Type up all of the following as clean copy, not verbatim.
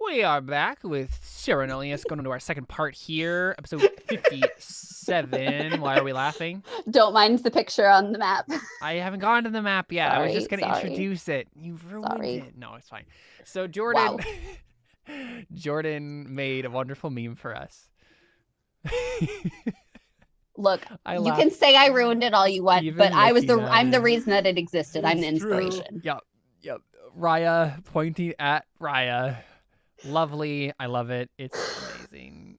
We are back with Terra Nullius, going into our second part here, episode 57. Why are we laughing? Don't mind the picture on the map. I haven't gone to the map yet. I was just going to Sorry. introduce it. You ruined Sorry. it. No, it's fine. So Jordan, Wow. Jordan made a wonderful meme for us. Look, I you laugh. can say I ruined it all you want, Steven but I'm looking the at it. reason that it existed. I'm the It's true. inspiration. Yep. Raya pointing at Raya. Lovely. I love it. It's amazing.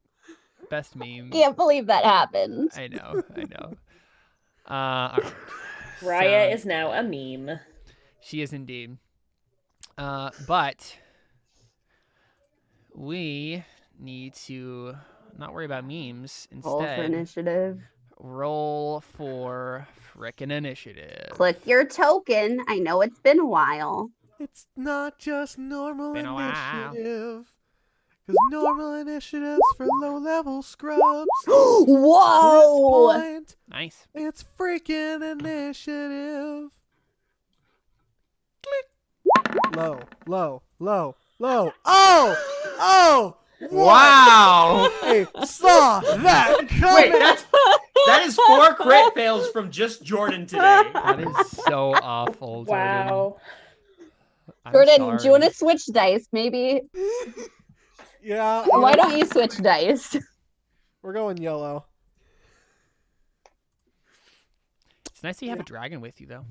Best meme. Can't believe that happened. I know. All right. Raya is now a meme. She is indeed. But we need to not worry about memes. Roll for Instead, initiative. roll for frickin' initiative. Click your token. I know it's been a while. It's not just normal Been a while. initiative. Because normal initiatives for low-level scrubs. Whoa! At this point, Nice. it's freaking initiative. Click. Low. Oh! Wow. I saw that coming. Wait, that is 4 crit fails from just Jordan today. That is so awful. Jordan. Wow. I'm Jordan, sorry. do you want to switch dice? Maybe. Yeah. Why don't you switch dice? We're going yellow. It's nice that you have a dragon with you, though.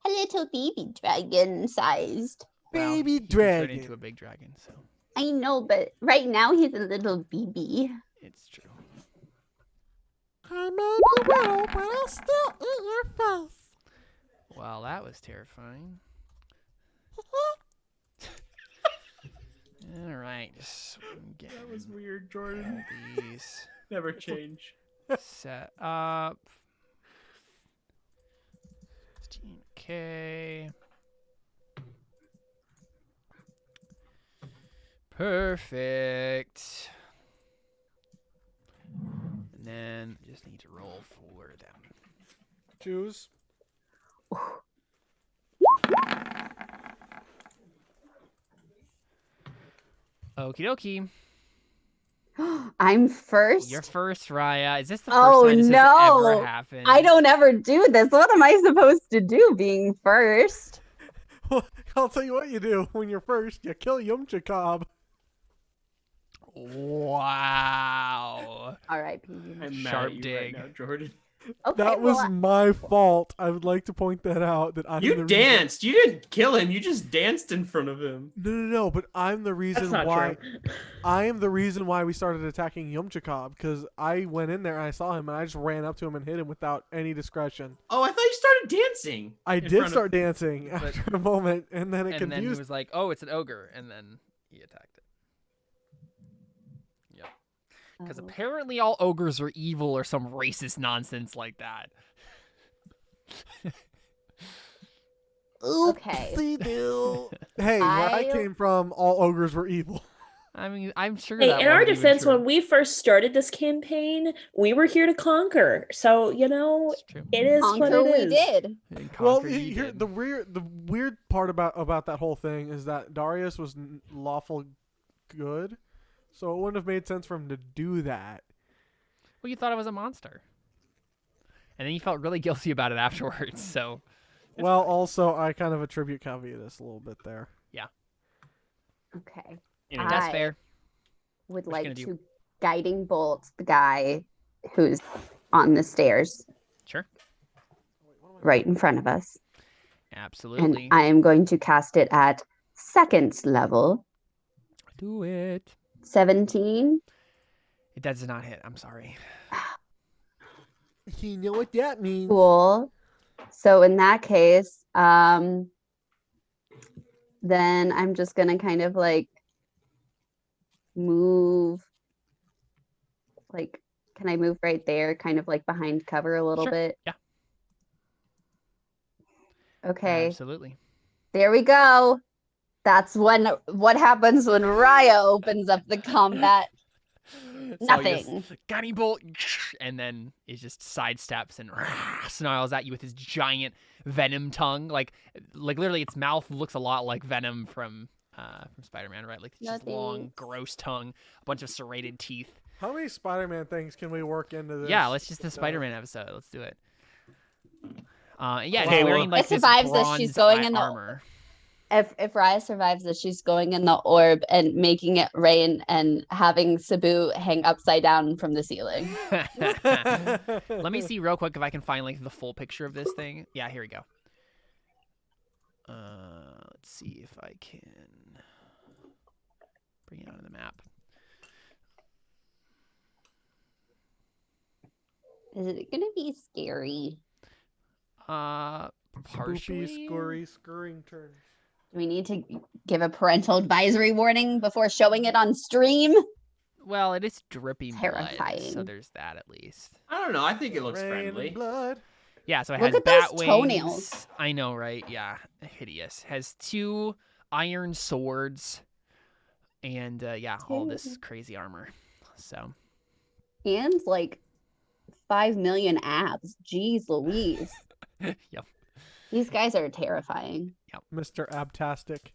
A little baby dragon sized. Well, Baby he can dragon. turn into a big dragon, so I know, but right now he's a little baby. it's true. I may be little, but I'll still eat your face. Well, that was terrifying. All right, just get That was weird, Jordan. these Never change. set up. 15K. Perfect. And then just need to roll for them. Choose. Okie dokie. I'm first. You're first, Raya. Is this the first Oh, time this has no. ever happened? I don't ever do this. What am I supposed to do being first? Well, I'll tell you what you do when you're first. You kill Yumchakab. Wow. All right, PG. I'm mad Sharp at you dig. right now, Jordan. Okay, That was well, my fault. I would like to point that out. That I'm the You reason- danced. You didn't kill him. You just danced in front of him. No. But I'm the reason That's not why. true. I am the reason why we started attacking Yumchakab because I went in there and I saw him and I just ran up to him and hit him without any discretion. Oh, I thought you started dancing. I in did front of- start dancing after a moment, and then it And then he confused. was like, "Oh, it's an ogre," and then he attacked it. Yep. Because oh. apparently all ogres are evil or some racist nonsense like that. Okay. Oopsie-doo. Hey, where I I- came from, all ogres were evil. I mean, I'm sure Hey, that in our wasn't even defense, true. when we first started this campaign, we were here to conquer. So, you know, It's true. it is what Conquer it we is. did. And Well, conquer you here did. the weird part about that whole thing is that Darius was lawful good, so it wouldn't have made sense for him to do that. Well, you thought I was a monster, and then you felt really guilty about it afterwards. So, it's Well, fine. also I kind of attribute Cavitas a little bit there. Okay. Anyway, that's I fair. would What you like gonna to guiding bolt the guy who's on the stairs Sure. right in front of us. Absolutely. And I am going to cast it at second level. Do it. 17. It does not hit. I'm sorry. You know what that means? Cool. So in that case, then I'm just gonna kind of like move. Like, can I move right there? Kind of like behind cover a little Sure. bit. Yeah. Okay. Absolutely. There we go. That's what happens when Raya opens up the combat. So he just Nothing. gunny bolt, and then it just sidesteps and snarls at you with his giant venom tongue. Like literally, its mouth looks a lot like Venom from from Spider-Man, right? Like just No long, thanks. gross tongue, a bunch of serrated teeth. How many Spider-Man things can we work into this? Yeah, let's just the Spider-Man episode. Let's do it. Yeah, Okay, he's well- wearing like It this survives this, bronze she's going in the- armor. If Raya survives this, she's going in the orb and making it rain and having Sabu hang upside down from the ceiling. Let me see real quick if I can find like the full picture of this thing. Yeah, here we go. Let's see if I can bring it onto the map. Is it gonna be scary? Partially. Spoopy, scurry, scurrying turns. Do we need to give a parental advisory warning before showing it on stream? Well, it is dripping blood, so Terrifying. there's that at least. I don't know. I think it looks Rain and friendly. blood. Yeah, so it Look has at those bat wings. toenails. I know, right? Yeah, hideous. Has 2 iron swords, and yeah, all this crazy armor. So And like 5 million abs. Jeez Louise. Yep. These guys are terrifying. Mr. Abtastic.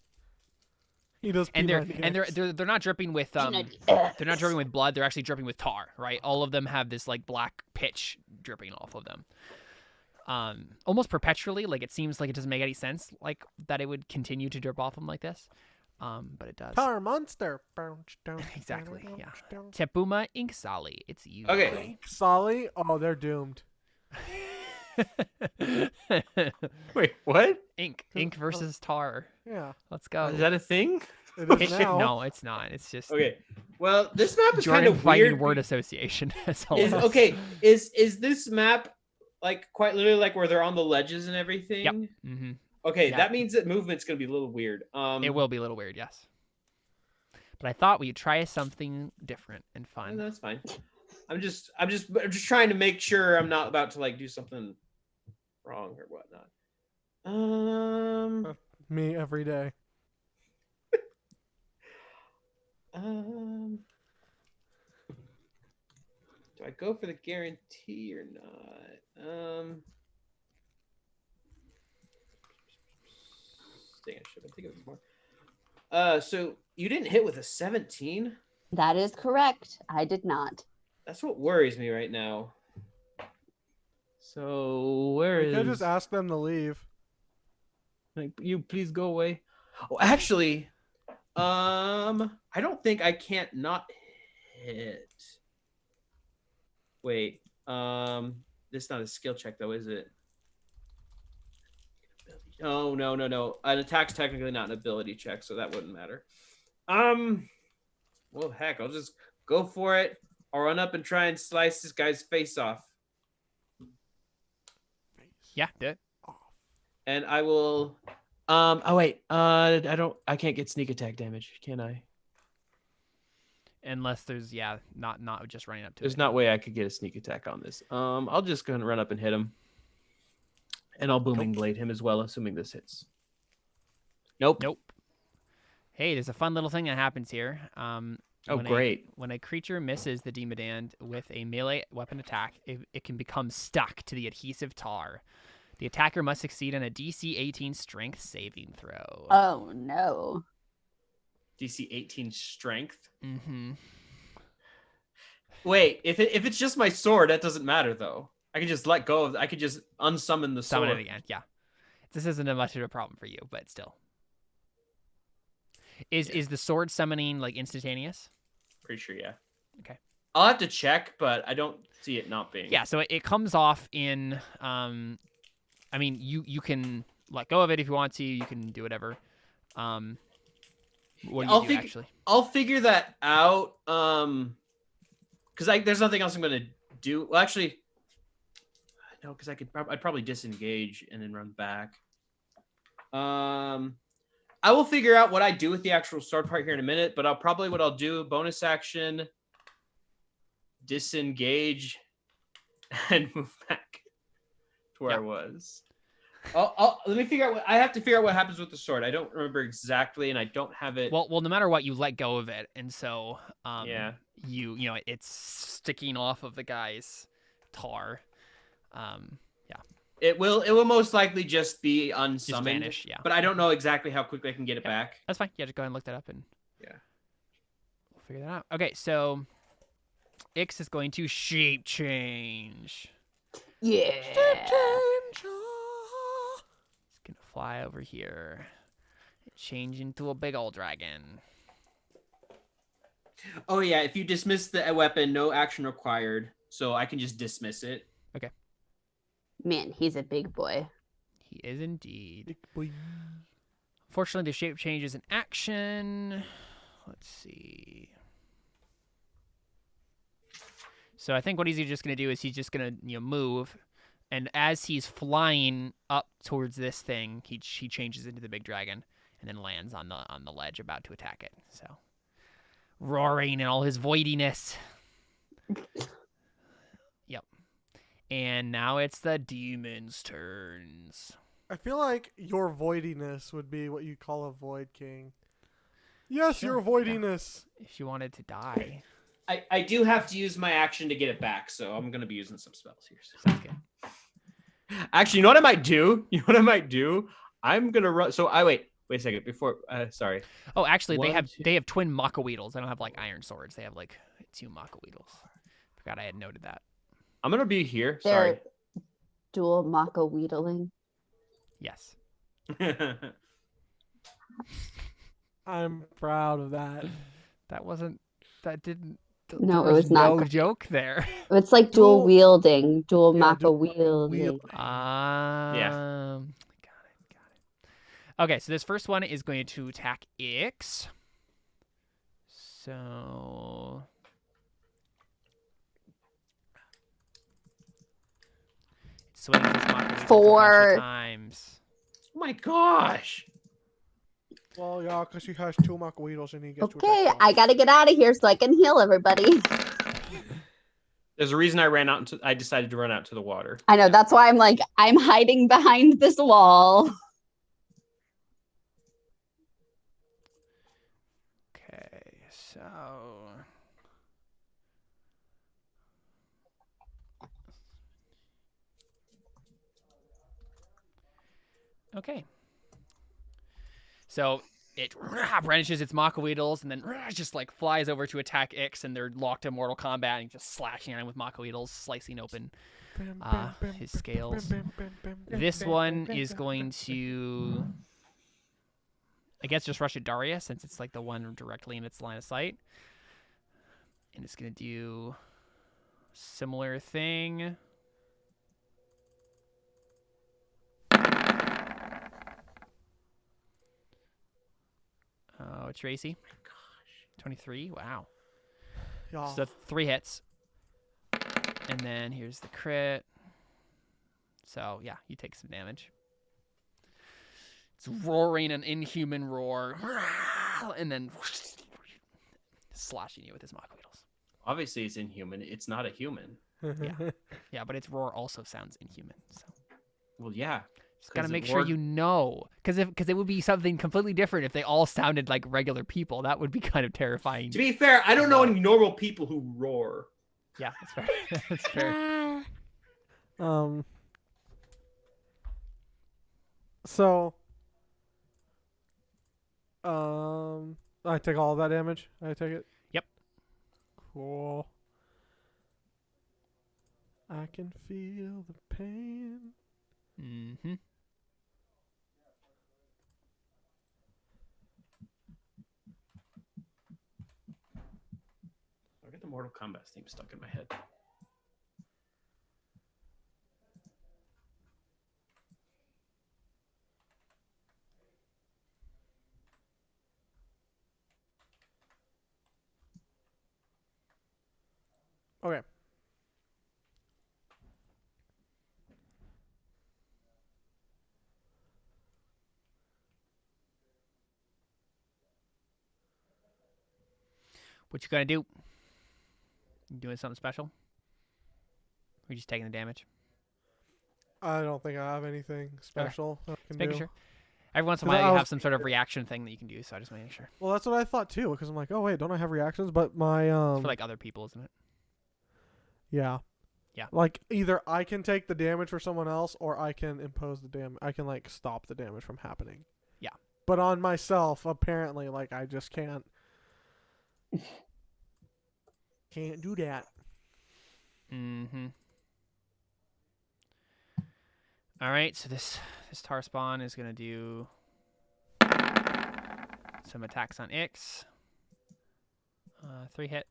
He does and they're P90X. not dripping with they're not dripping with blood. They're actually dripping with tar, right? All of them have this like black pitch dripping off of them, almost perpetually. Like it seems like it doesn't make any sense, like that it would continue to drip off them like this, but it does. Tar monster. Exactly. Yeah. Tepuma Ink Sali. It's you. Okay. Solly. Oh, they're doomed. Wait, what? Ink versus tar. Yeah. Let's go. Is that a thing? It is now. No, it's not. It's just Okay. Well, this map is kind Jordan of fighting weird. word association. That's all. Is, it is. okay, is this map like quite literally like where they're on the ledges and everything? Yep. Mm-hmm. Okay, Yeah. that means that movement's gonna be a little weird. It will be a little weird, yes. But I thought we'd try something different and fun. That's fine. I'm just trying to make sure I'm not about to like do something wrong or whatnot. Me every day. Do I go for the guarantee or not? Dang, I should have been thinking of this more. So you didn't hit with a 17? That is correct. I did not. That's what worries me right now. So where We is? could just ask them to leave. Like, you please go away. Oh, actually, I don't think I can't not hit. Wait, this is not a skill check though, is it? Oh, no. An attack's technically not an ability check, so that wouldn't matter. Well, heck, I'll just go for it. I'll run up and try and slice this guy's face off. Yeah, do it. And I will. Oh wait. I can't get sneak attack damage, can I? Unless there's not just running up to There's it. not way I could get a sneak attack on this. I'll just go ahead and run up and hit him, and I'll booming blade him as well, assuming this hits. Nope. Hey, there's a fun little thing that happens here. Great. When a creature misses the Demodand with a melee weapon attack, it can become stuck to the adhesive tar. The attacker must succeed on a DC 18 Strength saving throw. Oh no. DC 18 strength. Mm-hmm. Wait, if it's just my sword, that doesn't matter though. I can just let go of. I could just unsummon the sword. Summon it again. Yeah, this isn't much of a problem for you, but still. Is the sword summoning like instantaneous? Pretty sure, yeah. Okay. I'll have to check, but I don't see it not being. Yeah, so it comes off in. I mean, you can let go of it if you want to. You can do whatever. What do you do, actually? I'll figure that out. Because there's nothing else I'm gonna do. Well, actually, no, because I'd probably disengage and then run back. I will figure out what I do with the actual sword part here in a minute. But what I'll do bonus action, disengage, and move back to where I was. Let me figure out I have to figure out what happens with the sword. I don't remember exactly, and I don't have it. Well, no matter what, you let go of it, and so yeah, you know it's sticking off of the guy's tar. Yeah. It will most likely just be Just unsummoned. vanish, yeah. But I don't know exactly how quickly I can get it back. That's fine. Yeah, just go ahead and look that up and Yeah. we'll figure that out. Okay, so Ix is going to shape change. Yeah. It's gonna fly over here and change into a big old dragon. Oh yeah, if you dismiss the weapon, no action required. So I can just dismiss it. Man, he's a big boy. He is indeed. Big boy. Fortunately, the shape change is an action. Let's see. So I think what he's just going to do is he's just going to move, and as he's flying up towards this thing, he changes into the big dragon, and then lands on the ledge about to attack it. So roaring in all his voidiness. Yep. And now it's the demon's turns. I feel like your voidiness would be what you call a void king. Yes, Sure, your voidiness. If you wanted to die. I do have to use my action to get it back, so I'm gonna be using some spells here. Sounds good. Actually, you know what I might do? I'm gonna run. So wait a second before. Sorry. Oh, actually, One, they have twin Makaweedles. They don't have like iron swords. They have like 2 Makaweedles. Forgot I had noted that. I'm gonna be here. They're dual Mako wheedling. Yes. Sorry. I'm proud of that. That didn't. No, there it was not no good. joke there. It's like Dual- dual wielding, dual Yeah, Mako dual wielding. wield. Got it. Okay, so this first one is going to attack Ix. So it swings its Makaweedles a bunch of 4. times. Oh my gosh. Well, yeah, because he has 2 Makaweedles and he gets to Okay, attack I once. gotta get out of here so I can heal everybody. There's a reason I decided to run out to the water. I know, that's why I'm hiding behind this wall. Okay, so okay. So it brandishes its Makaweedles and then just like flies over to attack Ix, and they're locked in mortal combat and just slashing at him with Makaweedles, slicing open his scales. This one is going to, I guess, just rush at Daria since it's like the one directly in its line of sight. And it's going to do a similar thing. Oh, it's Tracy. 23. Wow. Yeah. So 3 hits. And then here's the crit. So, yeah, you take some damage. It's roaring an inhuman roar. And then slashing you with his Makaweedles. Obviously, it's inhuman. It's not a human. Yeah, but its roar also sounds inhuman. So Well, yeah. just gotta 'Cause make it sure roared- you know. Because it would be something completely different if they all sounded like regular people. That would be kind of terrifying. To be fair, I don't know any normal people who roar. Yeah, that's fair. That's fair. So, I take all that damage. I take it. Yep. Cool. I can feel the pain. Mm-hmm. I get the Mortal Kombat theme stuck in my head. Okay. What you gonna do? You doing something special? Or you just taking the damage? I don't think I have anything special I can Just making do. sure. Every once in a 'Cause while, I you was- have some sort of reaction thing that you can do. So I just making sure. Well, that's what I thought too, because I'm like, oh wait, don't I have reactions? But my It's for like other people, isn't it? yeah. Yeah. Like either I can take the damage for someone else, or I can impose the damage. I can like stop the damage from happening. Yeah. But on myself, apparently, like I just can't do that. Mm-hmm. All right, so this Tarspawn is gonna do some attacks on Ix. 3 hit.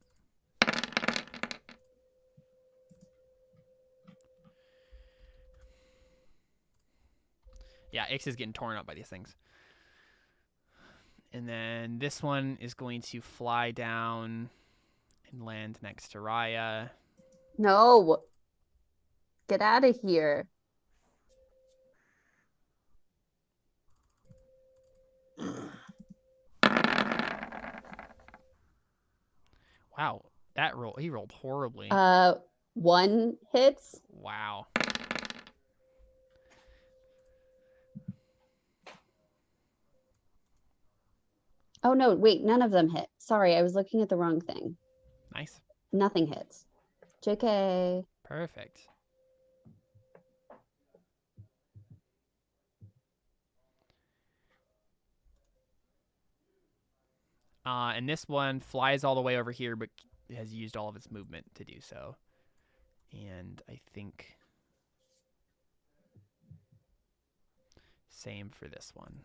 Yeah, Ix is getting torn up by these things. And then this one is going to fly down and land next to Raya. No. Get out of here. Wow, he rolled horribly. 1 hits. Wow. Oh no, wait, none of them hit. Sorry, I was looking at the wrong thing. Nice. Nothing hits. JK. Perfect. And this one flies all the way over here, but has used all of its movement to do so. And I think same for this one.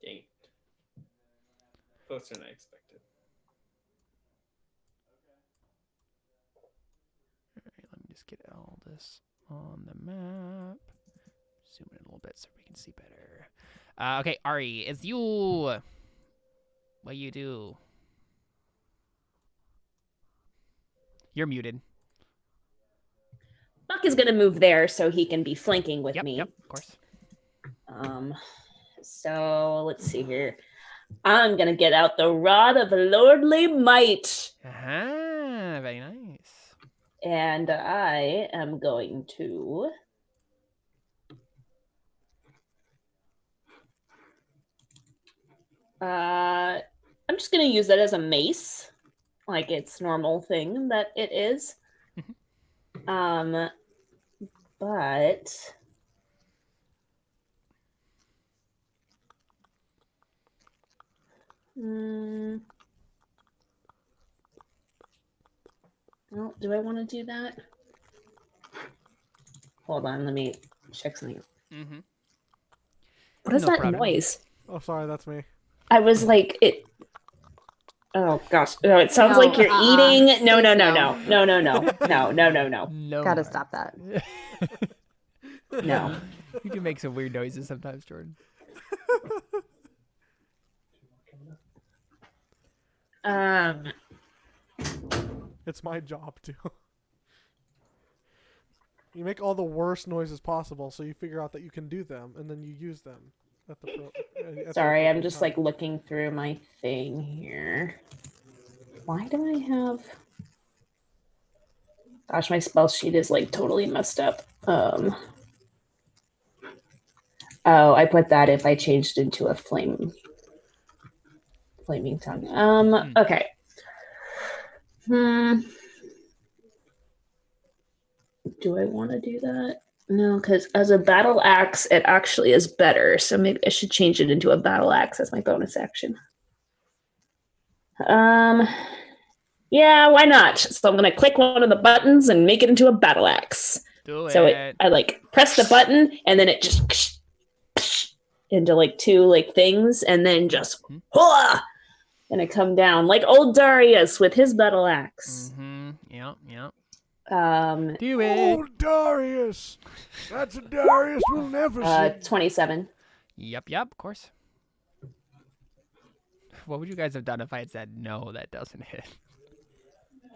Dang it. Closer than I expected. All right, let me just get all this on the map. Zoom in a little bit so we can see better. Okay, Ari, it's you. What you do? You're muted. Buck is gonna move there so he can be flanking with me. Yep, of course. So let's see here. I'm gonna get out the rod of lordly might. Very nice. And I am going to I'm just gonna use that as a mace, like its normal thing that it is. But well, do I want to do that? Hold on, let me check something. Mm-hmm. What is No that problem. noise? Oh, sorry, that's me. I was like, it. Oh gosh, no! It sounds No, like you're eating. No, Please no, no. no, no, no, no, no, no, no, no, No. Gotta more. stop that. no. You can make some weird noises sometimes, Jordan. It's my job to. You make all the worst noises possible, so you figure out that you can do them, and then you use them at the. At the Sorry, I'm appropriate just time. like looking through my thing here. Why do I have? Gosh, my spell sheet is like totally messed up. Oh, I put that if I changed into a flaming tongue. Okay. Do I want to do that? No, because as a battle axe, it actually is better. So maybe I should change it into a battle axe as my bonus action. Yeah, why not? So I'm gonna click one of the buttons and make it into a battle axe. Do So it. I like press the button and then it just into like 2 like things and then just and it come down like old Darius with his battle axe. Mm-hmm. Yep. Do it. Oh, Darius! That's a Darius we'll never see. 27. Yep, of course. What would you guys have done if I had said no, that doesn't hit?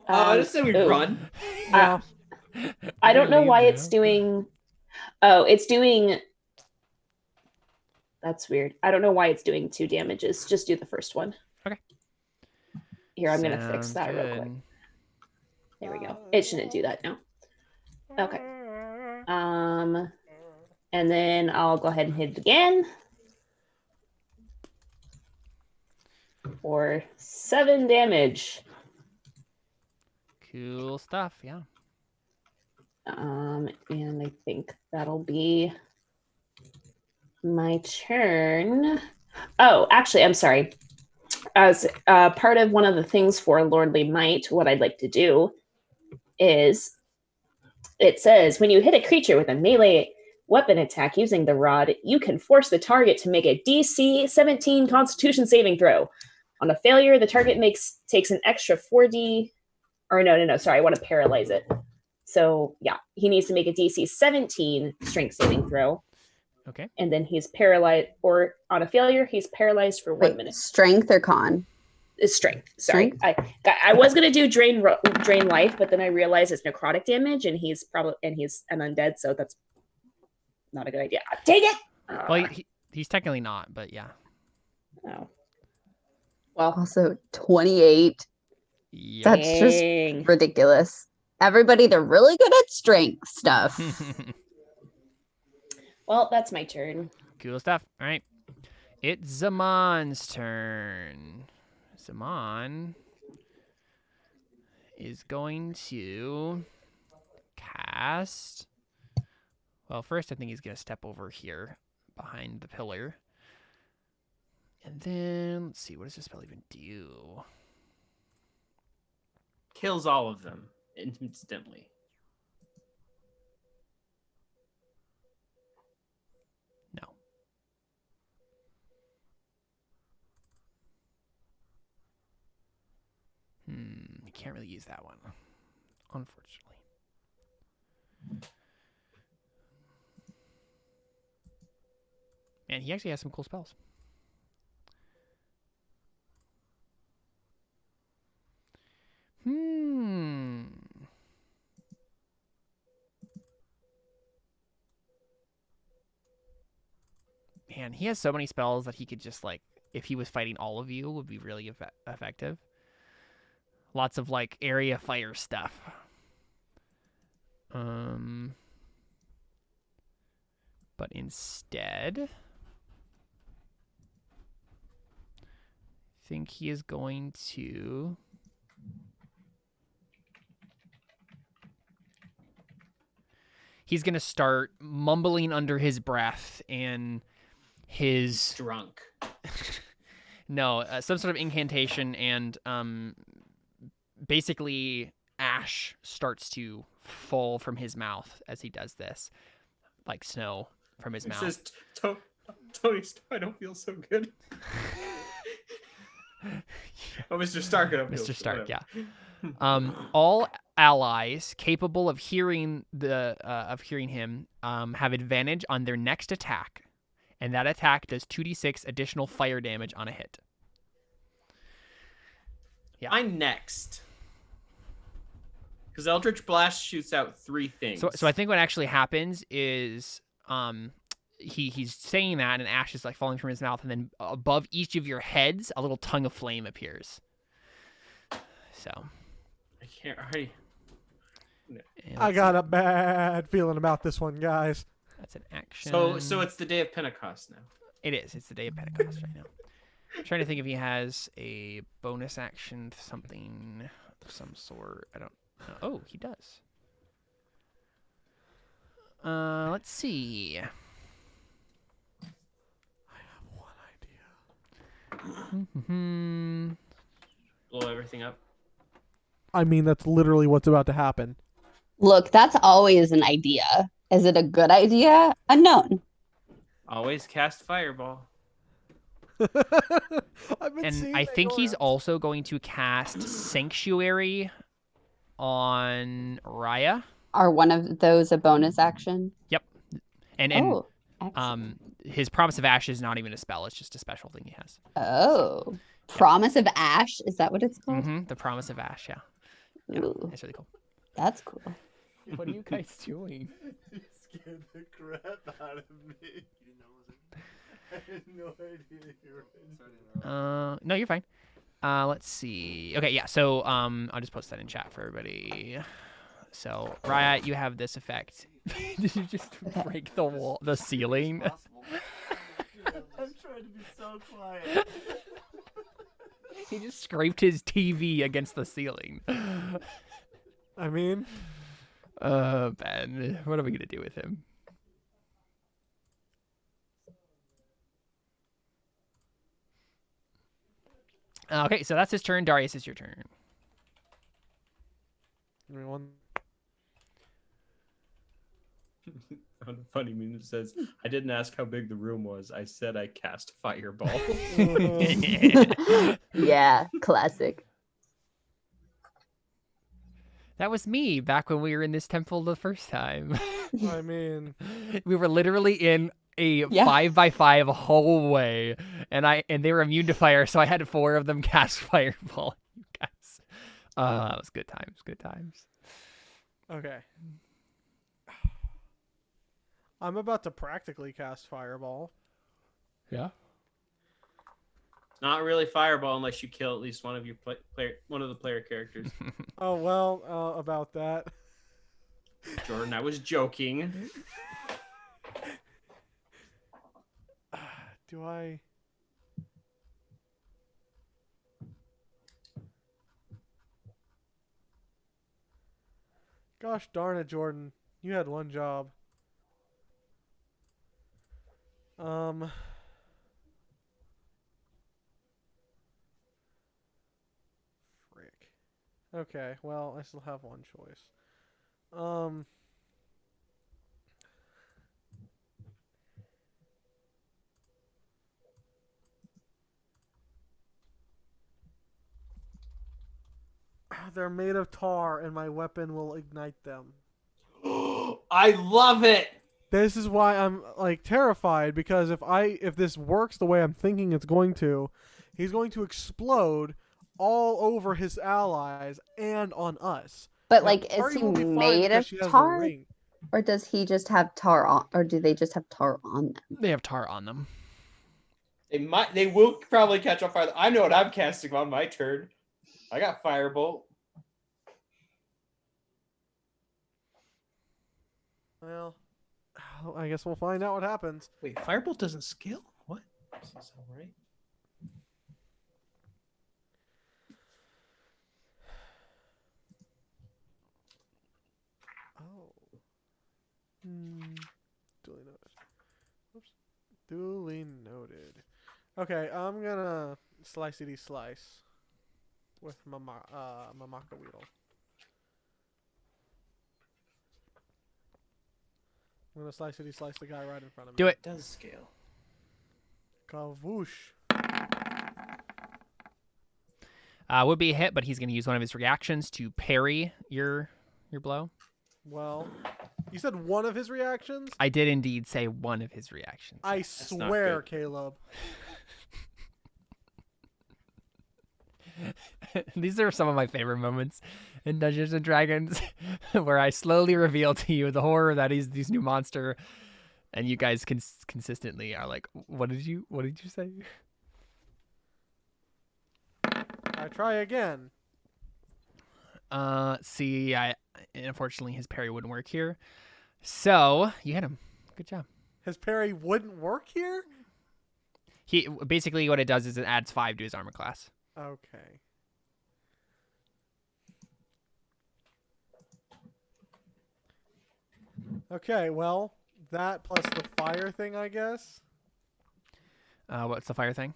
I just said we'd run. Yeah. I don't know Leave why now. it's doing. Oh, it's doing. That's weird. I don't know why it's doing 2 damages. Just do the first one. Okay. Here, I'm gonna fix Sounds that real good. quick. There we go. It shouldn't do that now. Okay. And then I'll go ahead and hit it again. For 7 damage. Cool stuff, yeah. And I think that'll be my turn. Oh, actually, I'm sorry. As part of one of the things for Lordly Might, what I'd like to do is, it says, when you hit a creature with a melee weapon attack using the rod, you can force the target to make a DC 17 Constitution saving throw. On a failure, the target takes an extra 4D, or no, sorry, I want to paralyze it. So yeah, he needs to make a DC 17 strength saving throw. Okay. And then he's paralyzed, or on a failure, he's paralyzed for 1 minute. Strength or con? It's strength. Sorry, I was gonna do drain life, but then I realized it's necrotic damage, and he's an undead, so that's not a good idea. Take it. Well, he's technically not, but yeah. Oh. Well, Also 28. Yep. That's just ridiculous. Everybody, they're really good at strength stuff. Well, that's my turn. Cool stuff. All right. It's Zamon's turn. Zaman is going to cast. Well, first I think he's going to step over here behind the pillar. And then, let's see, what does this spell even do? Kills all of them instantly. No. You can't really use that one, unfortunately. And he actually has some cool spells. Man, he has so many spells that he could just, like, if he was fighting all of you, would be really effective. Lots of, like, area fire stuff. But instead, I think he is going to... He's going to start mumbling under his breath and his... Drunk. No, some sort of incantation, and basically ash starts to fall from his mouth as he does this, like snow from his mouth. Says, Tony, I don't feel so good. Oh, Mr. Stark, I don't feel Mr. so Stark, good. yeah. All allies capable of hearing him have advantage on their next attack, and that attack does 2d6 additional fire damage on a hit. Yeah. I'm next. Because Eldritch Blast shoots out 3 things. So I think what actually happens is he's saying that, and ash is like falling from his mouth, and then above each of your heads, a little tongue of flame appears. So I can't already. I got a bad feeling about this one, guys. That's an action. So it's the day of Pentecost now. It is. It's the day of Pentecost right now. I'm trying to think if he has a bonus action, something of some sort. I don't know. Oh, he does. Let's see. I have one idea. Blow everything up. I mean, that's literally what's about to happen. Look, that's always an idea. Is it a good idea? Unknown. Always cast Fireball. And I think he's also going to cast Sanctuary on Raya. Are one of those a bonus action? Yep. And excellent. his Promise of Ash is not even a spell. It's just a special thing he has. Oh. Promise of Ash? Is that what it's called? Mm-hmm. The Promise of Ash, yeah. Ooh, It's really cool. that's cool. What are you guys doing? You scared the crap out of me. I had no idea you were No, you're fine. Let's see. Okay, yeah. So I'll just post that in chat for everybody. So Riot, you have this effect. Did you just break the ceiling? I'm trying to be so quiet. He just scraped his TV against the ceiling. I mean, Ben, what are we gonna do with him? Okay, so that's his turn. Darius, is your turn. Everyone. On a funny meme that says, "I didn't ask how big the room was. I said I cast fireball." Yeah, classic. That was me back when we were in this temple the first time. I mean, We were literally in a Yeah. 5x5 hallway, and they were immune to fire, so I had 4 of them cast fireball. You guys, that was good times. Good times. okay. I'm about to practically cast fireball. Yeah. Not really fireball unless you kill at least one of your one of the player characters. Oh well, about that. Jordan, I was joking. Do I? Gosh darn it, Jordan! You had one job. Frick. Okay, well, I still have one choice. They're made of tar, and my weapon will ignite them. I love it. This is why I'm like terrified, because if this works the way I'm thinking it's going to, he's going to explode all over his allies and on us. But Now, like, is Ari he will be fine made because of she has the tar, ring. or does he just have tar on, or do they just have tar on them? They have tar on them. They will probably catch on fire. I know what I'm casting on my turn. I got firebolt. Well, I guess we'll find out what happens. Wait, firebolt doesn't scale? What? Doesn't sound right. Oh. Duly noted. Oops. Duly noted. Okay, I'm gonna slicey slice with my Mamaka Weedle. I'm gonna slicey slice the guy right in front of me. Do it. It does scale. Kavoosh. Would be a hit, but he's going to use one of his reactions to parry your blow. Well, you said one of his reactions? I did indeed say one of his reactions. I not swear, good. Caleb. These are some of my favorite moments in Dungeons and Dragons, where I slowly reveal to you the horror that is this new monster, and you guys consistently are like, "What did you say?" I try again. See, unfortunately his parry wouldn't work here, so you hit him. Good job. His parry wouldn't work here? He basically what it does is it adds 5 to his armor class. Okay. Okay, well, that plus the fire thing, I guess. What's the fire thing?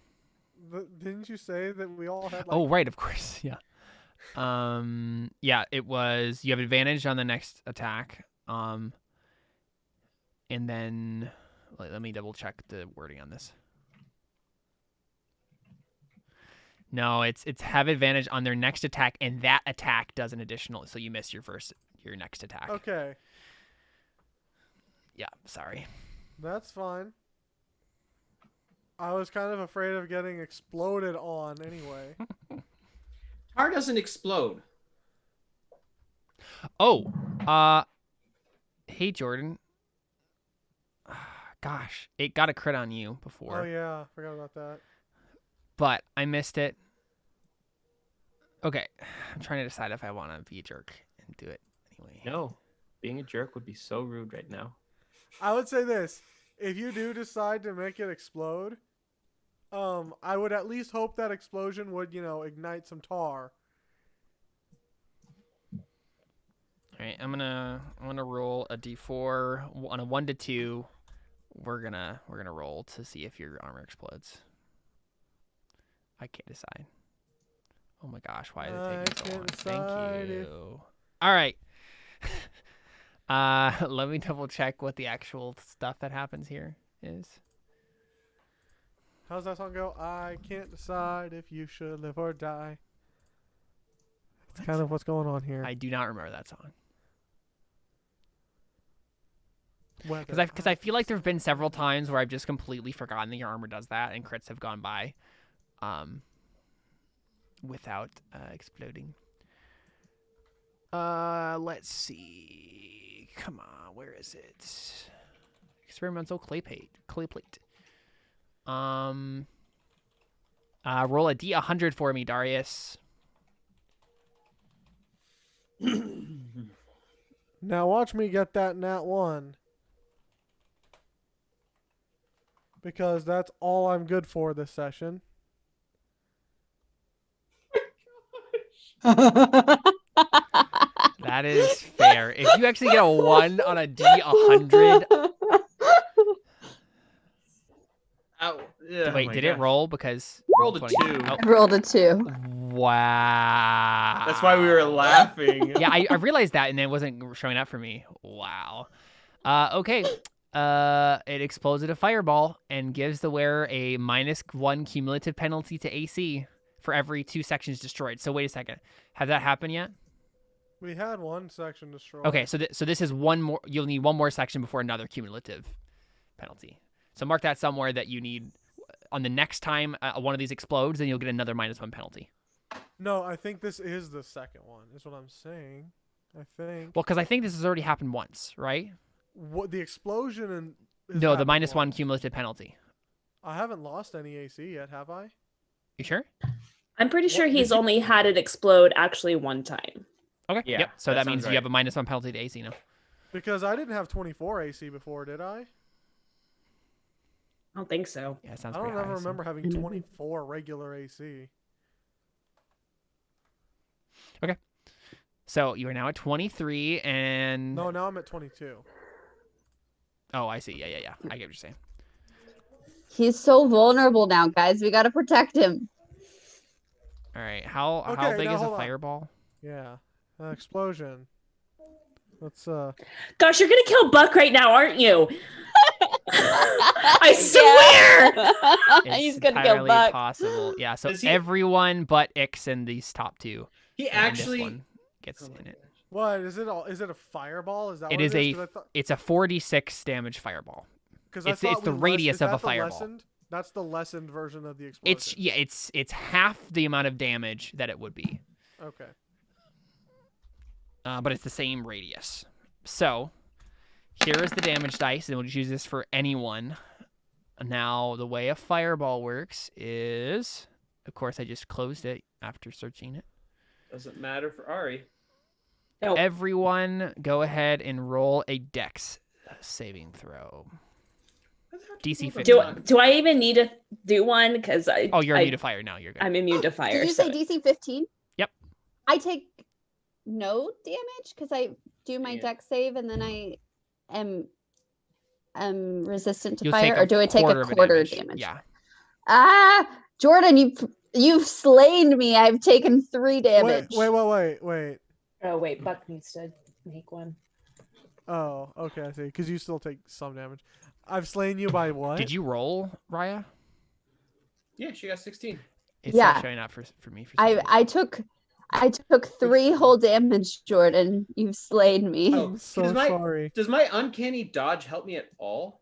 Didn't you say that we all had like... Oh, right, of course. Yeah. Yeah, it was you have advantage on the next attack. And then let me double check the wording on this. No, it's have advantage on their next attack, and that attack does an additional, so you miss your next attack. Okay, Yeah, sorry. that's fine. I was kind of afraid of getting exploded on anyway. Tar doesn't explode. Oh, hey Jordan. Gosh, it got a crit on you before. Oh yeah, forgot about that. But I missed it. Okay, I'm trying to decide if I want to be a jerk and do it anyway. No, being a jerk would be so rude right now. I would say this: if you do decide to make it explode, I would at least hope that explosion would, ignite some tar. All right, I'm gonna roll a d4 on a 1 to 2. We're gonna roll to see if your armor explodes. I can't decide. Oh my gosh, why is it taking so long? Thank you. All right. Let me double check what the actual stuff that happens here is. How's that song go? I can't decide if you should live or die. That's kind of what's going on here. I do not remember that song. Whether Because I feel like there have been several times where I've just completely forgotten that your armor does that, and crits have gone by, without exploding. Let's see. Come on, where is it? Experimental clay plate. Roll a D100 for me, Darius. Now watch me get that nat 1. Because that's all I'm good for this session. That is fair. If you actually get a 1 on a D100. Wait, did it roll? Because Rolled a 2. Oh. Rolled a 2. Wow. That's why we were laughing. Yeah, I realized that, and it wasn't showing up for me. Wow. Okay. It explodes at a fireball and gives the wearer a -1 cumulative penalty to AC for every 2 sections destroyed. So wait a second. Has that happened yet? We had one section destroyed. Okay, so this is one more. You'll need one more section before another cumulative penalty. So mark that somewhere that you need. On the next time one of these explodes, then you'll get another -1 penalty. No, I think this is the second one. Is what I'm saying. I think. Well, because I think this has already happened once, right? What the explosion and No, the -1 cumulative penalty. I haven't lost any AC yet, have I? You sure? I'm pretty sure he's only had it explode actually one time. Okay. Yeah, Yep. So that means sounds you have a -1 penalty to AC now. Because I didn't have 24 AC before, did I? I don't think so. Yeah, it sounds I pretty don't high. ever so- remember having 24 regular AC. So you are now at 23, and No, now I'm at 22. oh, I see. Yeah. I get what you're saying. He's so vulnerable now, guys. We gotta protect him. All right. How Okay, big now is a hold on. fireball? Yeah. Explosion. Let's Gosh, you're gonna kill Buck right now, aren't you? I swear. It's He's gonna entirely kill Buck. possible. Yeah. So Does he- everyone but Ix and these top 2. He and this actually. one gets Oh my in it. gosh. what is it all? Is it a fireball? Is that It what is it a. is? 'Cause I thought- It's a 46 damage fireball. 'cause I it's thought the we radius is of that a the fireball. lessened? That's the lessened version of the explosion. It's half the amount of damage that it would be. Okay. But it's the same radius. So, here is the damage dice, and we'll just use this for anyone. Now, the way a fireball works is, of course, I just closed it after searching it. Doesn't matter for Ari. No. Everyone, go ahead and roll a Dex saving throw. DC 15. Do I even need to do one? Because Oh, you're immune to fire now. You're good. I'm immune to fire. Did you so- say DC 15? Yep. I take no damage because I do my Yeah. dex save and then I am resistant to You'll fire, take or do I take a of quarter damage? Yeah. Ah, Jordan, you've slain me. I've taken 3 damage. Wait. Oh wait, Buck needs to make one. Oh, okay, I see. Because you still take some damage. I've slain you by what? Did you roll, Raya? Yeah, she got 16. It's Yeah. not showing up for me. For some reason. I took 3 whole damage, Jordan. You've slain me. Oh, I'm so does my- sorry. Does my uncanny dodge help me at all?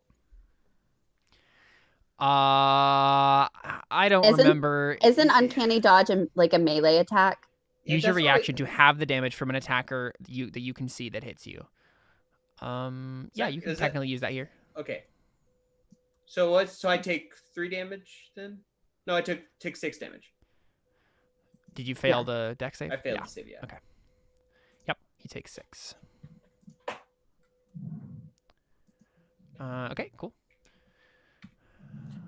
I don't Isn't- remember. Isn't uncanny dodge like a melee attack? Yeah, Use your that's what I- reaction to have the damage from an attacker that you can see that hits you. Yeah, you can is that- technically use that here. Okay. So what? So I take 3 damage then? No, I take 6 damage. Did you fail the dex save? I failed Yeah. to save. Yeah. Okay. Yep, you take 6. Okay, cool.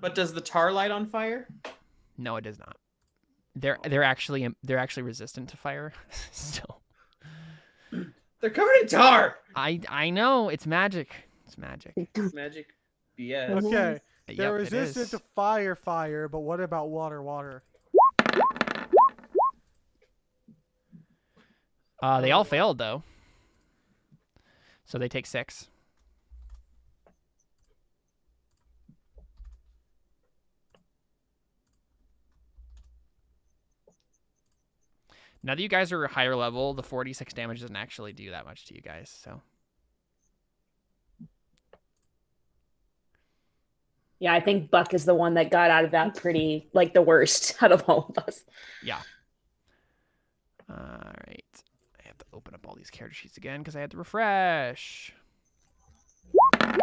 But does the tar light on fire? No, it does not. They're actually resistant to fire. So They're covered in tar. I know it's magic. It's magic. Magic BS. Okay. Yep, They're it resistant is. to fire, but what about water? They all failed though, so they take 6. Now that you guys are higher level, the 46 damage doesn't actually do that much to you guys. So Yeah, I think Buck is the one that got out of that pretty, like, the worst out of all of us. yeah. All right. I have to open up all these character sheets again because I had to refresh. That's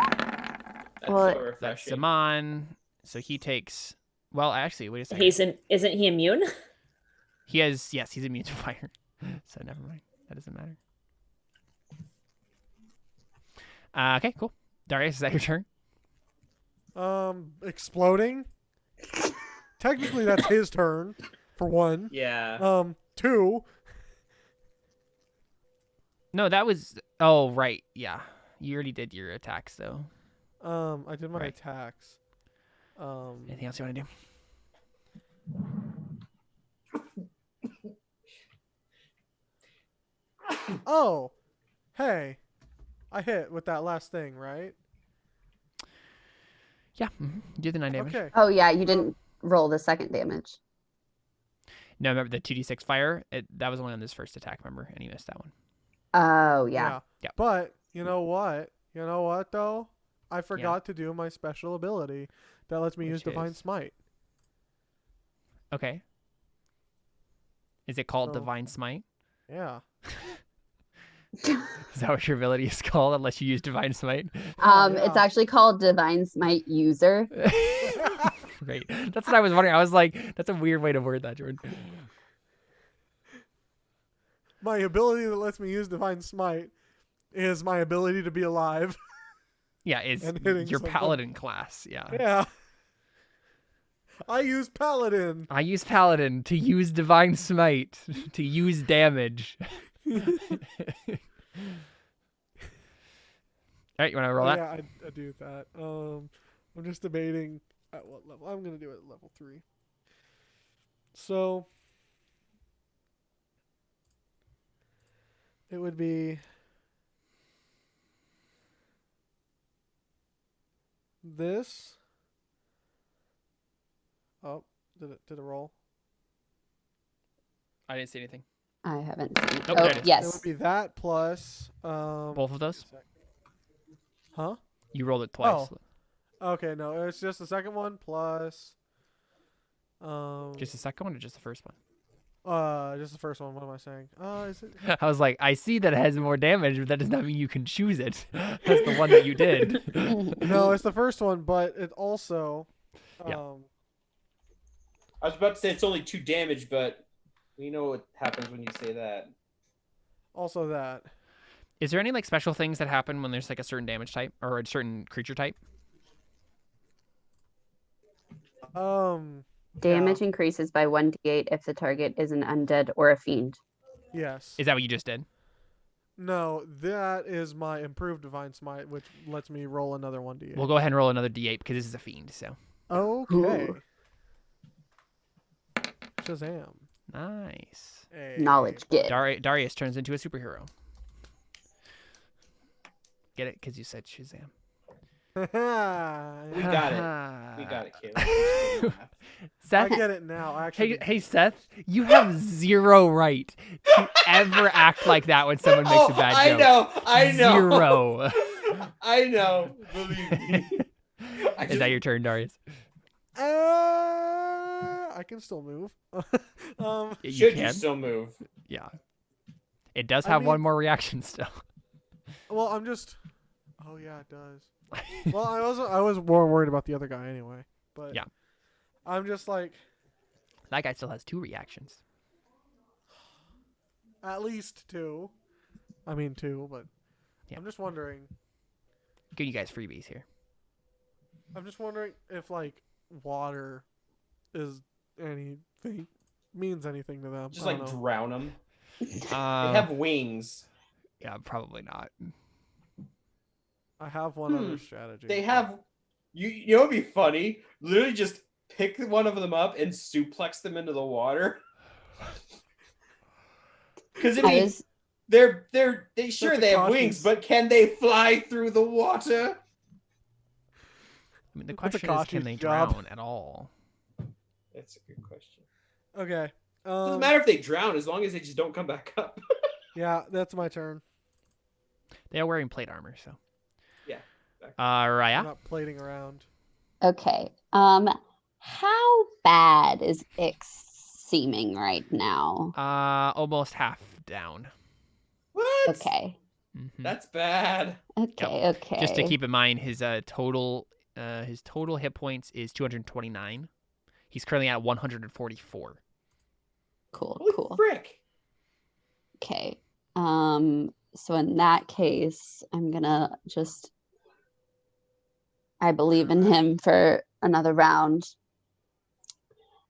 Well, so That's refreshing. Saman. So he takes. Well, actually, wait a second. Isn't he immune? He has. Yes, he's immune to fire. So never mind. That doesn't matter. Okay, cool. Darius, is that your turn? Exploding. Technically, that's his turn. For 1. Yeah. 2. No, that was. Oh, right. Yeah, you already did your attacks though. I did my Right. attacks. Anything else you want to do? Oh, hey, I hit with that last thing, right? Yeah, you did the 9 damage. Okay. Oh yeah, you didn't roll the second damage. No, remember the 2d6 fire? That was only on this first attack, remember? And he missed that one. Oh yeah. Yeah. But you know what? You know what though? I forgot to do my special ability that lets me use Which Divine is? Smite. Okay. Is it called So- Divine Smite? Yeah. Is that what your ability is called unless you use Divine Smite? It's actually called Divine Smite User. Great. That's what I was wondering. I was like, that's a weird way to word that, Jordan. My ability that lets me use Divine Smite is my ability to be alive. Yeah, it's And hitting your something. Paladin class. Yeah. Yeah. I use Paladin. I use Paladin to use Divine Smite to use damage. All right, you want to roll that? Yeah, I do that. I'm just debating at what level. I'm gonna do it at level 3. So it would be this. Oh, did it roll? I didn't see anything. I haven't seen. Nope, Oh there it is. It yes. would be that plus Both of those? Huh? You rolled it twice. Okay, no, it's just the second one plus Just the second one or just the first one? just the first one. What am I saying? Is it? I was like, I see that it has more damage, but that does not mean you can choose it. That's the one that you did. No, it's the first one, but it also Yeah. I was about to say it's only 2 damage, but we know what happens when you say that. also that. Is there any like special things that happen when there's like a certain damage type or a certain creature type? Damage increases by 1d8 if the target is an undead or a fiend. Yes. Is that what you just did? No, that is my improved Divine Smite, which lets me roll another 1d8. We'll go ahead and roll another d8 because this is a fiend. So Okay. Ooh. Shazam. nice. Hey. Knowledge get. Darius turns into a superhero. Get it? Because you said Shazam. We got it. We got it, Caleb. I Seth, get it now. Actually, hey Seth, you have zero right to ever act like that when someone makes a bad joke. I know. Zero. I know. Believe me. Is that your turn, Darius? I can still move. You Should can. you still move? Yeah. It does I have one mean- more reaction still. Well, I'm just. Oh yeah, it does. Well, I was more worried about the other guy anyway. But Yeah. I'm just like That guy still has 2 reactions. at least 2. I mean 2, but Yeah. I'm just wondering. Give you guys freebies here. I'm just wondering if like water is means anything to them. Just I like don't know. drown them. They Uh, have wings. Yeah, probably not. I have one other strategy. They have you know what'd be funny? Literally just pick one of them up and suplex them into the water. Because I mean, they sure they have wings, but can they fly through the water? I mean, the That's a question is, can cautious they job. drown at all? That's a good question. Okay. Doesn't matter if they drown as long as they just don't come back up. Yeah, that's my turn. They are wearing plate armor, so. Yeah. Exactly. I'm Raya. not plating around. Okay. How bad is Ix seeming right now? Almost half down. What? Okay. Mhm. That's bad. Okay. Okay. Just to keep in mind, his total hit points is 229. He's currently at 144. Cool. Holy Cool. frick. Okay. So in that case, I'm gonna just I believe in him for another round.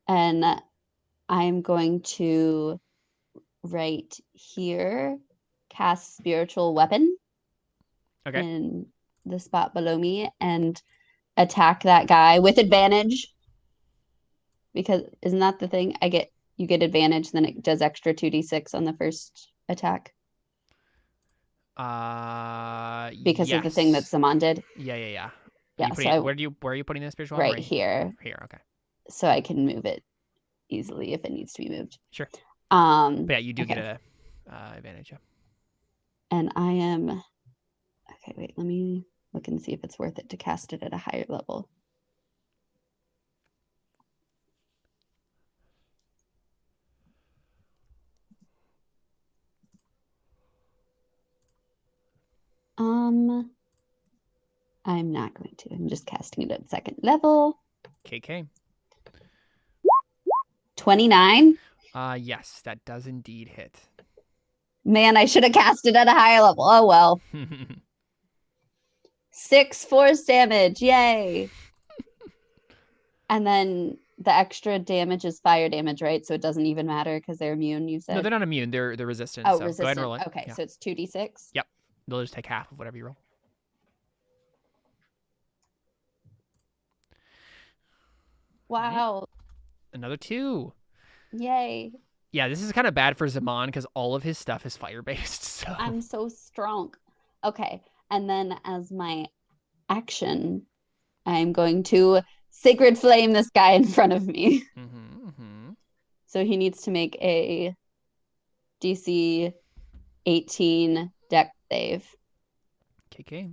And I'm going to right here cast spiritual weapon Okay. in the spot below me and attack that guy with advantage. Because isn't that the thing? You get advantage, then it does extra 2d6 on the first attack. Because of the thing that yes. Zaman did. Yeah. Yeah, Where are you putting the spiritual right weapon? here. Here, okay. So I can move it easily if it needs to be moved. Sure. But yeah, you do okay. get a advantage. Yeah. And I am okay, wait, let me look and see if it's worth it to cast it at a higher level. I'm not going to. I'm just casting it at second level. KK. 29. Yes, that does indeed hit. Man, I should have cast it at a higher level. Oh well. 6 force damage. Yay. And then the extra damage is fire damage, right? So it doesn't even matter because they're immune, you said? No, they're not immune. They're resistant. Oh, so resistant. Go ahead and roll it. Okay, Yeah. so it's 2d6? Yep. They'll just take half of whatever you roll. Wow. Another 2. Yay. Yeah, this is kind of bad for Zaman because all of his stuff is fire-based. So I'm so strong. Okay, and then as my action, I'm going to Sacred Flame this guy in front of me. So he needs to make a DC 18 deck save. KK.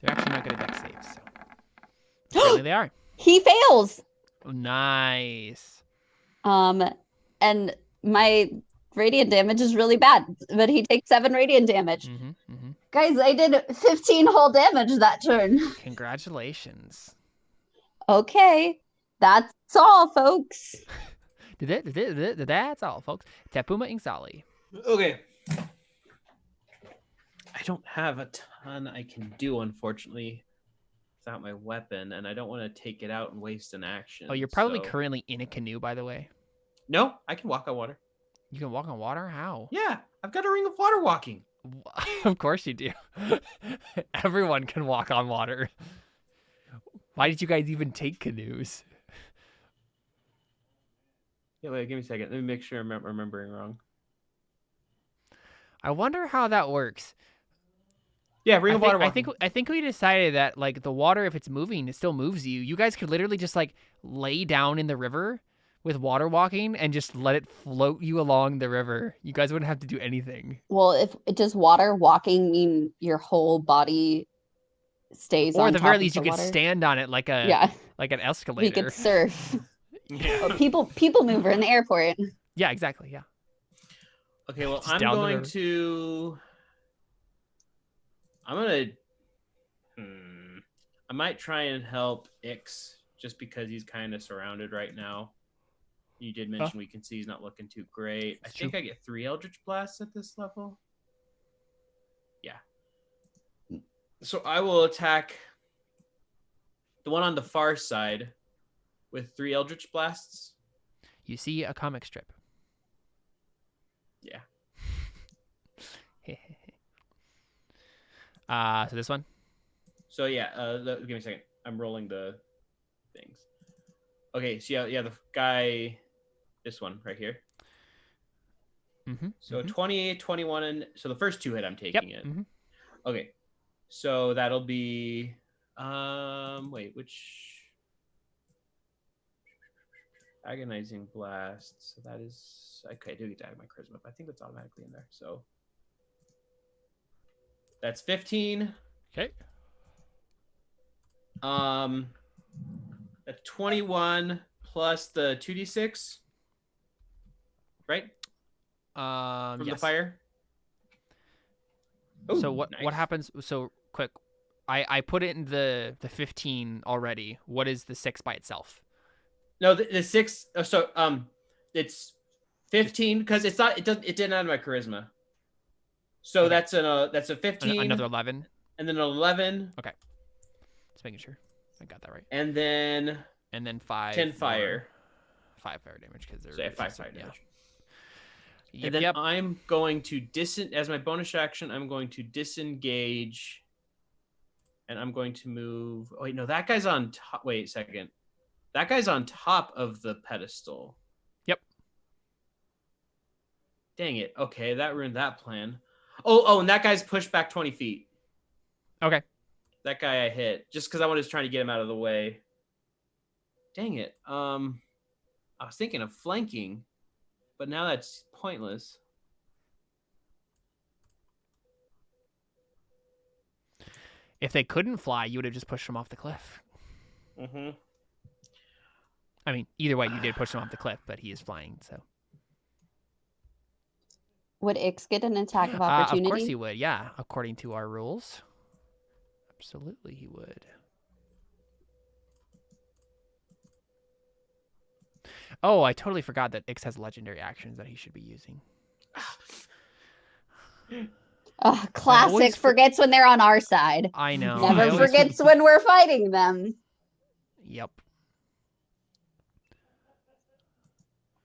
They're actually not good at deck saves. So. Apparently they are. He fails. Nice. And my radiant damage is really bad, but he takes 7 radiant damage. Guys, I did 15 whole damage that turn. Congratulations. Okay, that's all, folks. That's all, folks. Tapuma Ingsali. Okay. I don't have a ton I can do, unfortunately, without my weapon, and I don't want to take it out and waste an action. Oh, you're probably currently in a canoe, by the way. No, I can walk on water. You can walk on water? How? Yeah, I've got a ring of water walking. Of course you do. Everyone can walk on water. Why did you guys even take canoes? Yeah, wait, give me a second. Let me make sure I'm not remembering wrong. I wonder how that works. Yeah, ring of water walking. I think we decided that like the water, if it's moving, it still moves you. You guys could literally just like lay down in the river with water walking and just let it float you along the river. You guys wouldn't have to do anything. Well, if does water walking mean your whole body stays on top of the water? Or at the very least, you could stand on it like an escalator. We could surf. Yeah. Or people mover in the airport. Yeah, exactly. Yeah. Okay, well, Just down the river. I might try and help Ix just because he's kind of surrounded right now. You did mention we can see he's not looking too great. I think I get 3 Eldritch Blasts at this level. Yeah. So I will attack the one on the far side with 3 Eldritch Blasts. You see a comic strip. Yeah. So this one. So yeah, give me a second. I'm rolling the things. Okay, so yeah, the guy, this one right here. So 28, 21, and so the first two hit, I'm taking it. Okay, so that'll be, wait, which agonizing blast? So that is okay. I do get to add my charisma, but I think that's automatically in there. So that's 15. Okay. That's 21 plus the 2d6, right? From the Yes. fire. So Ooh, what nice. happens? So quick, I put it in the 15 already. What is the 6 by itself? No, the 6. It's 15 because it's not. It didn't add my charisma. So Okay. that's a 15. Another 11. And then an 11. Okay. Just making sure I got that right. And then 5. 10 fire. 5 fire damage because they're. So yeah, 5 fire damage. Yep, And then I'm going to as my bonus action, I'm going to disengage. And I'm going to move. Oh, wait, no, that guy's on top. Wait a second. That guy's on top of the pedestal. Yep. Dang it. Okay, that ruined that plan. Oh, and that guy's pushed back 20 feet. Okay. That guy I hit just because I was trying to get him out of the way. Dang it. I was thinking of flanking, but now that's pointless. If they couldn't fly, you would have just pushed them off the cliff. I mean, either way, you did push him off the cliff, but he is flying, so. Would Ix get an attack of opportunity? Of course he would, yeah, according to our rules. Absolutely he would. Oh, I totally forgot that Ix has legendary actions that he should be using. Classic forgets when they're on our side. I know. Never forgets when we're fighting them. Yep.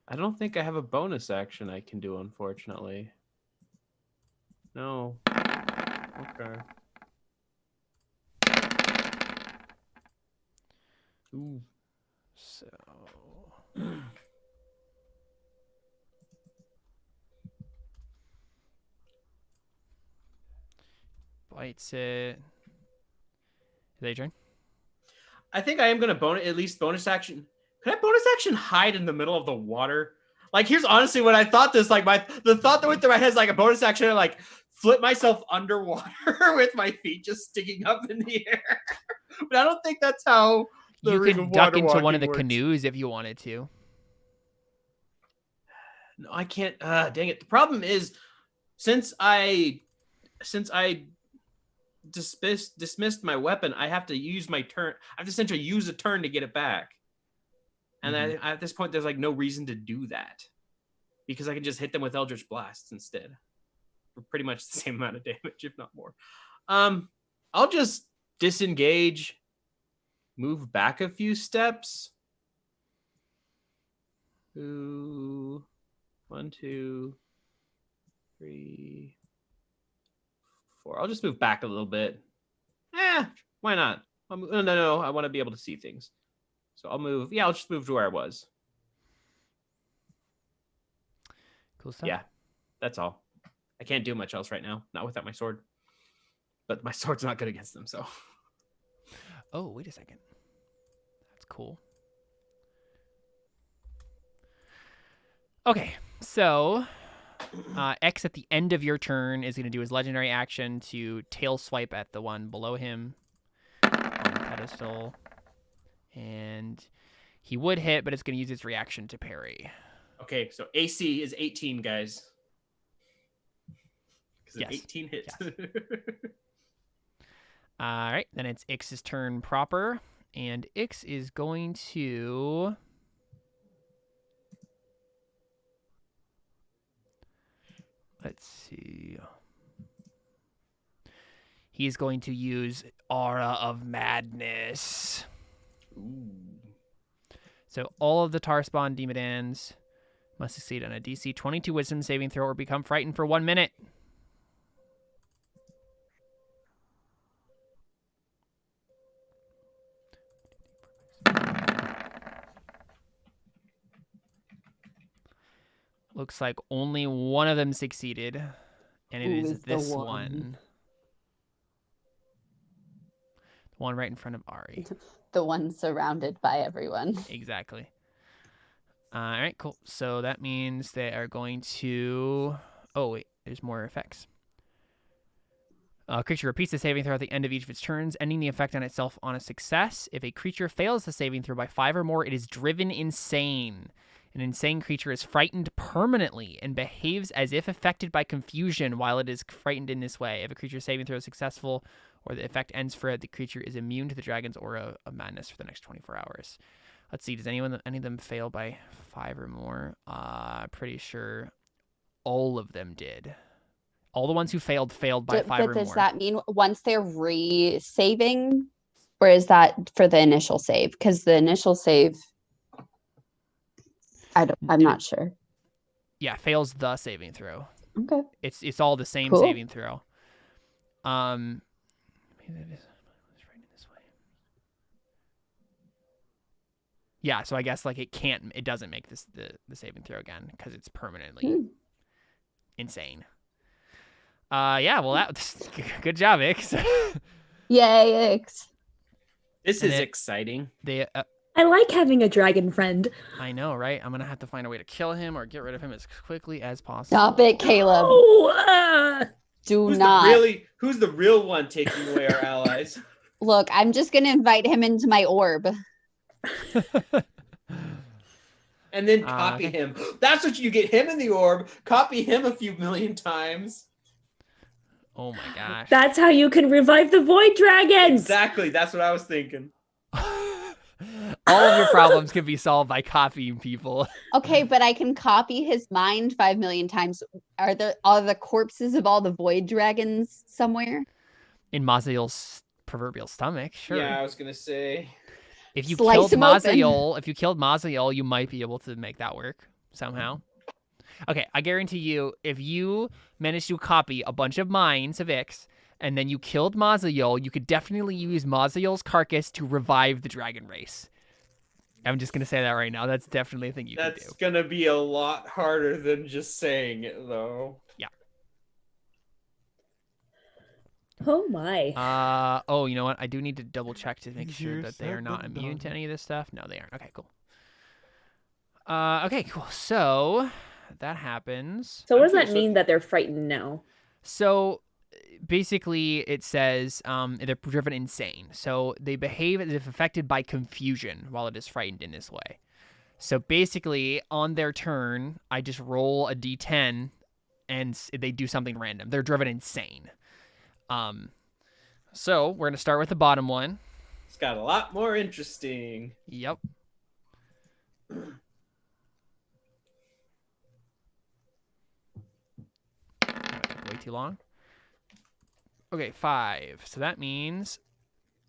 I don't think I have a bonus action I can do, unfortunately. No. Okay. Ooh. So. Bites it. Is that your turn? I think I am going to at least bonus action. Could I bonus action hide in the middle of the water? Like, here's honestly what I thought this, like, the thought that went through my head is like a bonus action, like, flip myself underwater with my feet just sticking up in the air. But I don't think that's how the you Ring could of duck Water into one of the works. canoes if you wanted to. No, I can't. Dang it. The problem is, since I dismissed my weapon, I have to use my turn. I have to essentially use a turn to get it back. And at this point, there's like no reason to do that because I can just hit them with Eldritch Blasts instead for pretty much the same amount of damage, if not more. I'll just disengage, move back a few steps. Ooh, 1, 2, 3, 4. I'll just move back a little bit. Why not? No. I want to be able to see things. So I'll move. Yeah, I'll just move to where I was. Cool stuff. Yeah, that's all. I can't do much else right now. Not without my sword. But my sword's not good against them, so. Oh, wait a second. That's cool. Okay, so X at the end of your turn is going to do his legendary action to tail swipe at the one below him on the pedestal. And he would hit, but it's going to use its reaction to parry. Okay, so AC is 18, guys. Because Yes. 18 hits. Yes. All right, then it's Ix's turn proper. And Ix is going to... Let's see. He's going to use Aura of Madness. Ooh. So all of the Tarspawn Demodands Must succeed on a DC 22 Wisdom saving throw or become frightened for 1 minute. Looks like only one of them succeeded, and it is this one. The one right in front of Ari. The one surrounded by everyone. Exactly. All right, cool. So that means they are going to... Oh, wait. There's more effects. Creature repeats the saving throw at the end of each of its turns, ending the effect on itself on a success. If a creature fails the saving throw by 5 or more, it is driven insane. An insane creature is frightened permanently and behaves as if affected by confusion while it is frightened in this way. If a creature's saving throw is successful or the effect ends for it, the creature is immune to the dragon's aura of madness for the next 24 hours. Let's see, does any of them fail by 5 or more? Pretty sure all of them did. All the ones who failed by 5 or more. But does that mean once they're re-saving, or is that for the initial save? Because the initial save, I'm not sure. Yeah, fails the saving throw. Okay. It's all the same Cool. saving throw. Yeah, so I guess like it doesn't make the saving throw again because it's permanently insane. Yeah, well that's good job, Ix. Yay, Ix. This is exciting. They I like having a dragon friend. I know, right? I'm gonna have to find a way to kill him or get rid of him as quickly as possible. Stop it, Caleb. Oh, Who's the real one taking away our allies? Look, I'm just going to invite him into my orb. And then copy him. That's what you get him in the orb. Copy him a few million times. Oh my gosh. that's how you can revive the void dragons. Exactly. That's what I was thinking. All of your problems can be solved by copying people. Okay, but I can copy his mind 5 million times. Are the corpses of all the void dragons somewhere? In Maziel's proverbial stomach, sure. Yeah, I was gonna say. If you Slice killed him open. Maziel, you might be able to make that work somehow. Okay, I guarantee you, if you managed to copy a bunch of minds of Ix, and then you killed Maziel, you could definitely use Maziel's carcass to revive the dragon race. I'm just gonna say that right now. That's definitely a thing you can do. That's gonna be a lot harder than just saying it, though. Yeah. Oh my. Oh, you know what? I do need to double check to make sure that they are not immune to any of this stuff. No, they aren't. Okay, cool. Okay, cool. So that happens. So what does that mean that they're frightened now? So basically it says they're driven insane. So they behave as if affected by confusion while it is frightened in this way. So basically on their turn, I just roll a d10 and they do something random. They're driven insane. So we're going to start with the bottom one. It's got a lot more interesting. Yep. That took way too long. Okay, 5. So that means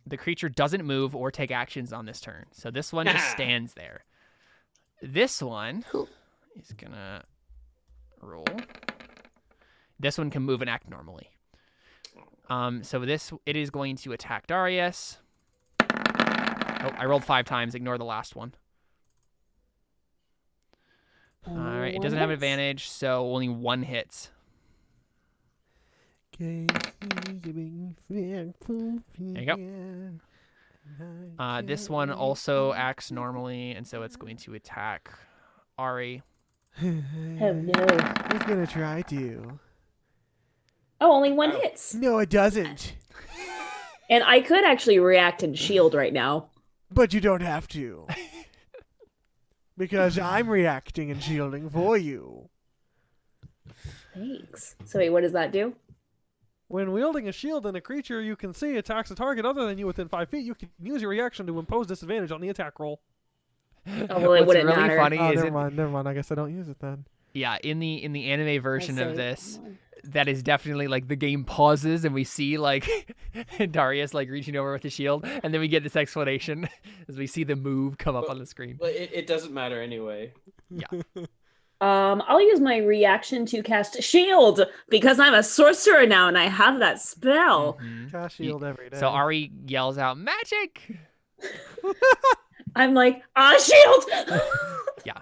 the creature doesn't move or take actions on this turn. So this one just stands there. This one is gonna roll. This one can move and act normally. So it is going to attack Darius. Oh, I rolled 5 times. Ignore the last one. All right, it doesn't have advantage, so only 1 hits. There you go. This one also acts normally, and so it's going to attack Ari. Oh no. He's gonna try to. Oh, only 1 hits. No, it doesn't. And I could actually react and shield right now. But you don't have to. Because I'm reacting and shielding for you. Thanks. So wait, what does that do? When wielding a shield and a creature you can see attacks a target other than you within 5 feet, you can use your reaction to impose disadvantage on the attack roll. Oh, well, it What's wouldn't really matter. funny is Never mind. I guess I don't use it then. Yeah, in the anime version of this, that is definitely like the game pauses and we see like Darius like reaching over with the shield, and then we get this explanation as we see the move come up on the screen. But it doesn't matter anyway. Yeah. I'll use my reaction to cast shield because I'm a sorcerer now and I have that spell. Mhm. Cast shield every day. So Ari yells out, "Magic!" I'm like, shield! Yeah.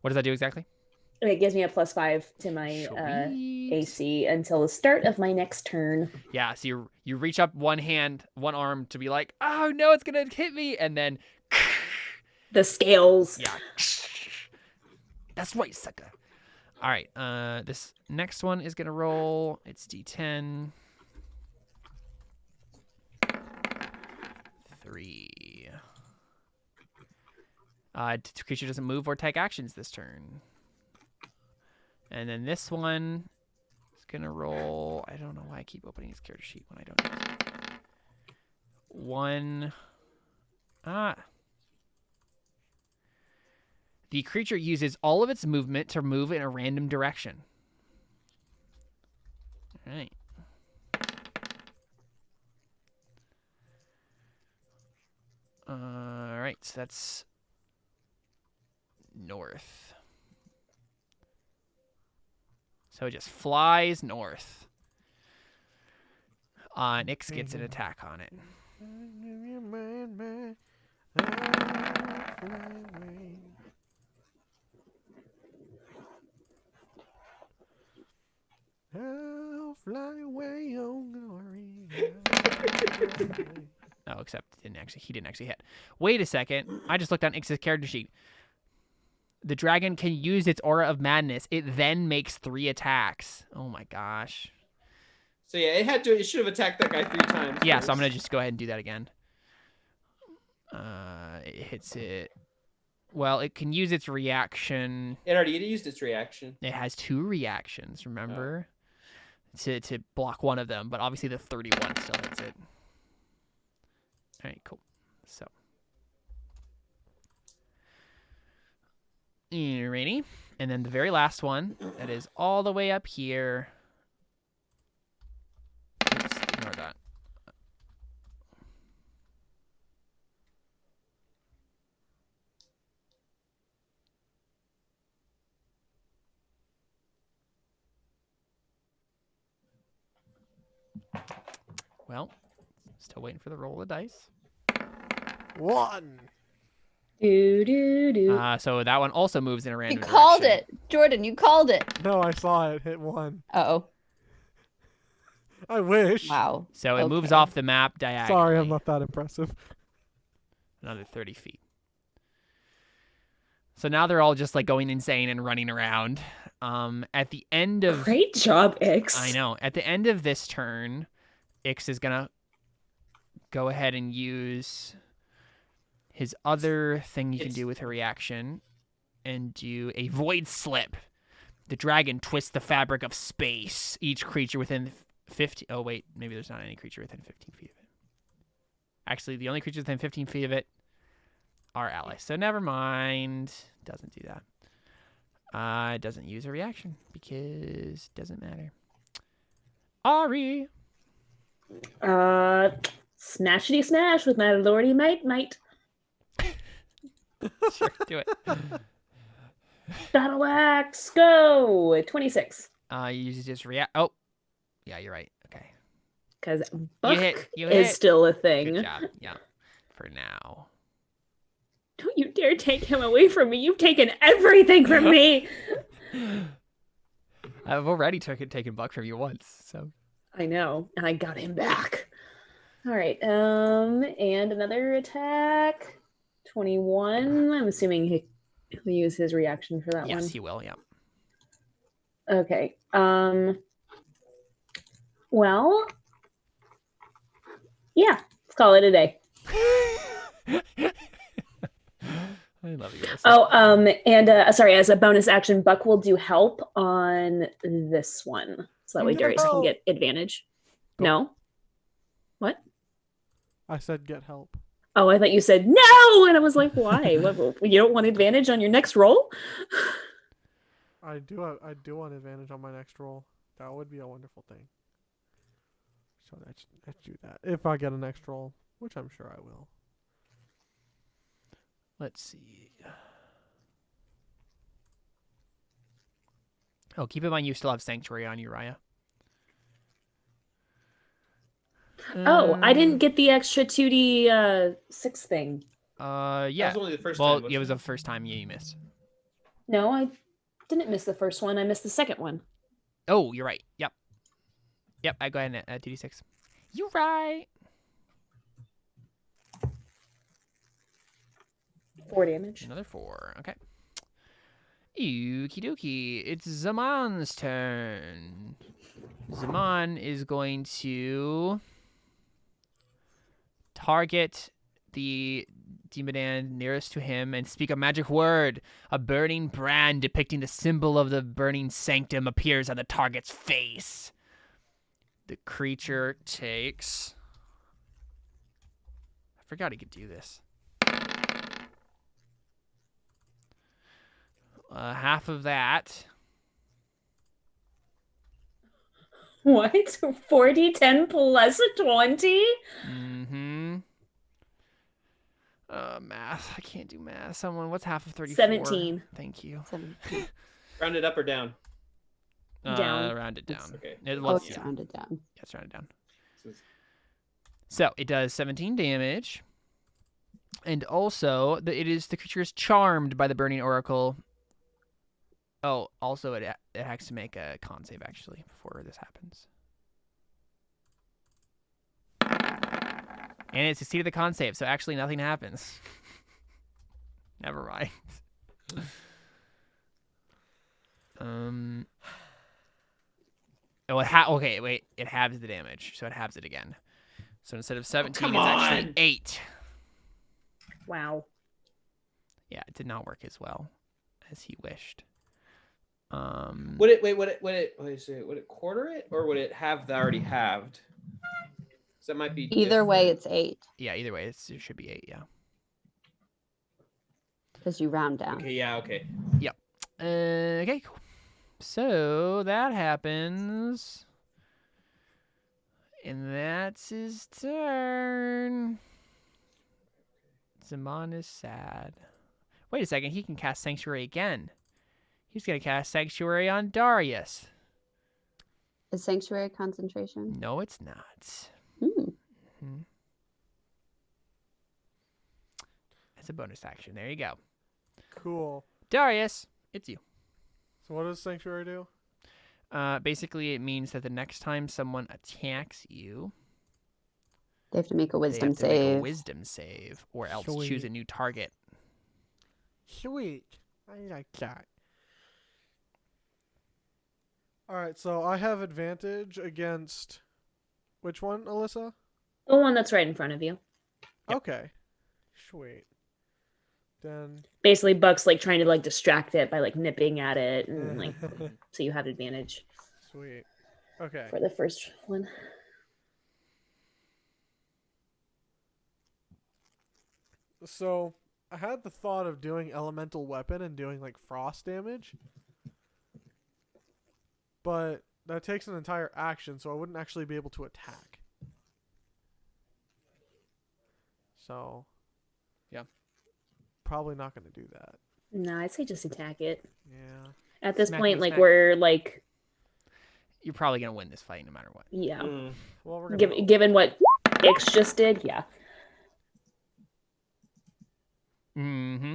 What does that do exactly? It gives me a +5 to my Sweet. AC until the start of my next turn. Yeah, so you reach up one arm to be like, "Oh no, it's gonna hit me," and then The scales. yeah, that's right, sucker. All right, this next one is gonna roll. It's D10. 3. Creature doesn't move or take actions this turn. And then this one is gonna roll. I don't know why I keep opening his character sheet when I don't need to. 1. The creature uses all of its movement to move in a random direction. All right. All right, so that's north. So it just flies north. Nyx gets an attack on it. I'll fly away on glory. Oh, except he didn't actually hit. Wait a second. I just looked on Nyx's character sheet. The dragon can use its aura of madness. It then makes 3 attacks. Oh my gosh. So yeah, it should have attacked that guy 3 times. Yeah, first. so I'm gonna just go ahead and do that again. It hits it. Well, it can use its reaction. It already used its reaction. It has 2 reactions, remember? To block one of them, but obviously the 31 still hits it. All right, cool. So. Alrighty. And then the very last one, that is all the way up here. Oops, ignore that. Well, still waiting for the roll of dice. 1. So that one also moves in a You random called direction. it. Jordan, you called it. No, I saw it. Hit 1. Uh-oh. I wish. Wow. So it moves Okay. off the map diagonally. Sorry, I'm not that impressive. Another 30 feet. So now they're all just like going insane and running around. At the end of Great job, Ix. I know. At the end of this turn, Ix is gonna go ahead and use his other thing you can do with her reaction and do a void slip. The dragon twists the fabric of space. Each creature within 50. Oh wait, maybe there's not any creature within 15 feet of it. Actually, the only creatures within 15 feet of it are allies. So never mind. Doesn't do that. It doesn't use a reaction because it doesn't matter. Ari. Smashity smash with my lordy might. Sure, do it. Battle axe, go! 26. You just react. Oh, yeah, you're right. Okay. Because buck You is hit. still a thing. Good job. Yeah. For now. Don't you dare take him away from me. You've taken everything from me. I've already taken Buck from you once, so. I know, and I got him back. All right, and another attack. 21. I'm assuming he'll use his reaction for that one. Yes, he will. Yeah. Okay. Well, yeah, let's call it a day. I love you. Oh, and sorry, as a bonus action, Buck will do help on this one. So that way Darius can get advantage. Go. No? What? I said get help. Oh, I thought you said no! And I was like, why? What, you don't want advantage on your next roll? I do want advantage on my next roll. That would be a wonderful thing. So let's do that. If I get a next roll, which I'm sure I will. Let's see. Oh, keep in mind you still have Sanctuary on Uriah. Oh, I didn't get the extra 2d 6 thing. That Yeah. was only the first Well, time. it was the first time you missed. No, I didn't miss the first one. I missed the second one. Oh, you're right. Yep. Yep, I go ahead and 2d6. You're right. 4 damage. Another 4. Okay. Okie dokie. It's Zaman's turn. Zaman is going to target the Demodand nearest to him and speak a magic word. A burning brand depicting the symbol of the burning sanctum appears on the target's face. The creature takes... I forgot he could do this. Half of that. What? 40, 10 plus a 20? Mm-hmm. Math. I can't do math. Someone, what's half of 34? 17. Thank you. 17. Round it up or down? Down. Round it down. Okay. Oh, it's rounded down. Yeah, it's rounded down. So it does 17 damage. And also, the creature is charmed by the burning oracle. Oh, also it has to make a con save actually before this happens. And it succeeded the con save, so actually nothing happens. Never mind. Oh, okay, wait. It halves the damage, so it halves it again. So instead of 17, it's actually 8. Wow. Yeah, it did not work as well as he wished. Would it quarter it, or would it have the already halved? So that might be Either way, different. it's 8 Yeah, either way, it should be 8. Yeah. because you round down. Okay. Yeah. Okay. Okay, cool. So that happens. And that's his turn. Zaman is sad. Wait a second, he can cast Sanctuary again. He's going to cast Sanctuary on Darius. Is Sanctuary concentration? No, it's not. Hmm. That's a bonus action. There you go. Cool. Darius, it's you. So what does Sanctuary do? Basically, it means that the next time someone attacks you, They have to make a they wisdom have to make a save. wisdom save, or else Sweet. choose a new target. Sweet. I like that. Alright, so I have advantage against... Which one, Alyssa? The one that's right in front of you. Yep. Okay. Sweet. Then... Basically, Buck's like trying to like distract it by like nipping at it, and like so you have advantage Sweet. Okay. for the first one. So, I had the thought of doing elemental weapon and doing like frost damage. But that takes an entire action, so I wouldn't actually be able to attack. So, yeah. Probably not going to do that. No, I'd say just attack it. Yeah. At this Smack point, him, like smack. we're like, You're probably going to win this fight no matter what. yeah. Well, we're going to Given what Ix just did, yeah. Mm-hmm.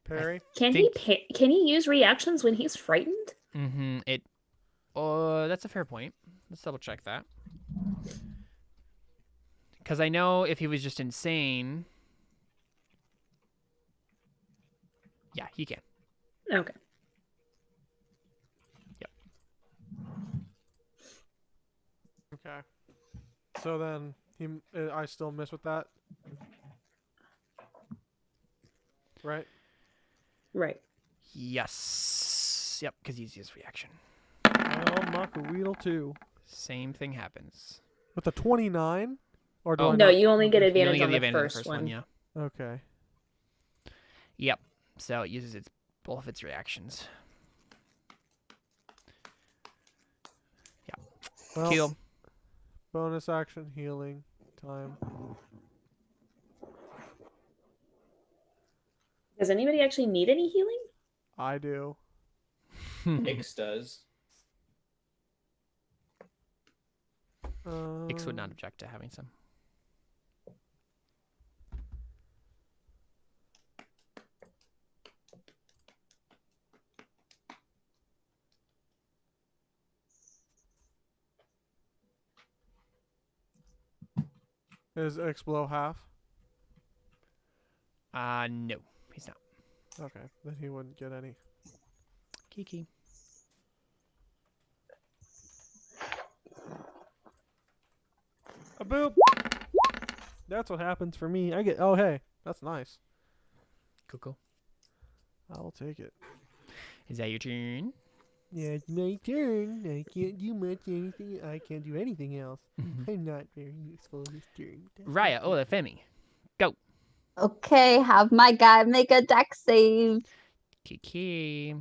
parry. Can he use reactions when he's frightened? Mm-hmm. That's a fair point. Let's double check that. Because I know if he was just insane... Yeah, he can. Okay. Yep. Okay. So then I still miss with that. Right? Right. Yes. Yep, because he's his reaction. I'll knock a wheedle too. Same thing happens. With a 29? Or do I No, not? you only get You advantage only get on the the advantage first on the one. yeah. Okay. Yep. So it uses both of its reactions. Well, Heal. bonus action, healing, time. Does anybody actually need any healing? I do. Ix does. Ix would not object to having some. Is X below half? No, he's not. Okay, then he wouldn't get any. Kiki. A boop. That's what happens for me. I get. Oh, hey, that's nice. Cool. I will take it. Is that your turn? Yeah, it's my turn. I can't do much anything. I can't do anything else. I'm not very useful this turn. Raya, oh, the Femi. Go. Okay, have my guy make a deck save. Kiki.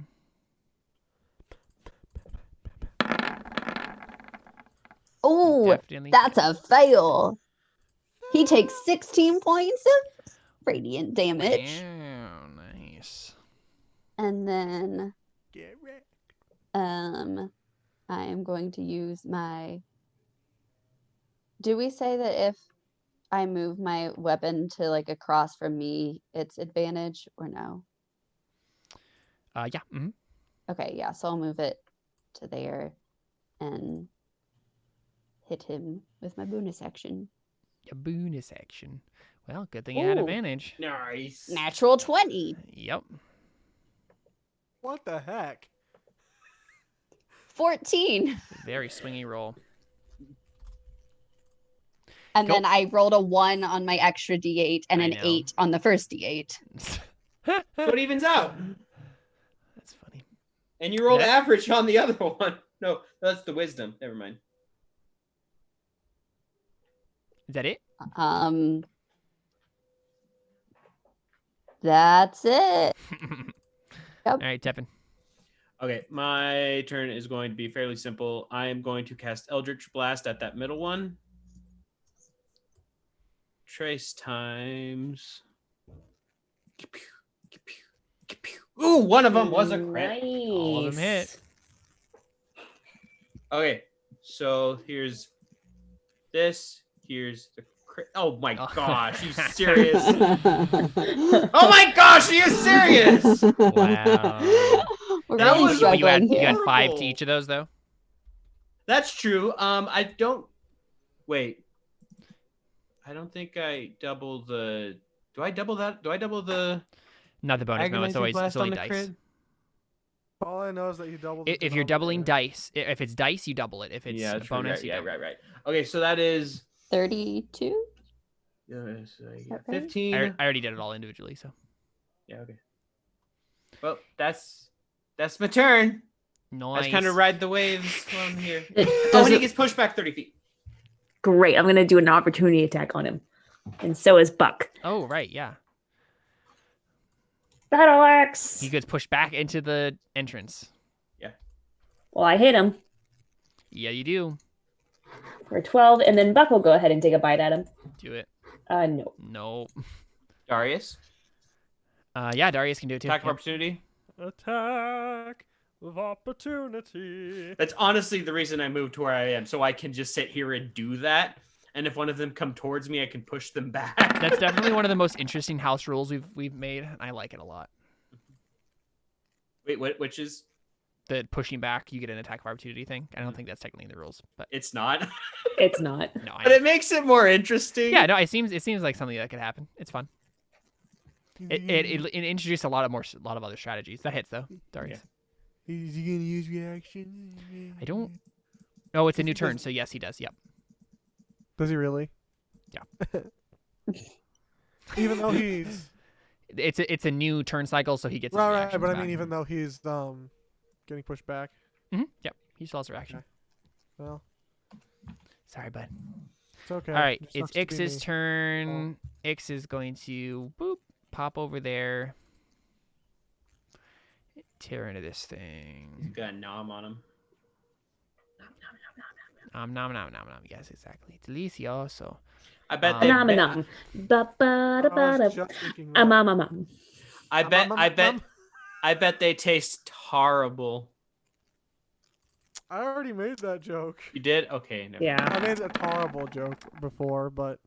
Oh, Definitely that's a fails. fail. He takes 16 points of radiant damage. Wow, nice. And then Get wrecked. I am going to use my. Do we say that if I move my weapon to like across from me, it's advantage or no? Yeah. Mm-hmm. Okay, yeah, so I'll move it to there and hit him with my bonus action. Your bonus action. Well, good thing you had Ooh. advantage. Nice. Natural 20. Yep. What the heck? 14. Very swingy roll. And Go. then I rolled a 1 on my extra d8 and I an know. 8 on the first d8. So it evens out. That's funny. And you rolled That- average on the other one. No, that's the wisdom. Never mind. Is that it? That's it. All right, Tevin. Okay, my turn is going to be fairly simple. I am going to cast Eldritch Blast at that middle one. Trace times. Ooh, one of them was a crit. Nice. All of them hit. Okay, so here's this. Here's the crit. Oh my Oh. gosh, you serious? Oh my gosh, are you serious? Wow. We're That really was- You struggling had here. 5 to Horrible. each of those, though? That's true. I don't. Wait. I don't think I double the. Do I double that? Do I double the Not the bonus. No, it's agonizing always blast it's only on the dice. crit? All I know is that you double. If you're doubling dice, if it's dice, you double it. If it's Yeah, a that's right, bonus, right, you yeah, don't. right. Okay, so that is 32? so I got that right? 15. I already did it all individually, so. Yeah, okay. Well, that's my turn. I Nice. just kind of ride the waves while I'm here. Does Oh, and he it- gets pushed back 30 feet. Great. I'm going to do an opportunity attack on him. And so is Buck. Oh, right, yeah. Battle axe. He gets pushed back into the entrance. Well, I hit him Yeah, you do. for 12, and then Buck will go ahead and take a bite at him. Do it. No. No. Darius, Yeah, Darius can do it too. attack of Yep. opportunity. Attack of opportunity. That's honestly the reason I moved to where I am, so I can just sit here and do that. And if one of them come towards me, I can push them back. That's definitely one of the most interesting house rules we've made. I like it a lot. Wait, which is? The pushing back, you get an attack of opportunity thing. I don't think that's technically in the rules, but It's not. It's not. no. I But know. it makes it more interesting. Yeah, no. It seems like something that could happen. It's fun. It introduced a lot of other strategies. That hits though, Darius. Is he gonna use reaction? I don't. Oh, it's a new turn, so yes, he does. Yep. Does he really? Yeah. Even though he's It's a new turn cycle, so he gets his right, reactions but I back. mean, even though he's getting pushed back. Yep, he still has a reaction. Okay. Well, Sorry, bud. it's okay. All right, It it's sucks to be Ix's me. turn. Ix is going to pop over there, tear into this thing. Got a nom on him. Nom. Yes, exactly. Delicioso. I bet they. Phenomenon. I was just thinking that. I bet they taste horrible. I already made that joke. You did? Okay. Never Yeah. I made a horrible joke before, but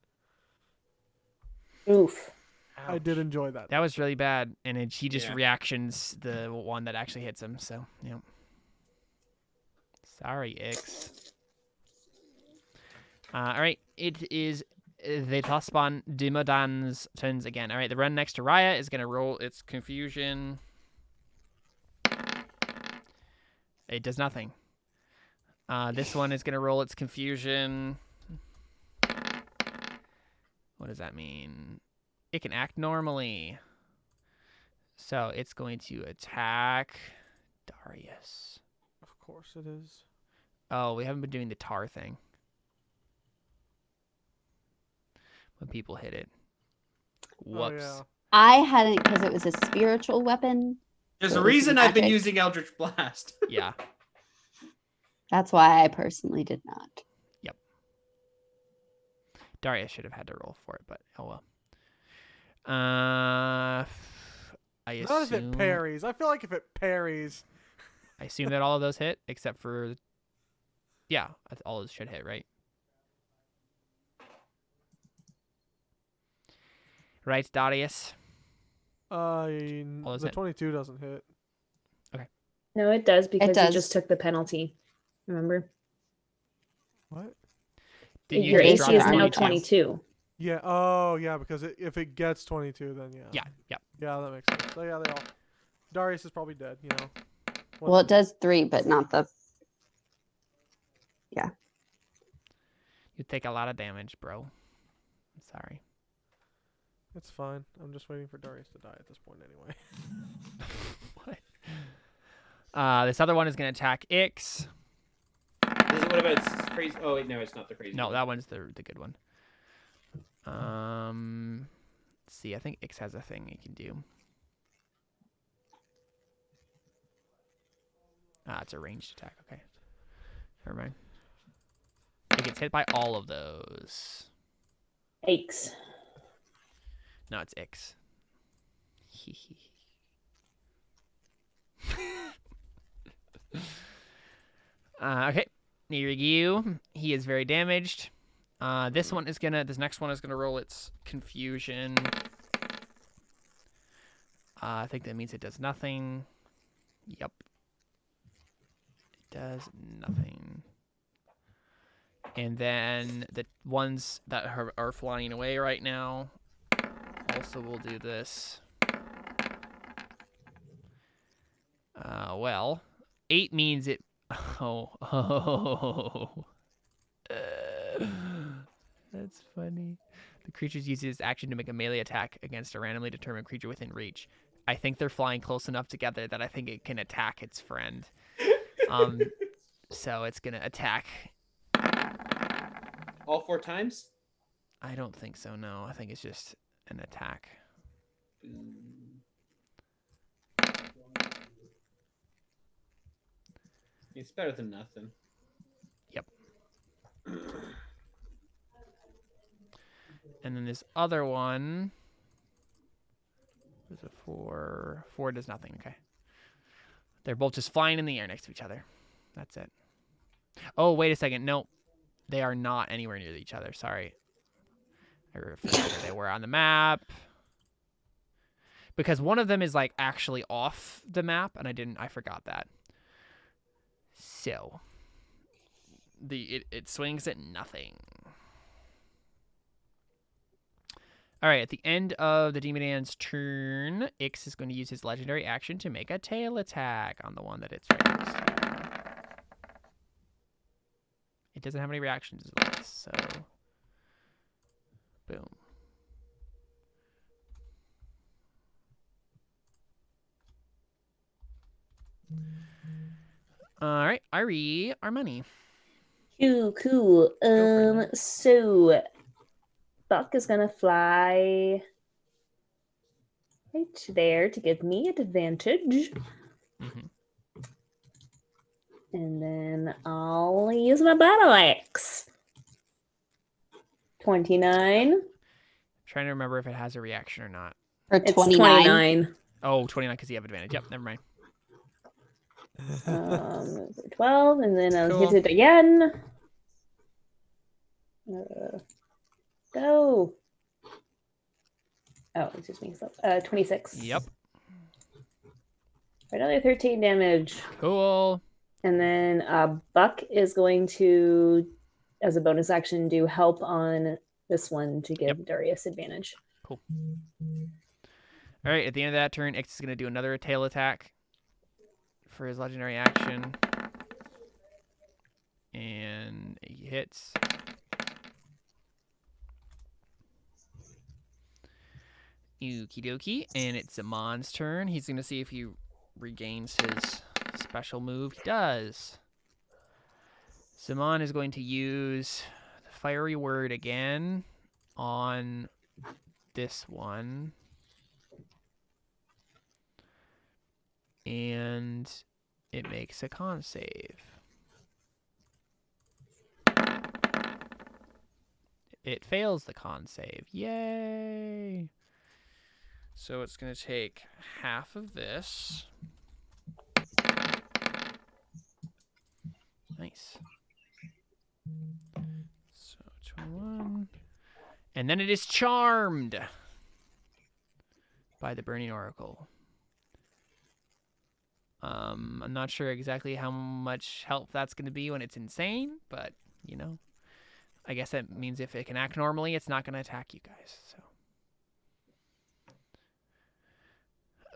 Oof. I did enjoy that. That was really bad, and he just Yeah. reactions the one that actually hits him. So, yeah. Sorry, Ix. All right, it is the Tarspawn Demodand's turns again. All right, the run next to Raya is gonna roll its confusion. It does nothing. This one is gonna roll its confusion. What does that mean? It can act normally. So it's going to attack Darius. Of course it is. Oh, we haven't been doing the tar thing. When people hit it. Whoops. Oh, yeah. I hadn't because it was a spiritual weapon. There's So a it was reason I've been magic. using Eldritch Blast. Yeah. That's why I personally did not. Darius should have had to roll for it, but oh well. I Not if it assume parries. I feel like if it parries. I assume that all of those hit, except for all of those should hit, right? Right, Darius? The 22 doesn't hit. No, it does because does. you just took the penalty. Remember? What? Did you Your just AC drop is the now 22? 22. Yeah. Oh, yeah. Because if it gets 22, then yeah. Yeah. Yeah, that makes sense. So yeah, they all. Darius is probably dead. You know. Well, it does 3, but not the. You take a lot of damage, bro. I'm sorry. It's fine. I'm just waiting for Darius to die at this point anyway. What? This other one is going to attack Ix. What about its crazy? Oh wait, no, it's not the crazy. No, one. that one's the good one. Let's see. I think Ix has a thing he can do. It's a ranged attack. Okay. Never mind. It gets hit by all of those. Aches. No, it's Ix. Okay. Near you. He is very damaged. This next one is gonna roll its confusion. I think that means it does nothing. Yep. It does nothing. And then the ones that are flying away right now also will do this. Well, 8 means it. Oh. That's funny. The creature uses its action to make a melee attack against a randomly determined creature within reach. I think they're flying close enough together that I think it can attack its friend. So it's gonna attack. All 4 times? I don't think so. No, I think it's just an attack. It's better than nothing. Yep. And then this other one is a 4. 4 does nothing. Okay. They're both just flying in the air next to each other. That's it. Oh, wait a second. No, they are not anywhere near each other. Sorry. I forgot where they were on the map. Because one of them is like actually off the map, and I forgot that. So it swings at nothing. All right, at the end of the Demodand's turn, Ix is going to use his legendary action to make a tail attack on the one that it's right next to. It doesn't have any reactions as well, so boom. All right, Ari, our money. Cool. for it. So Buck is gonna fly right there to give me advantage. Mm-hmm. And then I'll use my battle axe. 29. Trying to remember if it has a reaction or not. For It's 29. 29. Oh, 29 because you have advantage. Yep, never mind. For 12, and then I'll Cool. hit it again. Go. Oh, it's just me. So, 26. Yep. For another 13 damage. Cool. And then Buck is going to, as a bonus action, do help on this one to give Darius advantage. Cool. All right, at the end of that turn, X is going to do another tail attack for his legendary action. And he hits. Okie dokie. And it's Zamon's turn. He's going to see if he regains his special move. He does. Zamon is going to use the fiery word again on this one. And it makes a con save. It fails the con save. Yay! So it's going to take half of this. Nice. So 21. And then it is charmed by the Burning Oracle. I'm not sure exactly how much help that's going to be when it's insane, but, you know, I guess that means if it can act normally, it's not going to attack you guys. So,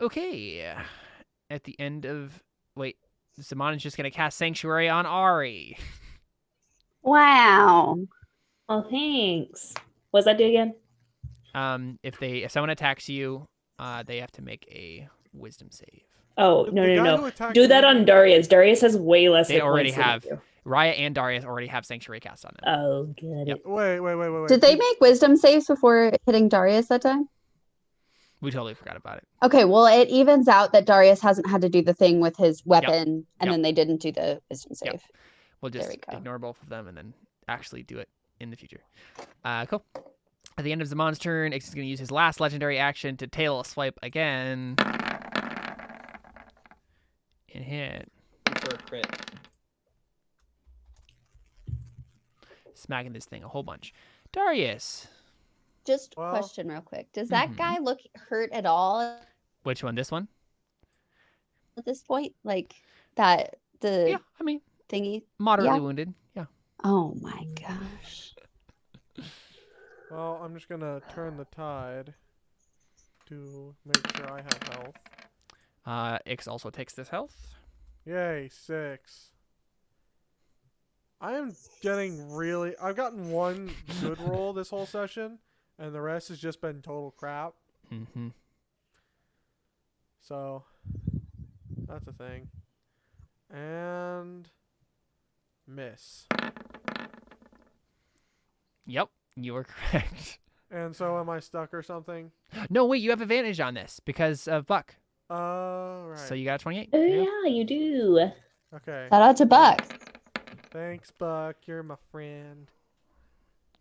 okay. At the end of... Wait, Zamon is just going to cast Sanctuary on Ari. Wow. Oh, thanks. What's that do again? If someone attacks you, they have to make a Wisdom save. Oh, The no. guy who attacked Do that me- on Darius. Darius has way less They hit already points than have. you. Raya and Darius already have Sanctuary cast on them. Oh, good. Yep. Wait. Did they make wisdom saves before hitting Darius that time? We totally forgot about it. Okay, well, it evens out that Darius hasn't had to do the thing with his weapon, and Yep. then they didn't do the wisdom save. Yep. We'll just There we go. ignore both of them and then actually do it in the future. Cool. At the end of Zamon's turn, Ix is going to use his last legendary action to tail a swipe again. And hit. For a crit. Smacking this thing a whole bunch. Darius. Just Well- question real quick. Does that Mhm. guy look hurt at all Which one? This one? at this point? Like that the Yeah, I mean, thingy? moderately Yeah. wounded. Yeah. Oh my gosh. Well, I'm just gonna turn the tide to make sure I have health. Ix also takes this health. Yay, 6. I am getting really... I've gotten one good roll this whole session, and the rest has just been total crap. Mm-hmm. So, that's a thing. And... miss. Yep, you were correct. And so am I stuck or something? No, wait, you have advantage on this because of Buck. Right. So you got a 28. Oh, Yeah. yeah, you do. Okay. Shout out to Buck. Thanks, Buck. You're my friend.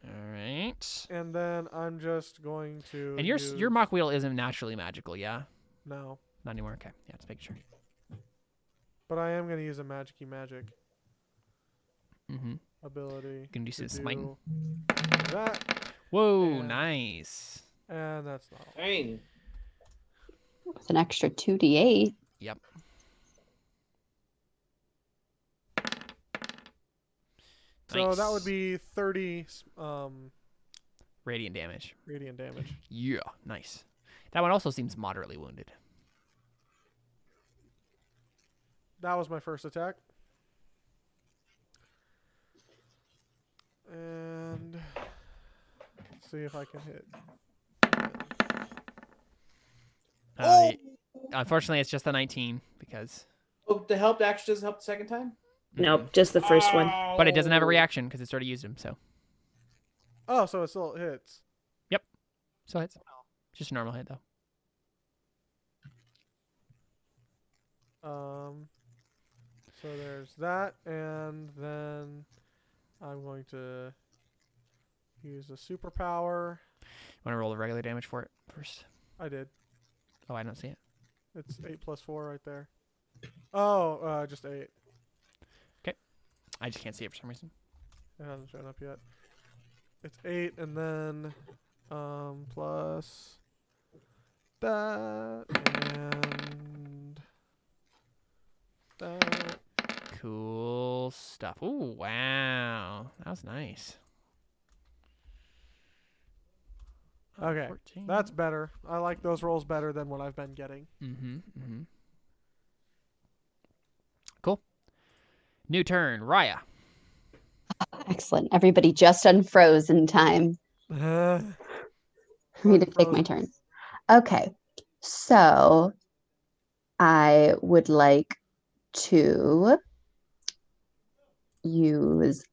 All right. And then I'm just going to And your use... mock wheel isn't naturally magical, yeah? No. Not anymore. Okay. Yeah, just making sure. But I am going to use a magic-y magic Mm-hmm. ability. Gonna do to some smiting. do that. Whoa, And- nice. And that's not all. Dang. With an extra 2d8. Yep. So that would Nice. be 30 Radiant damage. radiant damage. Yeah, nice. That one also seems moderately wounded. That was my first attack. And let's see if I can hit. Unfortunately, it's just a 19 because, Oh, the help action doesn't help the second time? Nope, just the first one. but it doesn't have a Oh. reaction because it's already used him. So Oh, so it still hits. it's just a normal hit though. So there's that, and then I'm going to use a superpower. Want to roll the regular damage for it first? I did. Oh, I don't see it. It's 8 plus 4 right there. Oh, just 8. I just can't see it for some reason. It hasn't shown up yet. It's 8, and then plus that and that. Cool stuff. Ooh, wow. That was nice. Okay, 14. that's better. I like those rolls better than what I've been getting. Cool. New turn. Raya. Excellent. Everybody just unfroze in time for me to take my turn. Okay. So I would like to use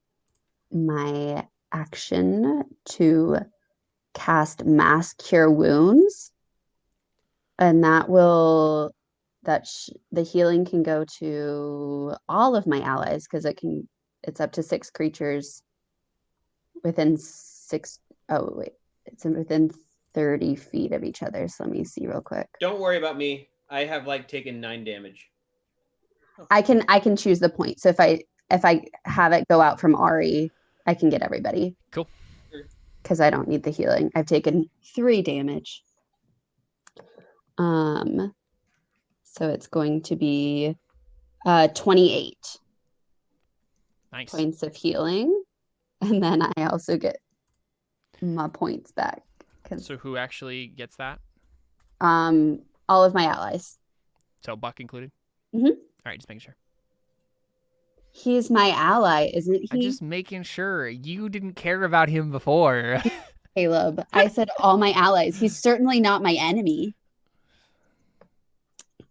my action to cast Mass Cure Wounds, and that will the healing can go to all of my allies because it's up to 6 creatures within 6. Oh wait, it's within 30 feet of each other. So let me see real quick. Don't worry about me. I have like taken 9 damage. I can choose the point. So if I have it go out from Ari, I can get everybody. Cool. Because I don't need the healing. I've taken 3 damage. So it's going to be 28 Nice. points of healing, and then I also get my points back. So who actually gets that? All of my allies. So Buck included? Mm-hmm. All right, just making sure. He's my ally, isn't he? I'm just making sure. You didn't care about him before. Caleb. I said all my allies. He's certainly not my enemy.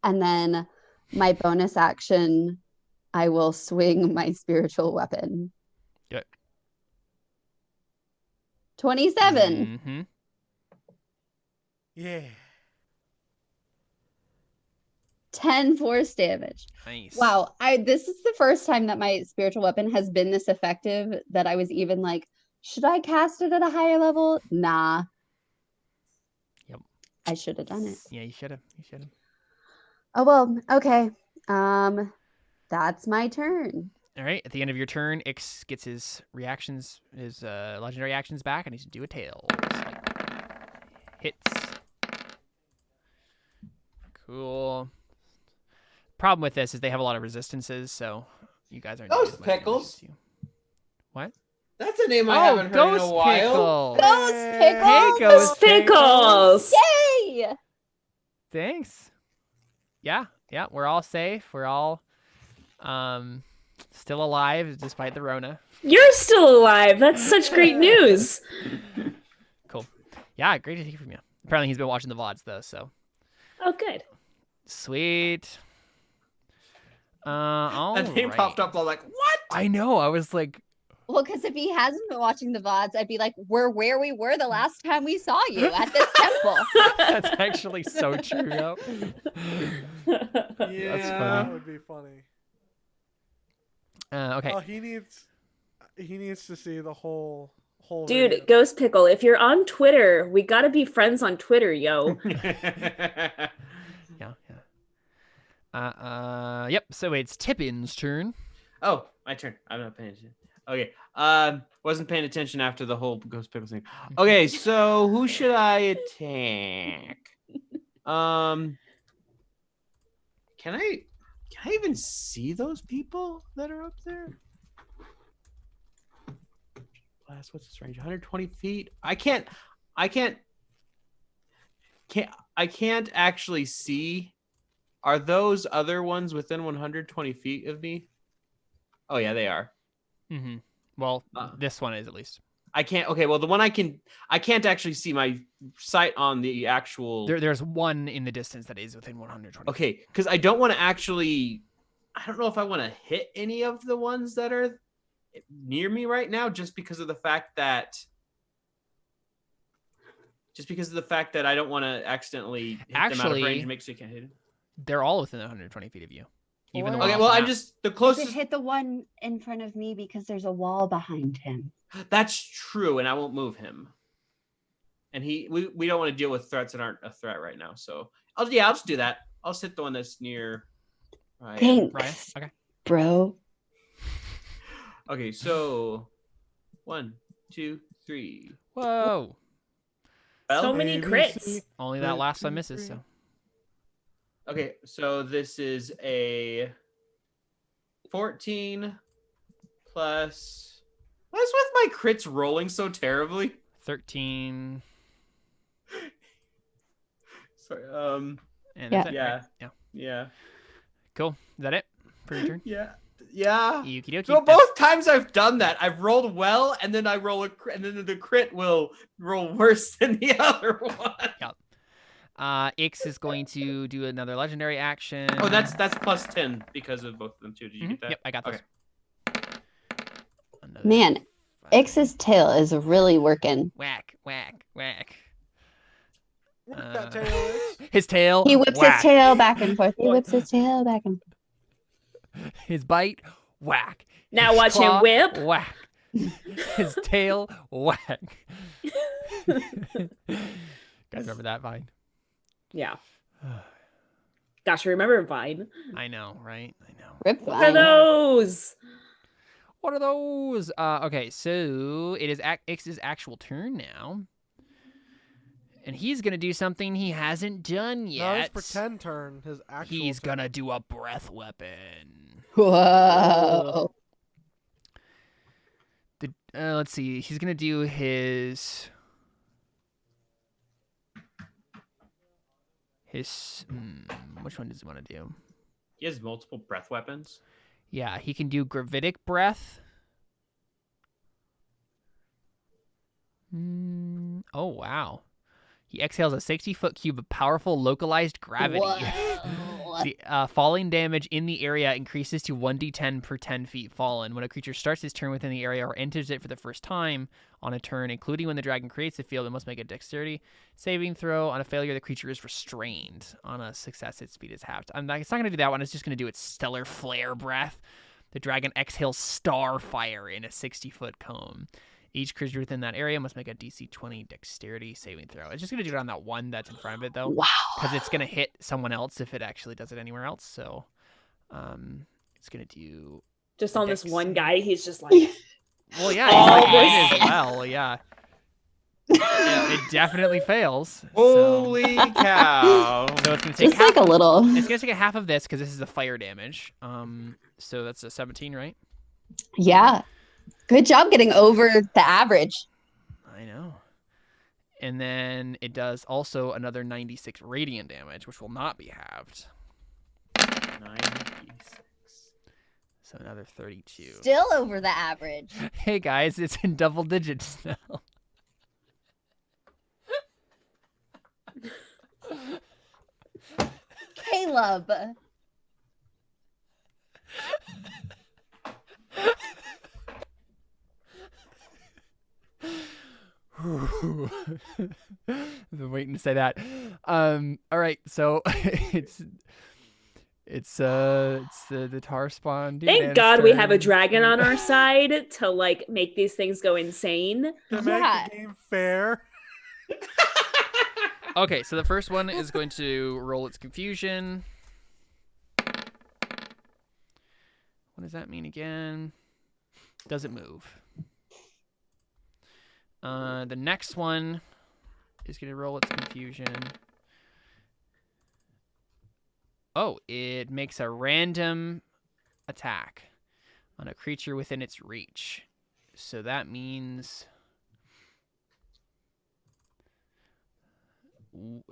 And then my bonus action, I will swing my spiritual weapon. Good. 27. Mm-hmm. Yeah. 10 force damage. Nice. Wow. This is the first time that my spiritual weapon has been this effective that I was even like, should I cast it at a higher level? Nah. Yep. I should have done it. Yeah, you should have. Oh, well, okay. That's my turn. All right. At the end of your turn, Ix gets his reactions, his legendary actions back, and he's to do a tail. Hits. Cool. Problem with this is they have a lot of resistances, so you guys aren't. Ghost Pickles. What? That's a name I haven't heard in a while. Ghost Pickles. Hey, Ghost Pickles. Yay! Thanks. Yeah, we're all safe. We're all still alive despite the Rona. You're still alive. That's such great news. Cool. Yeah, great to hear from you. Apparently he's been watching the VODs though, so. Oh, good. Sweet. That name popped up. I'm like, what? I know. I was like, Well, because if he hasn't been watching the VODs, I'd be like, we're where we were the last time we saw you at this temple. that's actually so true, yo. Yeah, That's funny. that would be funny. Okay. Oh, he needs to see the whole Dude, video. Ghost Pickle, if you're on Twitter, we gotta be friends on Twitter, yo. Yeah. Yep. So it's Tippin's turn. Oh, my turn. I'm not paying attention. Okay. Wasn't paying attention after the whole Ghost Pickles thing. Okay, so who should I attack? Can I even see those people that are up there? Blast, what's this range? 120 feet. I can't actually see. Are those other ones within 120 feet of me? Oh yeah, they are. Mm-hmm. Well, this one is at least. I can't. Okay, well, the one I can't actually see my sight on the actual. There's one in the distance that is within 120. Okay, because I don't want to actually. I don't know if I want to hit any of the ones that are near me right now, just because of the fact that. I don't want to accidentally hit them out of range and make sure you can't hit it. They're all within 120 feet of you. Even the Or- one Okay, off well, the I'm map. just the You closest. could hit the one in front of me because there's a wall behind him. That's true, and I won't move him. And we don't want to deal with threats that aren't a threat right now. So I'll just do that. I'll just hit the one that's near Ryan. Thanks, Ryan? Okay. bro. Okay, so 1, 2, 3. Whoa. So Well, many ABC. crits. Only that last one misses, so. okay, so this is a 14 plus. What's with my crits rolling so terribly? 13. Sorry. And Yeah. that's it, Yeah. right? Yeah. Yeah. Cool. Is that it for your turn? Yeah. Yeah. Okie dokie. So both times I've done that, I've rolled well, and then I roll a crit, and then the crit will roll worse than the other one. Ix is going to do another legendary action. Oh, that's plus 10 because of both of them too. Did you get that? Yep, I got those. Okay. Another Man, 5. X's tail is really working. Whack, whack, whack. Work that tail, Ix. His tail. He whips whack. his tail back and forth. He whips his tail back and His bite, whack. Now His watch him claw, whip. Whack. His tail, whack. Guys, remember that Vine? Yeah. Gosh, I remember Vine. I know, right? I know. rip What are vine. those? What are those? Okay, so it is X's actual turn now. And he's going to do something he hasn't done No, yet. his pretend turn. His actual He's turn. going to do a breath weapon. Whoa. Let's see. He's going to do his... which one does he want to do? He has multiple breath weapons. Yeah, he can do gravitic breath. Oh, wow. He exhales a 60-foot cube of powerful localized gravity. Whoa. The falling damage in the area increases to 1d10 per 10 feet fallen. When a creature starts his turn within the area or enters it for the first time on a turn, including when the dragon creates the field, it must make a dexterity saving throw. On a failure, the creature is restrained. On a success, its speed is halved. It's not going to do that one. It's just going to do its stellar flare breath. The dragon exhales star fire in a 60-foot cone. Each creature within that area must make a DC 20 dexterity saving throw. It's just going to do it on that one that's in front of it, though. Wow. Because it's going to hit someone else if it actually does it anywhere else. So it's going to do... Just on this Dex. one guy, he's just like, Well, yeah, Oh, he's like mine this- as well. Yeah. Yeah, it definitely fails. Holy cow! So it's going to take Just like a little. It's going to take a half of this because this is the fire damage. So that's a 17, right? Yeah. Good job getting over the average. I know. And then it does also another 96 radiant damage, which will not be halved. 96. So another 32. Still over the average. Hey guys, it's in double digits now. Caleb. I've been waiting to say that. All right, so it's the Tarspawn. thank God we have a dragon on our side to like make these things go insane. To make Yeah. the game fair. Okay, so the first one is going to roll its confusion. What does that mean again? Does it move? The next one is going to roll its confusion. Oh, it makes a random attack on a creature within its reach. So that means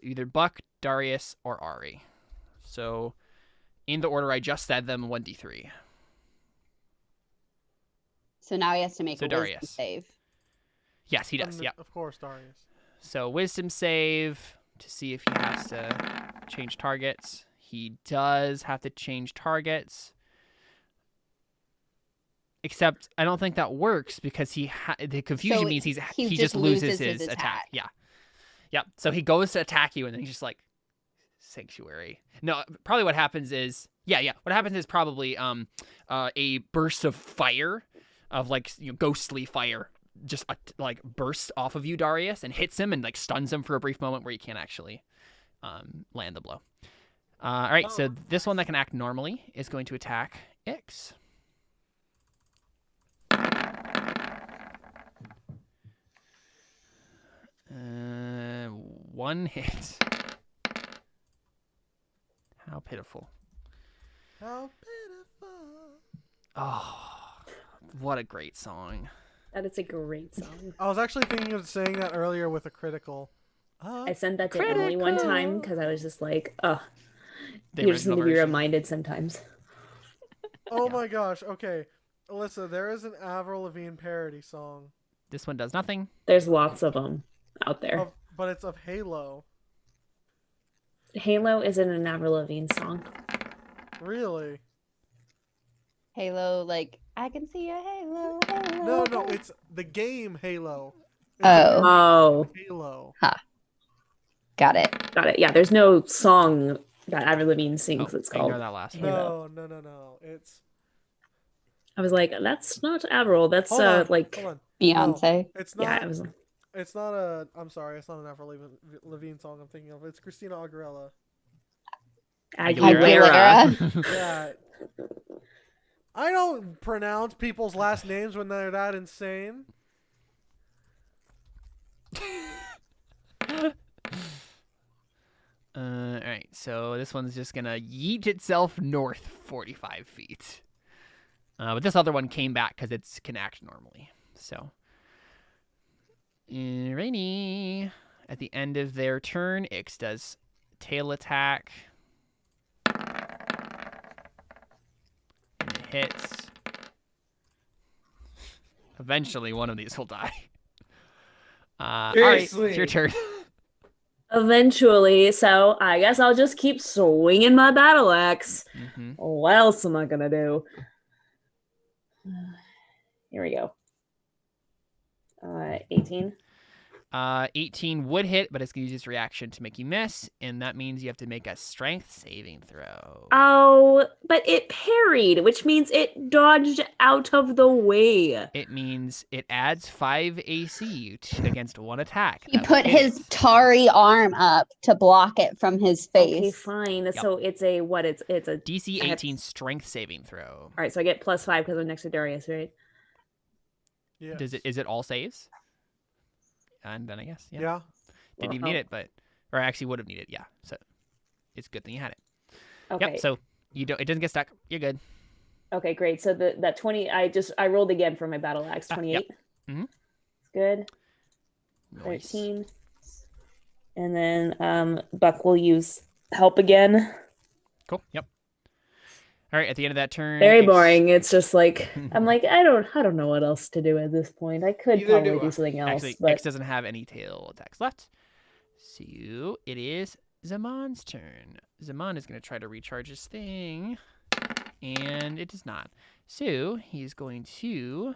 either Buck, Darius, or Ari. So in the order I just said them, 1d3. So now he has to make So a wisdom Darius. save. Yes, he does. Yeah. Of course, Darius. So wisdom save to see if he has to change targets. He does have to change targets. Except I don't think that works because the confusion So means he he just just loses loses his his attack. attack. Yeah. Yep. So he goes to attack you and then he's just like sanctuary. No, probably what happens is what happens is probably a burst of fire of like ghostly fire just like bursts off of you, Darius, and hits him and like stuns him for a brief moment where you can't actually land the blow. All right, so this one that can act normally is going to attack Ix. One hit. How pitiful. How pitiful. Oh, what a great song. That is a great song. I was actually thinking of saying that earlier with a critical. I sent that to Emily one time because I was just like, oh, The you just need original to be version. reminded sometimes. Oh my gosh. Okay. Alyssa, there is an Avril Lavigne parody song. This one does nothing. There's lots of them out there. But it's of Halo. Halo isn't an Avril Lavigne song. Really? Halo, like, I can see a halo. No, it's the game Halo. It's Oh. Halo. Got it. Got it. Yeah, there's no song that Avril Lavigne sings that's called Ignore that last one. Halo. No. It's I was like, that's not Avril. That's hold on. Beyonce. No, it's not. Yeah, it was. It's not a. I'm sorry. It's not an Avril Lavigne song. I'm thinking of. It's Christina Aguilera. Aguilera. Yeah. I don't pronounce people's last names when they're that insane. Alright, so this one's just gonna yeet itself north 45 feet. But this other one came back because it can act normally. So, alrighty. At the end of their turn, Ix does tail attack. And it hits. Eventually, one of these will die. Alright, it's your turn. Eventually, so I guess I'll just keep swinging my battle axe. What else am I gonna do? Here we go. 18. 18 would hit, but it's going to use its reaction to make you miss, and that means you have to make a strength saving throw. Oh, but it parried, which means it dodged out of the way. It means it adds 5 AC against one attack. He put his tarry arm up to block it from his face. Okay, fine. Yep. So it's a what? It's a DC 18 strength saving throw. All right, so I get +5 because I'm next to Darius, right? Yeah. Is it all saves? And then I guess Yeah. Didn't even need it, but or actually would have needed. Yeah, so it's a good thing you had it. Okay. Yep. So you don't. It doesn't get stuck. You're good. Okay, great. So that 20, I rolled again for my battle axe. 28. Mhm. Good. Nice. 13. And then Buck will use help again. Cool. Yep. All right. At the end of that turn, Very boring. It's just like I'm like I don't know what else to do at this point. I could probably do something else. Actually, but X doesn't have any tail attacks left. So it is Zamon's turn. Zaman is going to try to recharge his thing, and it does not. So he's going to.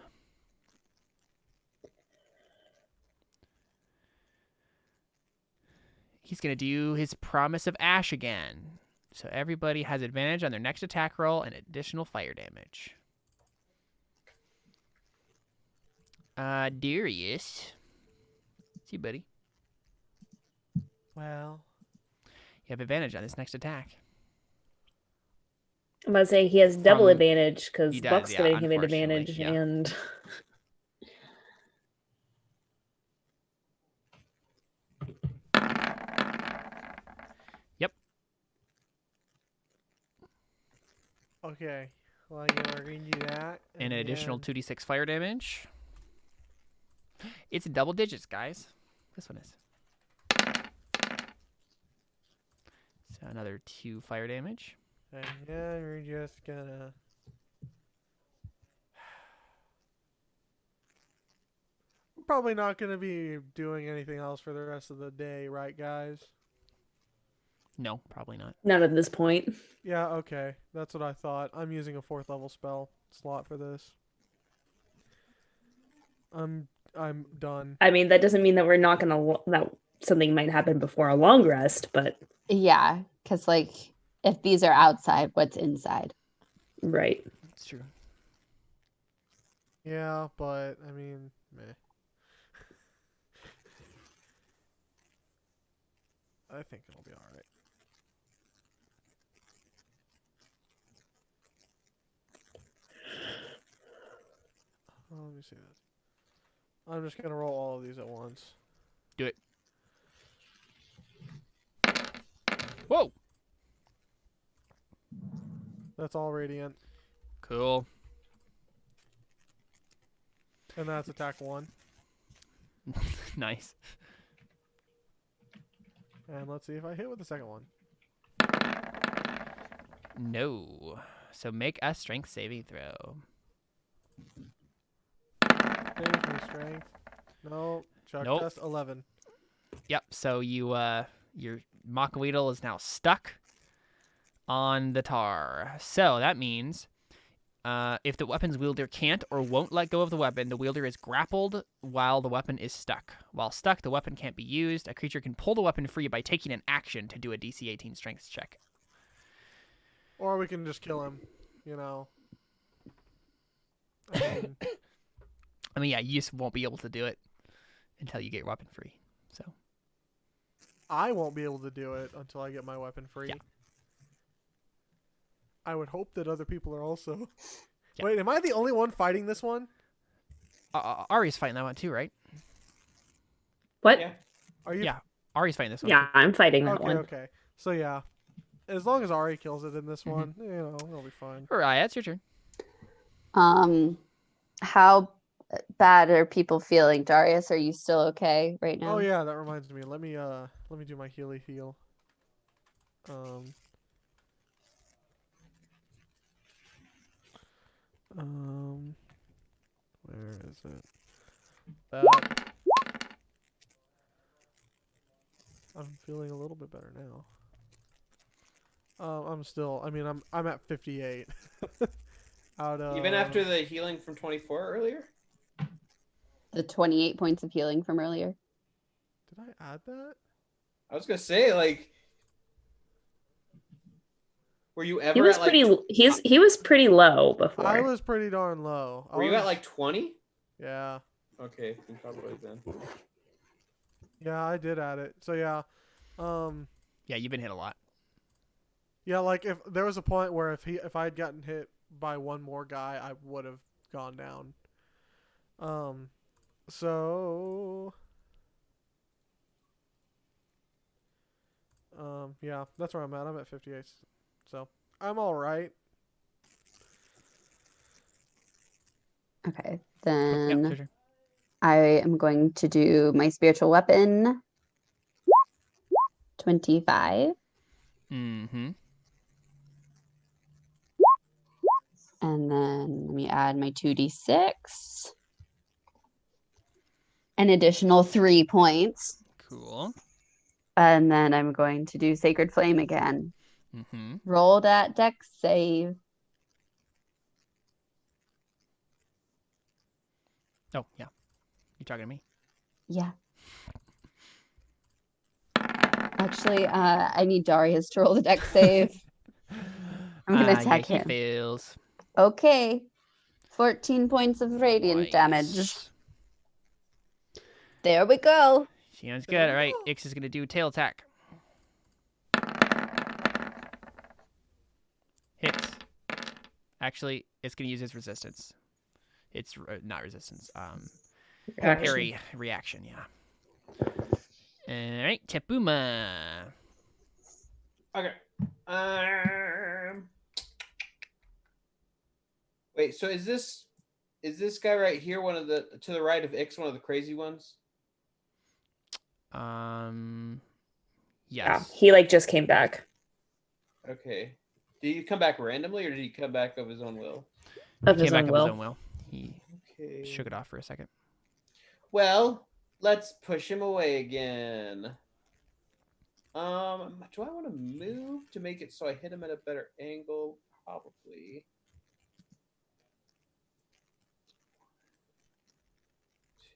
He's going to do his Promise of Ash again. So everybody has advantage on their next attack roll and additional fire damage. Darius. See you, buddy. Well, you have advantage on this next attack. I'm about to say he has double advantage because Buck's yeah, giving him an advantage yeah. and Yep. okay. Well, yeah, we're going to do that. And an additional 2d6 fire damage. It's double digits, guys. This one is. So another 2 fire damage. And then we're just gonna. We're probably not gonna be doing anything else for the rest of the day, right, guys? No, probably not. not at this point. Yeah, okay. That's what I thought. I'm using a 4th level spell slot for this. I'm done. I mean, that doesn't mean that we're not gonna that something might happen before a long rest, but Yeah, because like if these are outside, what's inside? right. It's true. Yeah, but I mean, meh. I think it'll be all right. see that. I'm just gonna roll all of these at once. Do it. Whoa. That's all radiant, Cool. and that's attack 1. Nice. And let's see if I hit with the second one. No. So make a strength saving throw. Save me strength. No. Chuck Nope. test 11. Yep. So you your Makaweedle is now stuck on the tar. So that means if the weapon's wielder can't or won't let go of the weapon, the wielder is grappled while the weapon is stuck. While stuck, the weapon can't be used. A creature can pull the weapon free by taking an action to do a DC 18 strength check. Or we can just kill him, you know. I mean, yeah, you just won't be able to do it until you get your weapon free. So I won't be able to do it until I get my weapon free. Yeah. I would hope that other people are also. Yeah. Wait, am I the only one fighting this one? Ari's fighting that one too, right? What? Yeah. Are you? Yeah, Ari's fighting this one. Yeah, I'm fighting that Okay, one. okay. So yeah, as long as Ari kills it in this one, you know, it'll be fine. All right, that's your turn. How bad are people feeling? Darius, are you still okay right now? Oh yeah, that reminds me. Let me do my heal. Where is it? That. I'm feeling a little bit better now. I'm still. I mean, I'm at 58. Out of Even after the healing from 24 earlier? The 28 points of healing from earlier. Did I add that? I was gonna say, like, were you ever He was at, like, pretty. He was pretty low before. I was pretty darn low. were you at like 20? Yeah. Okay, then probably then. Yeah, I did add it. So yeah. Yeah, you've been hit a lot. Yeah, like if there was a point where if I had gotten hit by one more guy, I would have gone down. So yeah, that's where I'm at. I'm at 58. So I'm all right. Okay, Yep, then your turn. I am going to do my spiritual weapon. 25. Mm-hmm. And then let me add my 2d6. An additional 3 points. Cool. And then I'm going to do Sacred Flame again. Mm-hmm. Roll that dex save. Oh, yeah. You talking to me? Yeah. Actually, I need Darius to roll the dex save. I'm going to attack yeah, him. he fails. Okay. 14 points of radiant damage. Nice. There we go. Sounds good. All right, Ix is going to do tail attack. Hits. Actually, it's going to use his resistance. It's not resistance. Parry reaction, yeah. All right, Tepuma. Okay. Wait, so is this guy right here one of the to the right of Ix, one of the crazy ones? Yeah, Yes. he like just came back. Okay. Did he come back randomly or did he come back of his own will? Of He his came back own of will. his own will. He Okay. shook it off for a second. Well, let's push him away again. Do I want to move to make it so I hit him at a better angle? Probably.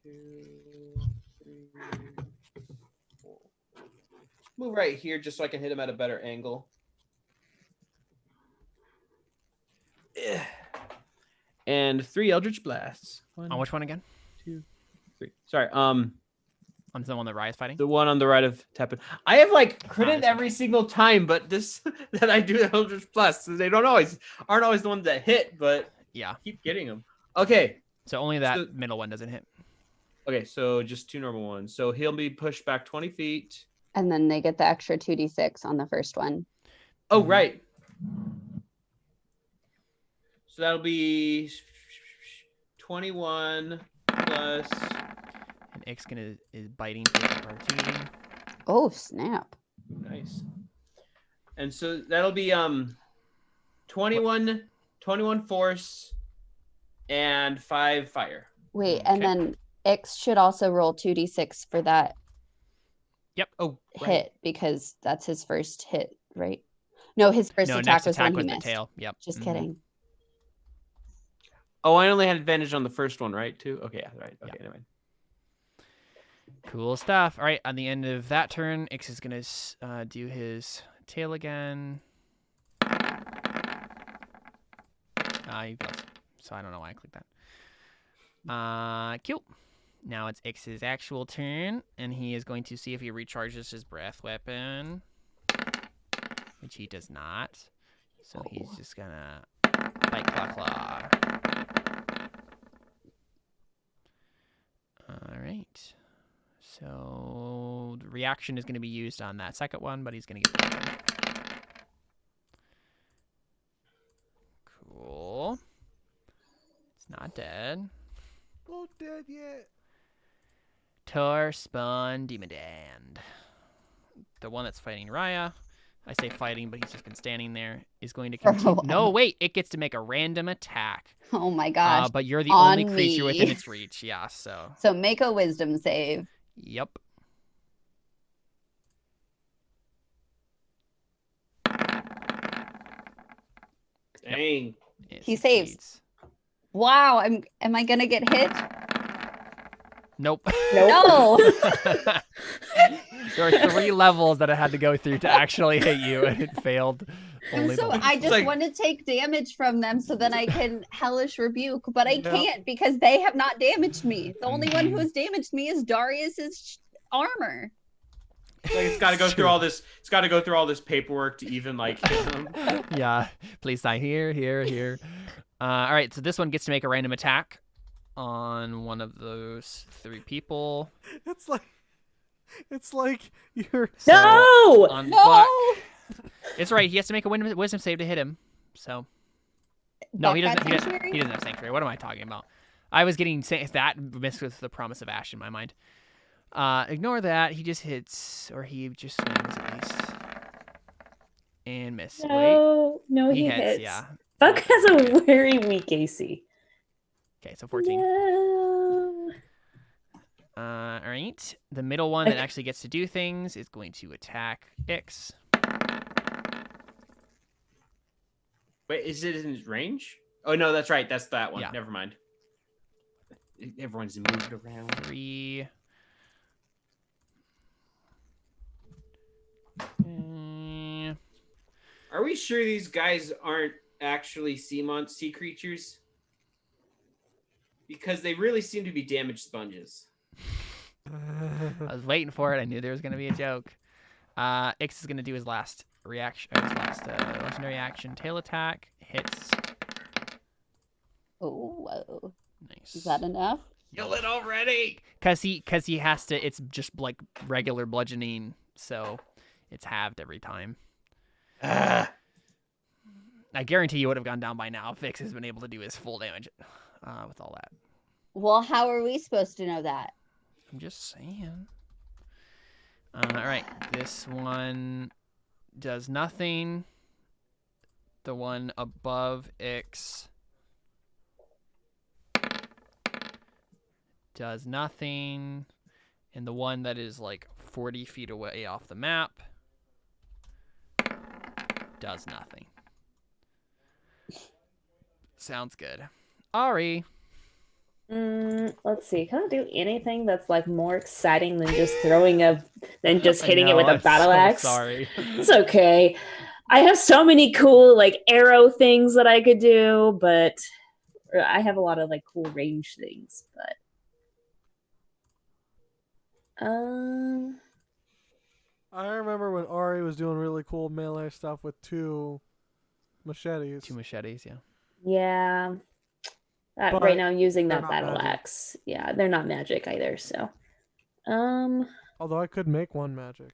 2, 3, 4. Move right here just so I can hit him at a better angle. And 3 Eldritch Blasts. On which one again? 2, 3. Sorry. On the one that Rye is fighting? The one on the right of Tepin. I have like critted this every single time, but this that I do Eldritch Blast, they aren't always the ones that hit, but Yeah. keep getting them. Okay. So only that middle one doesn't hit. Okay, so just 2 normal ones. So he'll be pushed back 20 feet. And then they get the extra 2d6 on the first one. Oh, right. So that'll be 21 plus. And X is biting for the opportunity. Oh, snap. Nice. And so that'll be 21 force and 5 fire. Wait, and then X should also roll 2d6 for that hit because that's his first hit, right? No, his first attack was when he missed. Tail. Yep. Just kidding. Oh, I only had advantage on the first one, right? Too. Okay, yeah, right. Okay, never mind. Cool stuff. All right, on the end of that turn, X is gonna do his tail again. He fails, so I don't know why I clicked that. Cool. Now it's X's actual turn, and he is going to see if he recharges his breath weapon, which he does not. So he's just gonna bite claw. All right. So the reaction is going to be used on that second one, but he's going to get one. Cool. It's not dead. Not dead yet. Tarspawn Demodand. The one that's fighting Raya. I say fighting, but he's just been standing there. Is going to continue. No, wait. It gets to make a random attack. Oh my gosh. But you're the only creature within its reach. Yeah, so. So make a wisdom save. Yep. Dang. He saves. Wow. Am I gonna get hit? Nope. No. There are 3 levels that I had to go through to actually hit you, and it failed. So I just want to take damage from them so then I can hellish rebuke, but I can't because they have not damaged me. The only one who has damaged me is Darius's armor. Like it's got to go through all this. It's got to go through all this paperwork to even like hit them. Yeah. Please sign here. All right. So this one gets to make a random attack on one of those 3 people. It's like you're on Buck. It's right. He has to make a wisdom save to hit him. So no, he doesn't. He doesn't have sanctuary. What am I talking about? I was getting that mixed with the promise of Ash in my mind. Ignore that. He just hits, or he just swings at least, and miss. No, he hits. Yeah. Buck has a very weak AC. Okay, so 14. No. All right. The middle one that actually gets to do things is going to attack Ix. Wait, is it in his range? Oh no, that's right. That's that one. Yeah. Never mind. Everyone's moved around. 3. Are we sure these guys aren't actually sea creatures? Because they really seem to be damaged sponges. I was waiting for it. I knew there was going to be a joke. Ix is going to do his last reaction, legendary action. Tail attack hits. Oh, whoa. Nice. Is that enough? Kill it already. Cause he has to. It's just like regular bludgeoning, so it's halved every time. I guarantee you would have gone down by now if Ix has been able to do his full damage with all that. Well, how are we supposed to know that? I'm just saying. All right, this one does nothing. The one above Ix does nothing. And the one that is like 40 feet away off the map does nothing. Sounds good. Ari. Let's see. Can I do anything that's like more exciting than just hitting it with a battle axe? Sorry. It's okay. I have so many cool like arrow things that I could do, but I have a lot of like cool range things, but I remember when Ari was doing really cool melee stuff with 2 machetes. 2 machetes, yeah. yeah. But right now I'm using they're that not battle magic. axe. Yeah, they're not magic either, so. Although I could make one magic.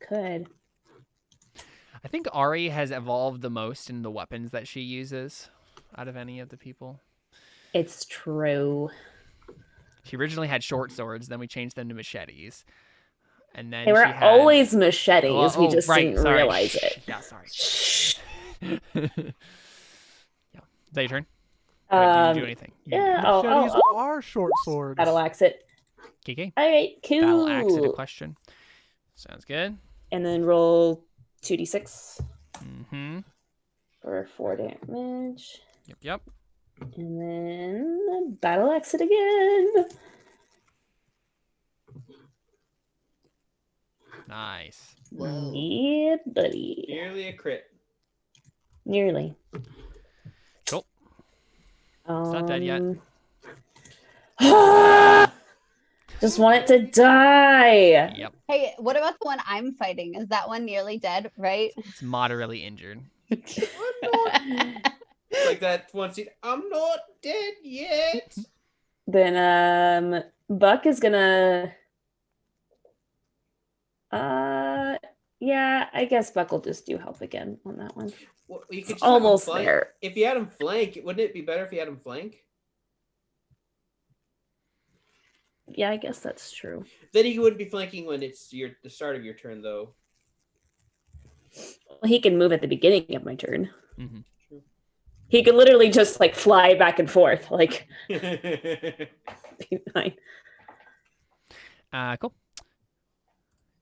Could. I think Ari has evolved the most in the weapons that she uses out of any of the people. It's true. She originally had short swords, then we changed them to machetes. And then They were she had... always machetes. We just right, didn't sorry. realize it. Yeah, sorry. Shh. Yeah. Is that your turn? Or did you do anything? Yeah. Machetes are short swords. Battle axe it. KK? All right, cool. Battle axe in a question. Sounds good. And then roll 2d6 Mm-hmm. for 4 damage. Yep. And then battle axe it again. Nice. Whoa. Yeah, buddy. Nearly a crit. Nearly. Cool. It's not dead yet. Just want it to die. Yep. Hey, what about the one I'm fighting? Is that one nearly dead, right? It's moderately injured. Like that one scene. I'm not dead yet. Then Buck is gonna yeah, I guess Buck will just do help again on that one. Well, you could It's just have him almost flank. there. If you had him flank, wouldn't it be better if you had him flank? Yeah, I guess that's true. Then he wouldn't be flanking when it's the start of your turn, though. Well, he can move at the beginning of my turn. Mm-hmm. True. He could literally just like fly back and forth, like be fine. Cool.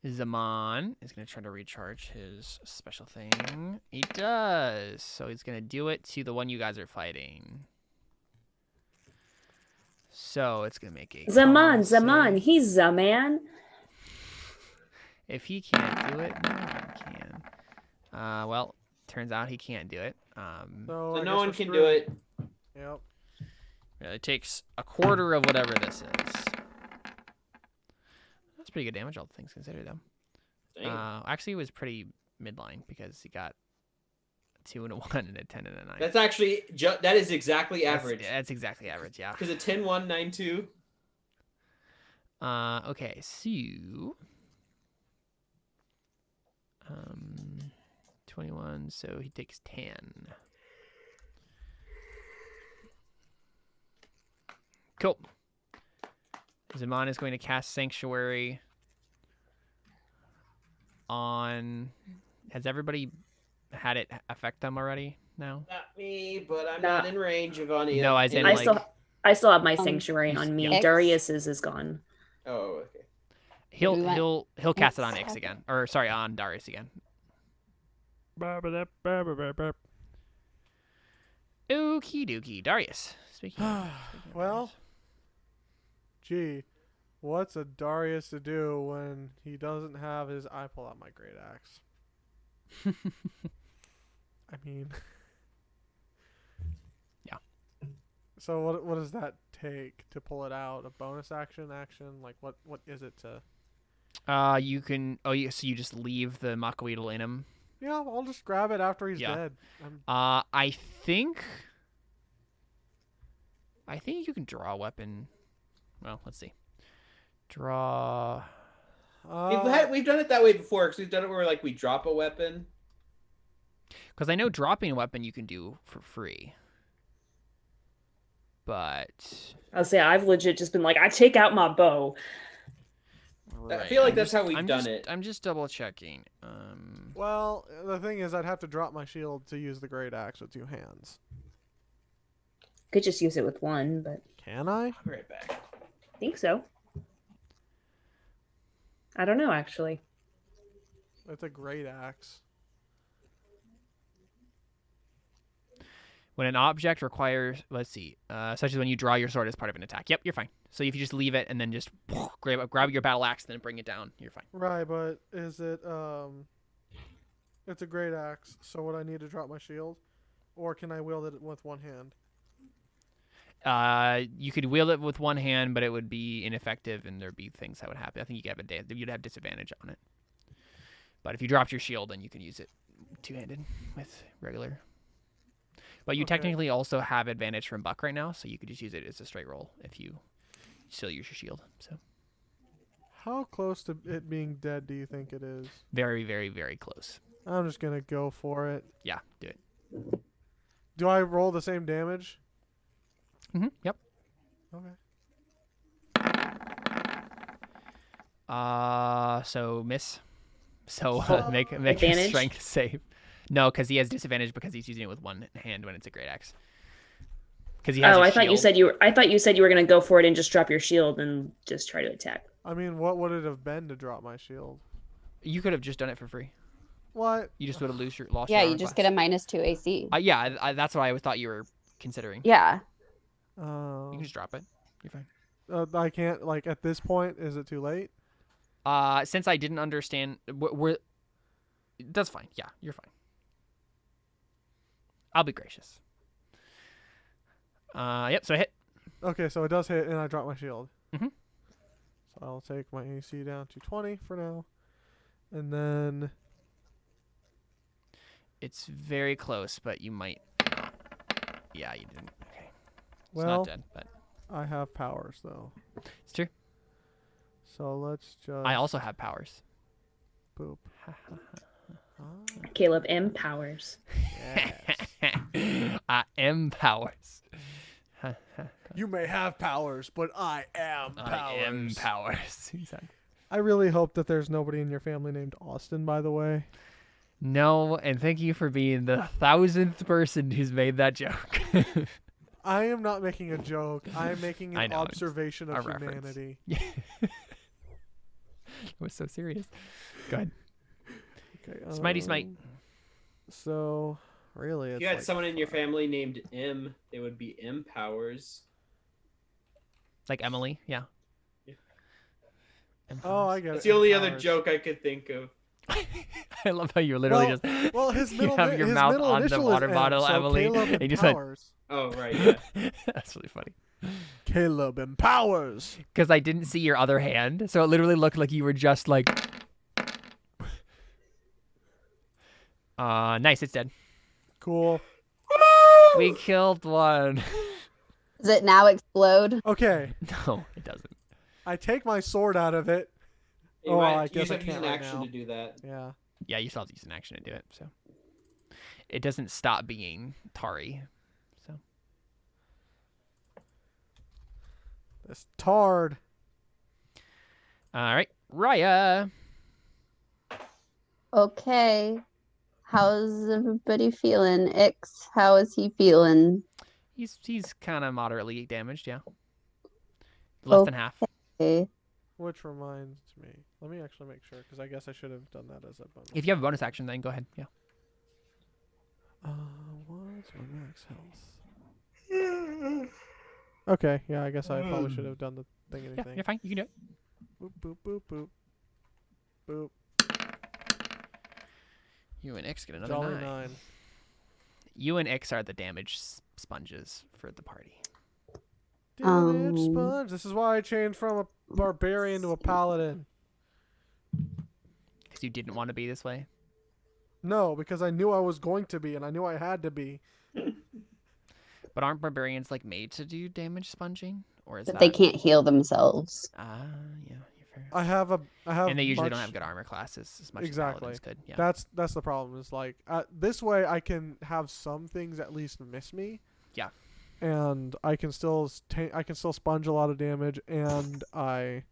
Zaman is going to try to recharge his special thing. He does. So he's going to do it to the one you guys are fighting. So it's going to make a con Zaman, save. he's a man. If he can't do it, no one can. Well, turns out he can't do it. So So I no guess one we're can screwed. do it. Yep. It takes a quarter of whatever this is. That's pretty good damage, all things considered, though. Dang. Actually, it was pretty midline because he got a 2 and a 1 and a 10 and a 9. That's actually that is exactly average. That's exactly average, yeah. Because a 10, 1, 9, 2. Okay, so 21, so he takes 10. Cool. Zaman is going to cast Sanctuary on... Has everybody had it affect them already now? Not me, but I'm Nah. not in range of any. No, as in, I like... still have my sanctuary on me. yeah. Darius's is gone. Oh, okay. He'll cast it on Ix again. Or, sorry, on Darius again. Okie dokie. Darius. Speaking of Well, gee, what's a Darius to do when he doesn't have his... I pull out my great axe. I mean... Yeah. So what does that take to pull it out? A bonus action? Like, what is it to... You can... Oh, so you just leave the Makaweedle in him? Yeah, I'll just grab it after he's Yeah. dead. I think you can draw a weapon. Well, let's see. Draw. We've done it that way before because we've done it where like we drop a weapon. Because I know dropping a weapon you can do for free. But I'll say I've legit just been like, I take out my bow. I feel like that's how we've done it. I'm just double checking. Well, the thing is, I'd have to drop my shield to use the great axe with 2 hands. Could just use it with one, but Can I? I'll be right back. I think so. I don't know, actually. It's a great axe. When an object requires, let's see, such as when you draw your sword as part of an attack. Yep, you're fine. So if you just leave it and then just grab your battle axe and then bring it down, you're fine. Right, but is it it's a great axe, so would I need to drop my shield? Or can I wield it with one hand? You could wield it with one hand, but it would be ineffective and there'd be things that would happen. I think you'd have disadvantage on it. But if you dropped your shield, then you can use it two-handed with regular. But you Okay. technically also have advantage from Buck right now, so you could just use it as a straight roll if you still use your shield. So How close to it being dead do you think it is? very, very, very close. I'm just gonna go for it. Yeah, do it. Do I roll the same damage? Yep. Okay. So miss. So make a Advantage? strength save. No, because he has disadvantage because he's using it with one hand when it's a great axe. Because he has. Oh, a I thought you shield. said you were. I thought you said you were gonna go for it and just drop your shield and just try to attack. I mean, what would it have been to drop my shield? You could have just done it for free. What? You just would have lost Yeah, your you armor just class. get a -2 AC. Yeah, that's what I thought you were considering. Yeah. You can just drop it. You're fine. I can't, like, at this point, is it too late? Since I didn't understand, that's fine. Yeah, you're fine. I'll be gracious. Yep. So I hit. Okay, so it does hit, and I drop my shield. Mhm. So I'll take my AC down to 20 for now. And then... It's very close, but you might. Yeah, you didn't. Okay. It's Well, not dead, but I have powers, though. it's true. So let's just... I also have powers. Boop. Caleb M. Powers. Yes. I am powers. You may have powers, but I am powers. I am powers. Exactly. I really hope that there's nobody in your family named Austin, by the way. No, and thank you for being the 1,000th person who's made that joke. I am not making a joke. I am making I an know, it's observation a of reference. humanity. Yeah. It was so serious. Go ahead. Okay, Smitey smite. So, really, it's If you had like someone in your family named M, they would be M Powers. Like Emily, yeah. Yeah. Oh, I get it. That's the only other Powers. joke I could think of. I love how you're literally Well- just Well, his middle, have your his mouth middle on the initial water is bottle, M, so Emily, Caleb and you just went- empowers. Oh, right, yeah. That's really funny. Caleb empowers. Because I didn't see your other hand, so it literally looked like you were just like. Nice, it's dead. Cool. We killed one. Does it now explode? Okay, No, it doesn't. I take my sword out of it. You Oh, might I guess I have to use can't an right action now. to do that. Yeah. Yeah, you still have to use an action to do it, so. It doesn't stop being Tari, so. This tard. All right, Raya. Okay. How's everybody feeling? Ix, how is he feeling? He's kind of moderately damaged, yeah. Less than half. Okay. Which reminds me. Let me actually make sure, because I guess I should have done that as a bonus. If you have a bonus action, then go ahead, yeah. What's my max health? Okay, yeah, I guess I probably should have done the thing Yeah, anything. you're fine. You can do it. Boop, boop, boop, boop. Boop. You and Ix get another Jolly 9. 9. You and Ix are the damage sponges for the party. Damage sponge. This is why I changed from a barbarian to a paladin. Because you didn't want to be this way. No, because I knew I was going to be, and I knew I had to be. But aren't barbarians like made to do damage sponging? Or is But that... they can't heal themselves. Ah, yeah, you're fair. I have. And they usually don't much- have good armor classes as much Exactly. as paladins could. Yeah. That's the problem. Is like this way I can have some things at least miss me. Yeah. And I can still sponge a lot of damage, and I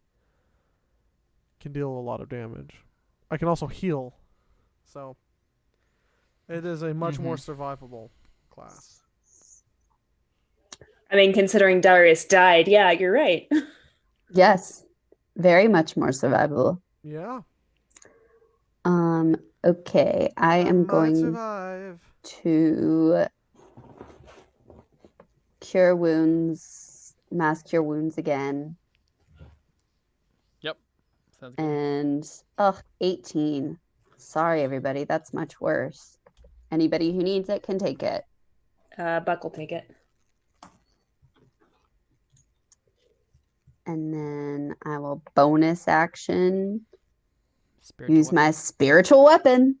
can deal a lot of damage. I can also heal, so it is a much more survivable class. I mean, considering Darius died, yeah, you're right. Yes. Very much more survivable. Yeah. Okay. I am might going survive. to cure wounds, mass cure wounds again. Yep. Sounds good. And 18. Sorry, everybody. That's much worse. Anybody who needs it can take it. Buck will take it. And then I will bonus action Spiritual use weapon. my spiritual weapon.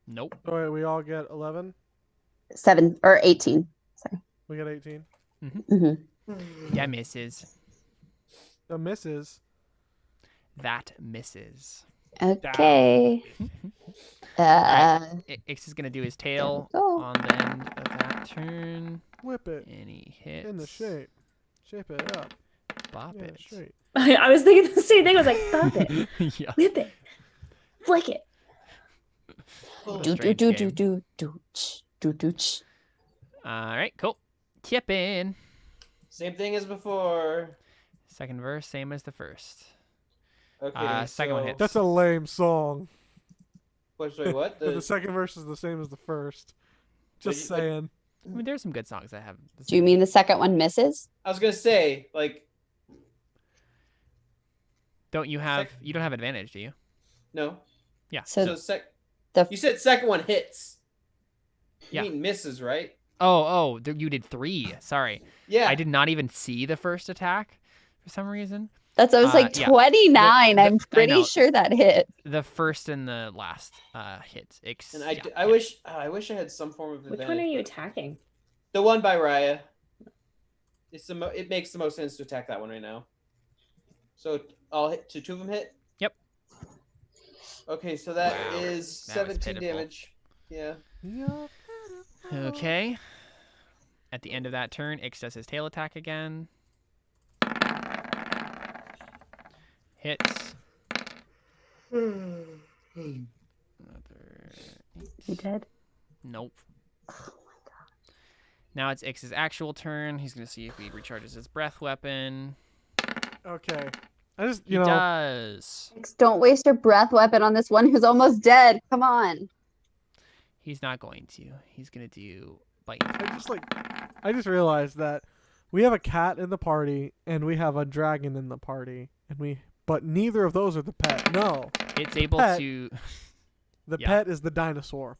Nope. Oh, wait, we all get 11. 7 or 18. Sorry. We got 18. Yeah, misses. The misses. That misses. Okay. Ix is gonna do his tail there we go. on the end of that turn, Whip it and he hits. in the shape. Shape it up. Bop Yeah, it. straight. I was thinking the same thing. I was like, bop it, Yeah. whip it, flick it. All right, cool. Kipping. Same thing as before. Second verse, same as the first. Okay. Second one hits. That's a lame song. Wait, what? If the second verse is the same as the first. Just saying. I mean, there's some good songs that have. Do you mean the second one misses? I was gonna say, like, Don't you have? You don't have advantage, do you? no. Yeah. So You said second one hits. You Yeah. mean misses, right? Oh, you did 3. Sorry. Yeah. I did not even see the first attack for some reason. That's I was like yeah. 29. I'm I pretty know. sure that hit. The first and the last hits. And I wish I had some form of advantage. Which one are you attacking? The one by Raya. It makes the most sense to attack that one right now. So I'll hit. 2 of them hit. Yep. Okay, so that Wow. is That was 17 pitiful. damage. Yeah. Okay. At the end of that turn, Ix does his tail attack again. Hits. Another... You dead? Nope. Now it's Ix's actual turn. He's gonna see if he recharges his breath weapon. Okay. I just, He does. Don't waste your breath weapon on this one who's almost dead. Come on. He's not going to. He's gonna do bite. I just realized that we have a cat in the party and we have a dragon in the party, but neither of those are the pet. No. It's able pet- to. The Yeah. pet is the dinosaur.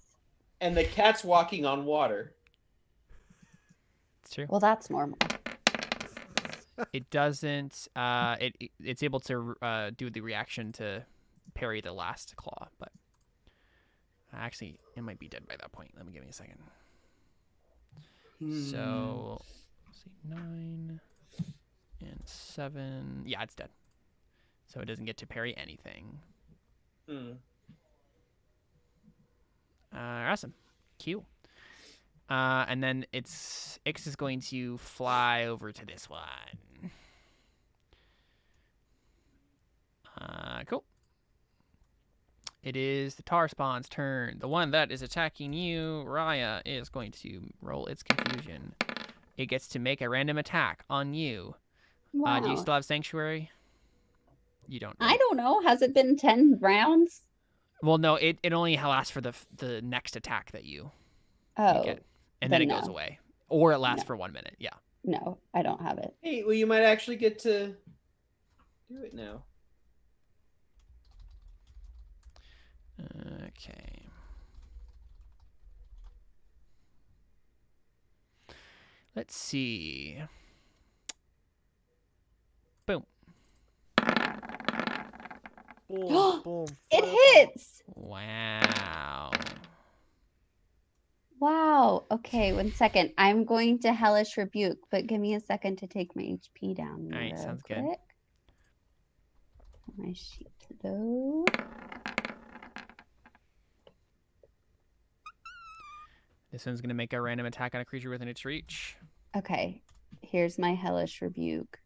And the cat's walking on water. It's true. Well, that's normal. It doesn't. It's able to do the reaction to parry the last claw, but actually, it might be dead by that point. Give me a second. So, let's see, 9 and 7. Yeah, it's dead. So it doesn't get to parry anything. Awesome. Q. And then Ix is going to fly over to this one. Cool. It is the Tarspawn's turn. The one that is attacking you, Raya, is going to roll its confusion. It gets to make a random attack on you. Wow. Do you still have Sanctuary? You don't. I don't know. Has it been 10 rounds? Well, no. It only lasts for the next attack that you get, and then it goes no. away, or it lasts for 1 minute. Yeah. No, I don't have it. Hey, well, you might actually get to do it now. Okay. Let's see. Boom. Boom, boom. It fire hits. Wow. Wow. Okay, 1 second. I'm going to Hellish Rebuke, but give me a second to take my HP down. All right, real sounds good. quick. My sheet load. This one's going to make a random attack on a creature within its reach. Okay, here's my Hellish Rebuke.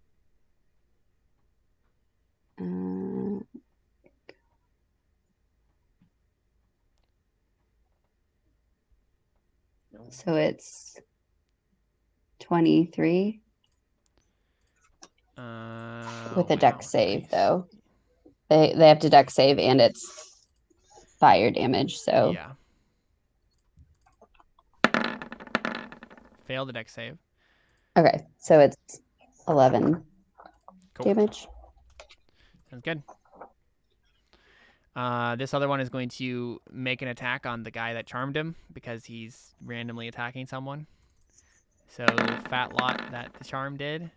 So it's 23 with a dex save, nice. though. They have to dex save, and it's fire damage. So Yeah. Failed the dex save. okay, so it's 11 Cool. damage. Sounds good. This other one is going to make an attack on the guy that charmed him because he's randomly attacking someone. So fat lot that the charm did.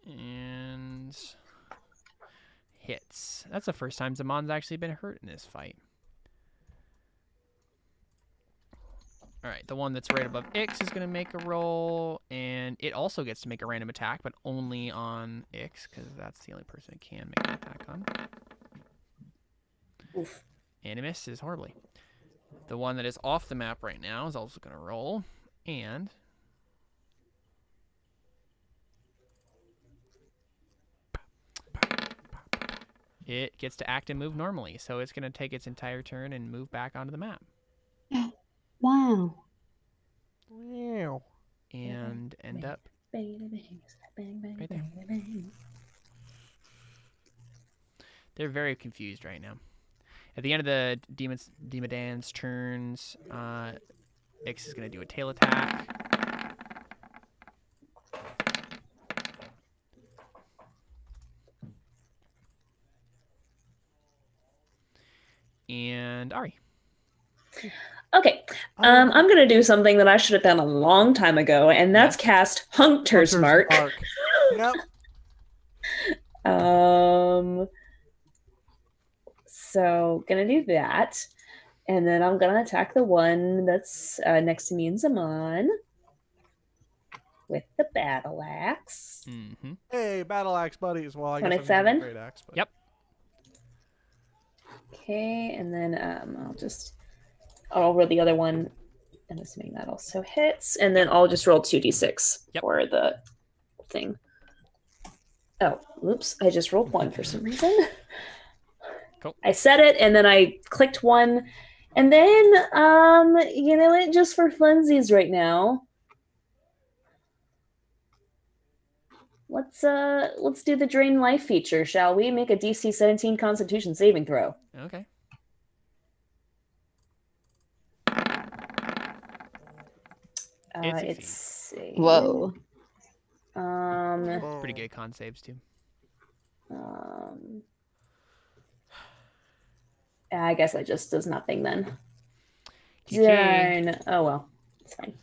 And hits. That's the first time Zamon's actually been hurt in this fight. All right, the one that's right above Ix is going to make a roll, and it also gets to make a random attack, but only on Ix, because that's the only person it can make an attack on. Oof. And it misses horribly. The one that is off the map right now is also going to roll, and it gets to act and move normally, so it's going to take its entire turn and move back onto the map. Wow. Wow. And end up right there. They're very confused right now. At the end of the Demodand's turns, Ix is going to do a tail attack. And Ari. Okay. I'm going to do something that I should have done a long time ago, and that's cast Hunter's Mark. Yep. So going to do that. And then I'm going to attack the one that's next to me and Zaman with the battle axe. Mm-hmm. Hey, battle axe buddies. Well, I guess 27? great axe. But... Yep. Okay, and then I'll roll the other one. I'm assuming that also hits. And then I'll just roll 2d6 for the thing. Oh, oops. I just rolled 1 for some reason. Cool. I said it, and then I clicked 1. And then, you know what? Just for funsies right now, let's do the drain life feature, shall we? Make a DC 17 Constitution saving throw. Okay. It's Whoa. Pretty good con saves too. I guess it just does nothing then. Okay. Darn. Oh well, it's fine.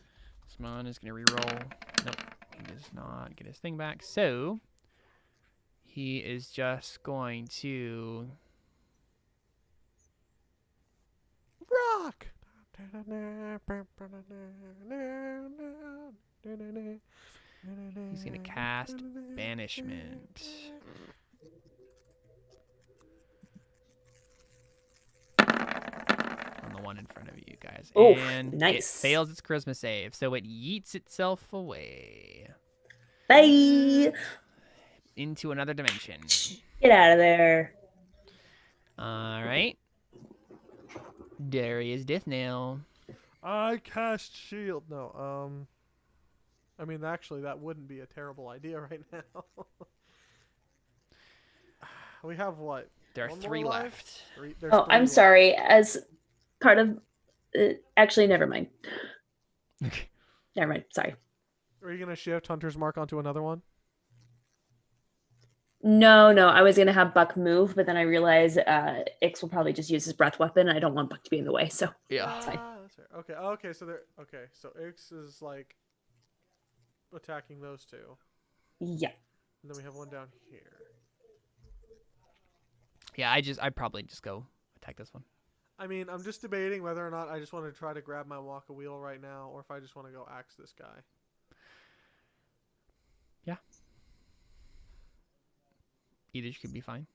Sman is gonna reroll. Nope, he does not get his thing back. So he is just going to rock. He's gonna cast Banishment. On the one in front of you guys. Oh, and nice. It fails its charisma save, so it yeets itself away. Bye! Into another dimension. Get out of there. Alright. Darius Death Nail. I cast shield. No, I mean, actually, that wouldn't be a terrible idea right now. We have what? There are One 3 more left. There's Oh, 3 I'm left. sorry. As part of, actually, never mind. Okay. Never mind. Sorry. Are you gonna shift Hunter's Mark onto another one? No. I was gonna have Buck move, but then I realized Ix will probably just use his breath weapon. And I don't want Buck to be in the way, so Yeah. it's fine. That's fair. Okay. So Ix is like attacking those 2, Yeah. and then we have one down here. Yeah, I'd probably just go attack this one. I mean, I'm just debating whether or not I just want to try to grab my Waka Wheel right now, or if I just want to go axe this guy. Yeah. Either could be fine.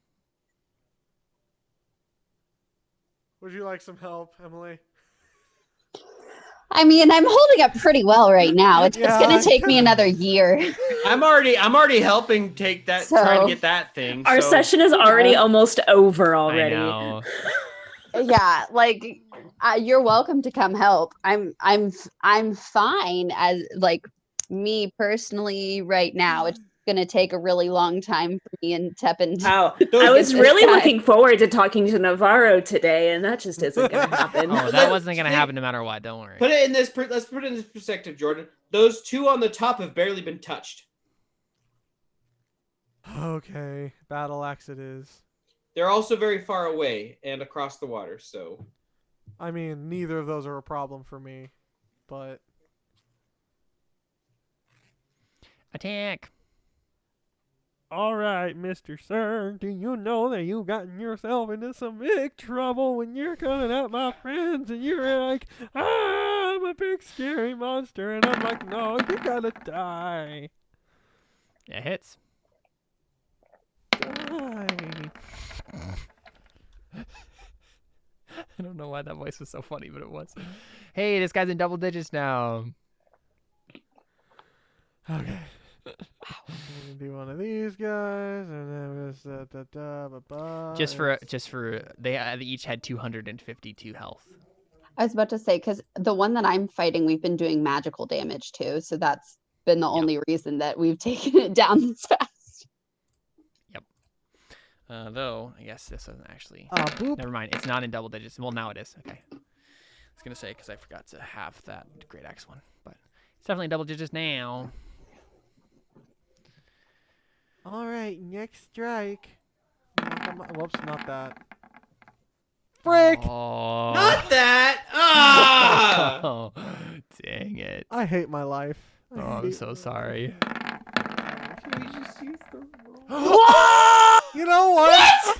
Would you like some help, Emily? I mean, I'm holding up pretty well right now. It's going to take me another year. I'm already helping take that, trying to get that thing. Our session is already almost over already. I know. Yeah, like you're welcome to come help. I'm fine as like me personally right now. It's gonna take a really long time for me and Teppan. Wow. I was really looking forward to talking to Navarro today, and that just isn't gonna happen. Oh, that wasn't gonna happen no matter what. Don't worry. Put it in this. Let's put it in this perspective, Jordan. Those 2 on the top have barely been touched. Okay, battle axe it is. They're also very far away and across the water, so. I mean, neither of those are a problem for me, but Attack. all right, Mr. Sir, do you know that you've gotten yourself into some big trouble when you're coming at my friends and you're like, I'm a big scary monster, and I'm like, no, you gotta die. Yeah, hits. Die. I don't know why that voice was so funny, but it was. Hey, this guy's in double digits now. Okay. I'm gonna do one of these guys, and then we're gonna Just for they each had 252 health. I was about to say, because the one that I'm fighting, we've been doing magical damage too. So that's been the only reason that we've taken it down this fast. Yep. Though, I guess this isn't actually. boop. Never mind. It's not in double digits. Well, now it is. Okay. I was going to say, because I forgot to have that Great Axe one. But it's definitely in double digits now. All right, next strike. Whoops, not that. Frick! Oh. Not that. Ah. Oh, dang it. I hate my life. Oh, I'm so sorry. Can we just use the You know what?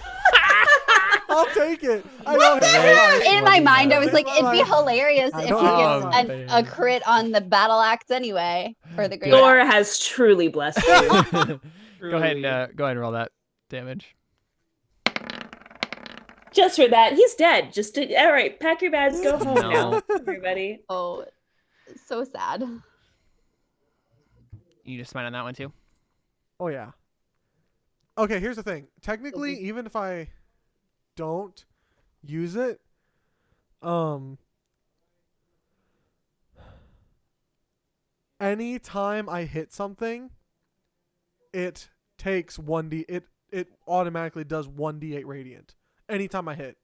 I'll take it. I don't hate my life. In my mind, I was like, it'd be Like, hilarious I if don't he have gets my- a crit on the battle axe anyway, or the great Thor axe. has truly blessed you. Go ahead and roll that damage. Just for that, he's dead. All right, pack your bags, go home No. now, everybody. Oh, so sad. You just smite on that one too? Oh yeah. Okay, here's the thing. Technically, even if I don't use it, anytime I hit something, it takes 1d. It automatically does 1d8 radiant anytime I hit.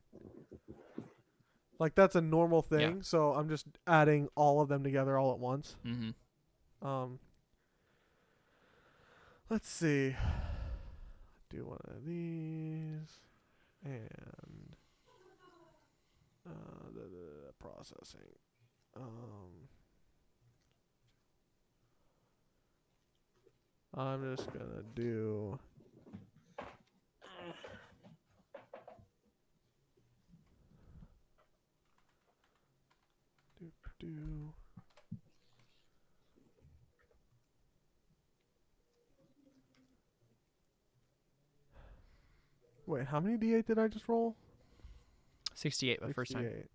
Like that's a normal thing. Yeah. So I'm just adding all of them together all at once. Mm-hmm. Let's see. Do one of these and the processing. I'm just gonna do. Do. Wait, how many d8 did I just roll? 68 the first time. 68.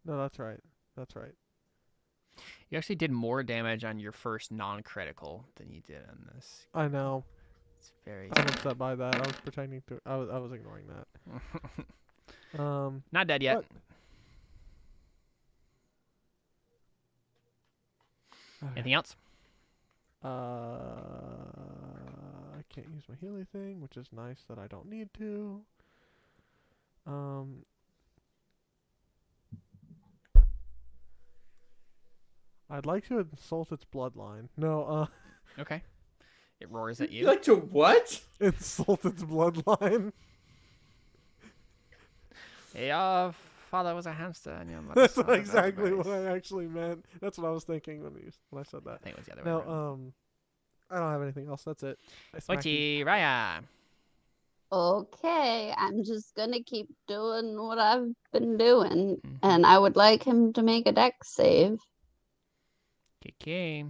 No, that's right. That's right. You actually did more damage on your first non-critical than you did on this. I know. It's very. I'm upset by that. I was pretending to. I was ignoring that. Not dead yet. What? Anything else? I can't use my Healy thing, which is nice that I don't need to. I'd like to insult its bloodline. No, Okay. It roars at You you. like to what? insult its bloodline. Hey, father was a hamster and your mother That's was not a exactly what race. I actually meant. That's what I was thinking when I said I that. think it was the other way around. No, I don't have anything else. That's it. I smacked you. Oichi, Raya. Okay, I'm just gonna keep doing what I've been doing, Mhm. and I would like him to make a dex save. KK.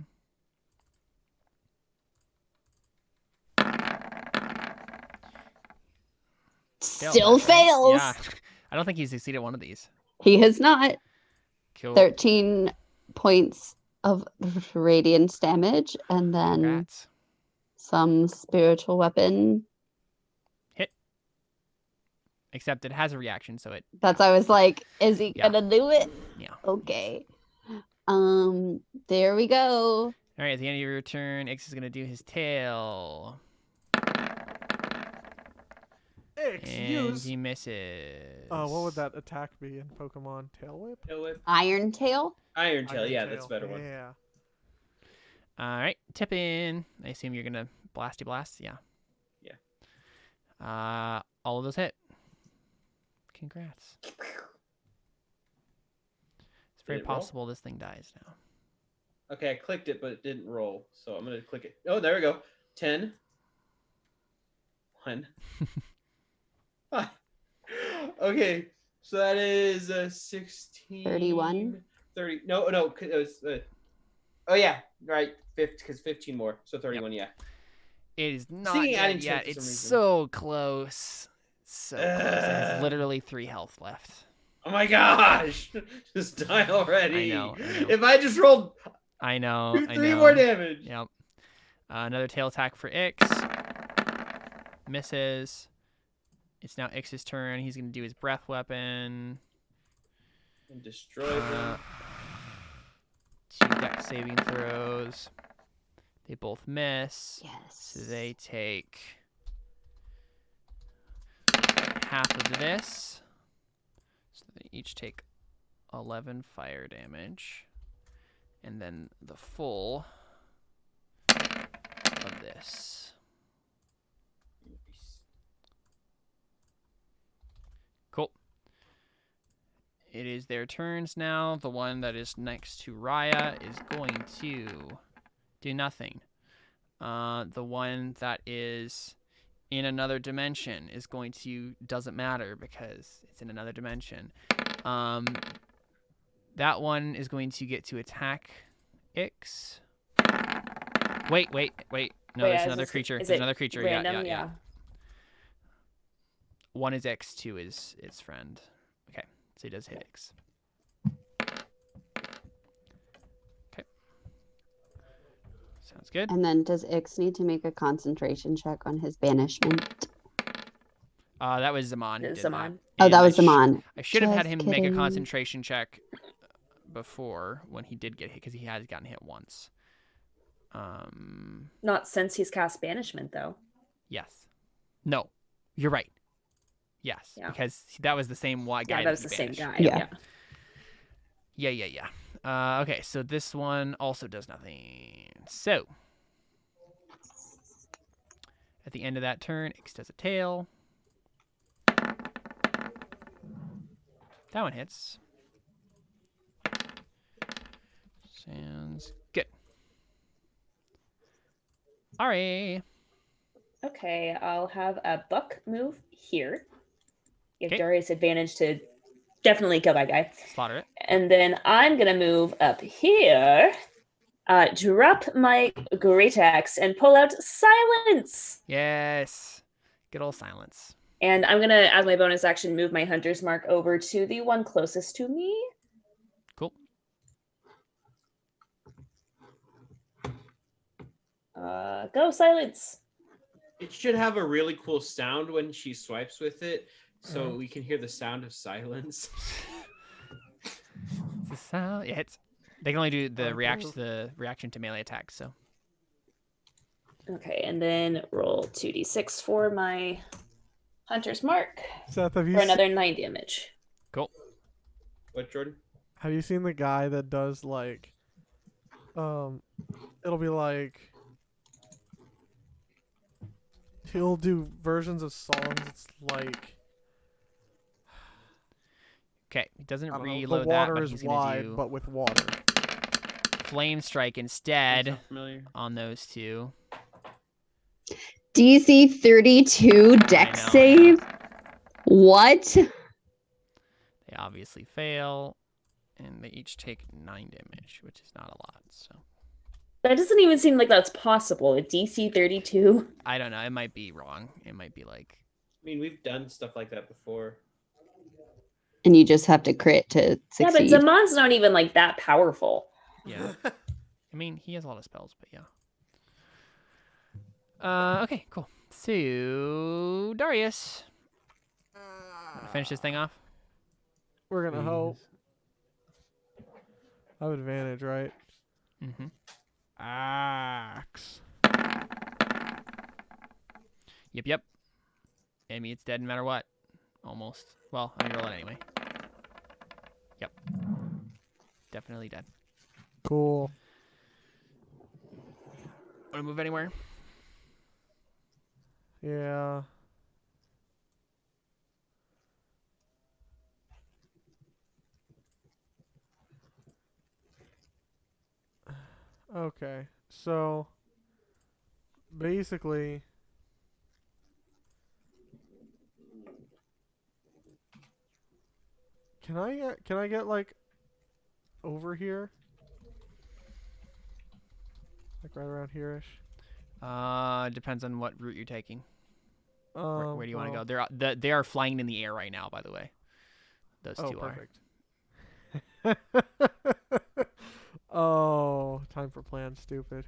Still fails. Yeah. I don't think he's succeeded one of these. He has not. Cool. 13 points of radiance damage, and then Congrats. some spiritual weapon. Hit. Except it has a reaction, so it. That's I was like, is he Yeah. gonna do it? Yeah. Okay. There we go. All right, at the end of your turn, Ix is going to do his tail. And Excuse. he misses. What would that attack be in Pokemon? Tail Whip? Tail whip. Iron tail. Iron tail. Iron Yeah, Tail. that's a better one. Yeah. All right, tip in. I assume you're going to blasty blast. Yeah. Yeah. All of those hit. Congrats. It's very Did it roll? possible this thing dies now. Okay, I clicked it, but it didn't roll. So I'm gonna click it. Oh, there we go. 10. 1. 5. Okay, so that is 16. 31. 30. No, it was. Oh yeah, right. 50, because 15 more, so 31. Yep. Yeah. It is not Thinking dead adding yet. 10 for some It's reason. so close. So close. It has literally 3 health left. Oh my gosh! Just die already. I know. If I just rolled I know. 3 more damage. Yep. Another tail attack for Ix. Misses. It's now Ix's turn. He's going to do his breath weapon. And destroy them. 2 dex saving throws. They both miss. Yes. So they take half of this. So they each take 11 fire damage. And then the full of this. Cool. It is their turns now. The one that is next to Raya is going to do nothing. The one that is in another dimension is going to, doesn't matter because it's in another dimension. That one is going to get to attack Ix. Wait. No, there's another creature. There's another creature. Random? Yeah. One is X, 2 is its friend. Okay, so he does hit X. Okay. Sounds good. And then does Ix need to make a concentration check on his banishment? That was Zaman. Who did Zaman. That. Oh, that And was Zaman. I should have had Just him make a kidding. concentration check before when he did get hit, because he has gotten hit once. Not since he's cast banishment, though. Yes. No, you're right. Yes, Yeah. because that was the same guy. Yeah, that was the same banished. guy. Yeah. Yeah. Okay, so this one also does nothing. So at the end of that turn, Ix does a tail. That one hits. Sounds good. Alright. Okay, I'll have a buck move here. Give Okay. Darius advantage to definitely kill that guy. Slaughter it. And then I'm going to move up here, drop my great axe, and pull out silence. Yes. Good old silence. And I'm going to, as my bonus action, move my hunter's mark over to the one closest to me. Cool. Go silence. It should have a really cool sound when she swipes with it, so we can hear the sound of silence. It's a sound. It hits. They can only do the reaction to melee attacks. So Okay, and then roll 2d6 for my hunter's mark Seth, have you for another 9 damage. cool. What, Jordan? have you seen the guy that does like, it'll be like, he'll do versions of songs. It's like, Okay, he doesn't I don't know, reload the that, water but is he's gonna wide, do but with water. flame strike instead Sound familiar? on those two. DC 32 deck I know. save? What? They obviously fail, and they each take 9 damage, which is not a lot. So That doesn't even seem like that's possible. A DC 32. I don't know. It might be wrong. It might be like I mean, we've done stuff like that before. And you just have to crit to Yeah, but succeed. Zamon's not even like that powerful. yeah. I mean, he has a lot of spells, but yeah. Okay, cool. So Darius, wanna finish this thing off. We're gonna Please. hope. I have advantage, right? Mm-hmm. Axe. Yep. I mean, it's dead no matter what. Almost. Well, I'm gonna roll it anyway. Yep. Definitely dead. Cool. Wanna move anywhere? Yeah. Okay. So basically Can I get like over here? Like right around here-ish? Depends on what route you're taking. Where do you want to Well, go? They are flying in the air right now, by the way. Those two perfect. Oh, time for plan, stupid.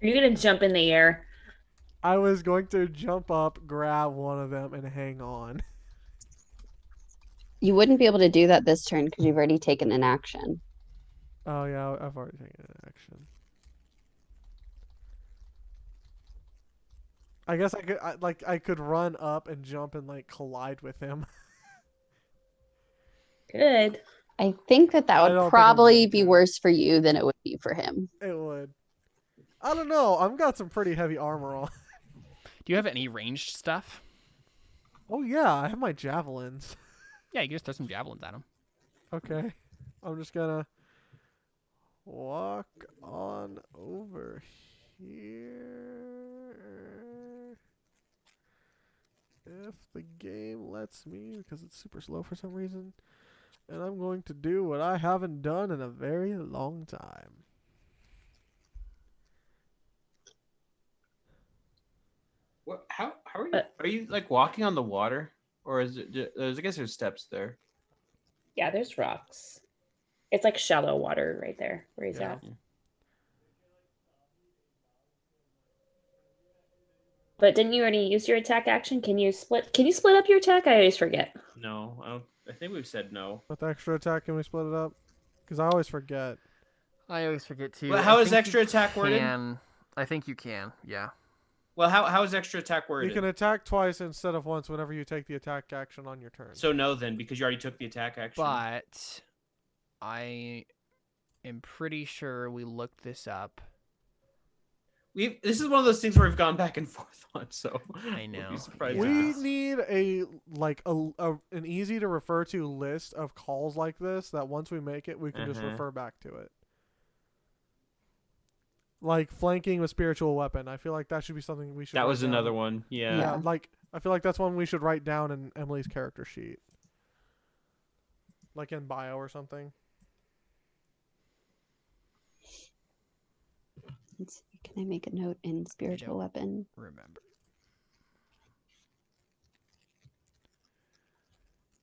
Are you gonna jump in the air? I was going to jump up, grab one of them, and hang on. You wouldn't be able to do that this turn because you've already taken an action. Oh yeah, I've already taken an action. I guess I could run up and jump and like collide with him. Good. I think that I don't would think I'm probably going be to. worse for you than it would be for him. It would. I don't know. I've got some pretty heavy armor on. Do you have any ranged stuff? Oh yeah, I have my javelins. Yeah, you can just throw some javelins at him. Okay. I'm just gonna walk on over here. If the game lets me, because it's super slow for some reason. And I'm going to do what I haven't done in a very long time. What? How are you? Are you like walking on the water, or is it? I guess there's steps there. Yeah, there's rocks. It's like shallow water right there where he's Yeah. at. But didn't you already use your attack action? Can you split up your attack? I always forget. No, I don't. I think we've said no. With extra attack, can we split it up? Because I always forget. I always forget too. Well, how is extra attack worded? I think you can. Yeah. Well, how is extra attack worded? You can attack twice instead of once whenever you take the attack action on your turn. So no, then, because you already took the attack action. But I am pretty sure we looked this up. This is one of those things where we've gone back and forth on. So I know. We need an easy to refer to list of calls like this that once we make it, we can just refer back to it. Like flanking with spiritual weapon. I feel like that should be something we should. That was write down. another one. Yeah. Yeah. Like I feel like that's one we should write down in Emily's character sheet. Like in bio or something. Let's see, can I make a note in spiritual weapon? Remember.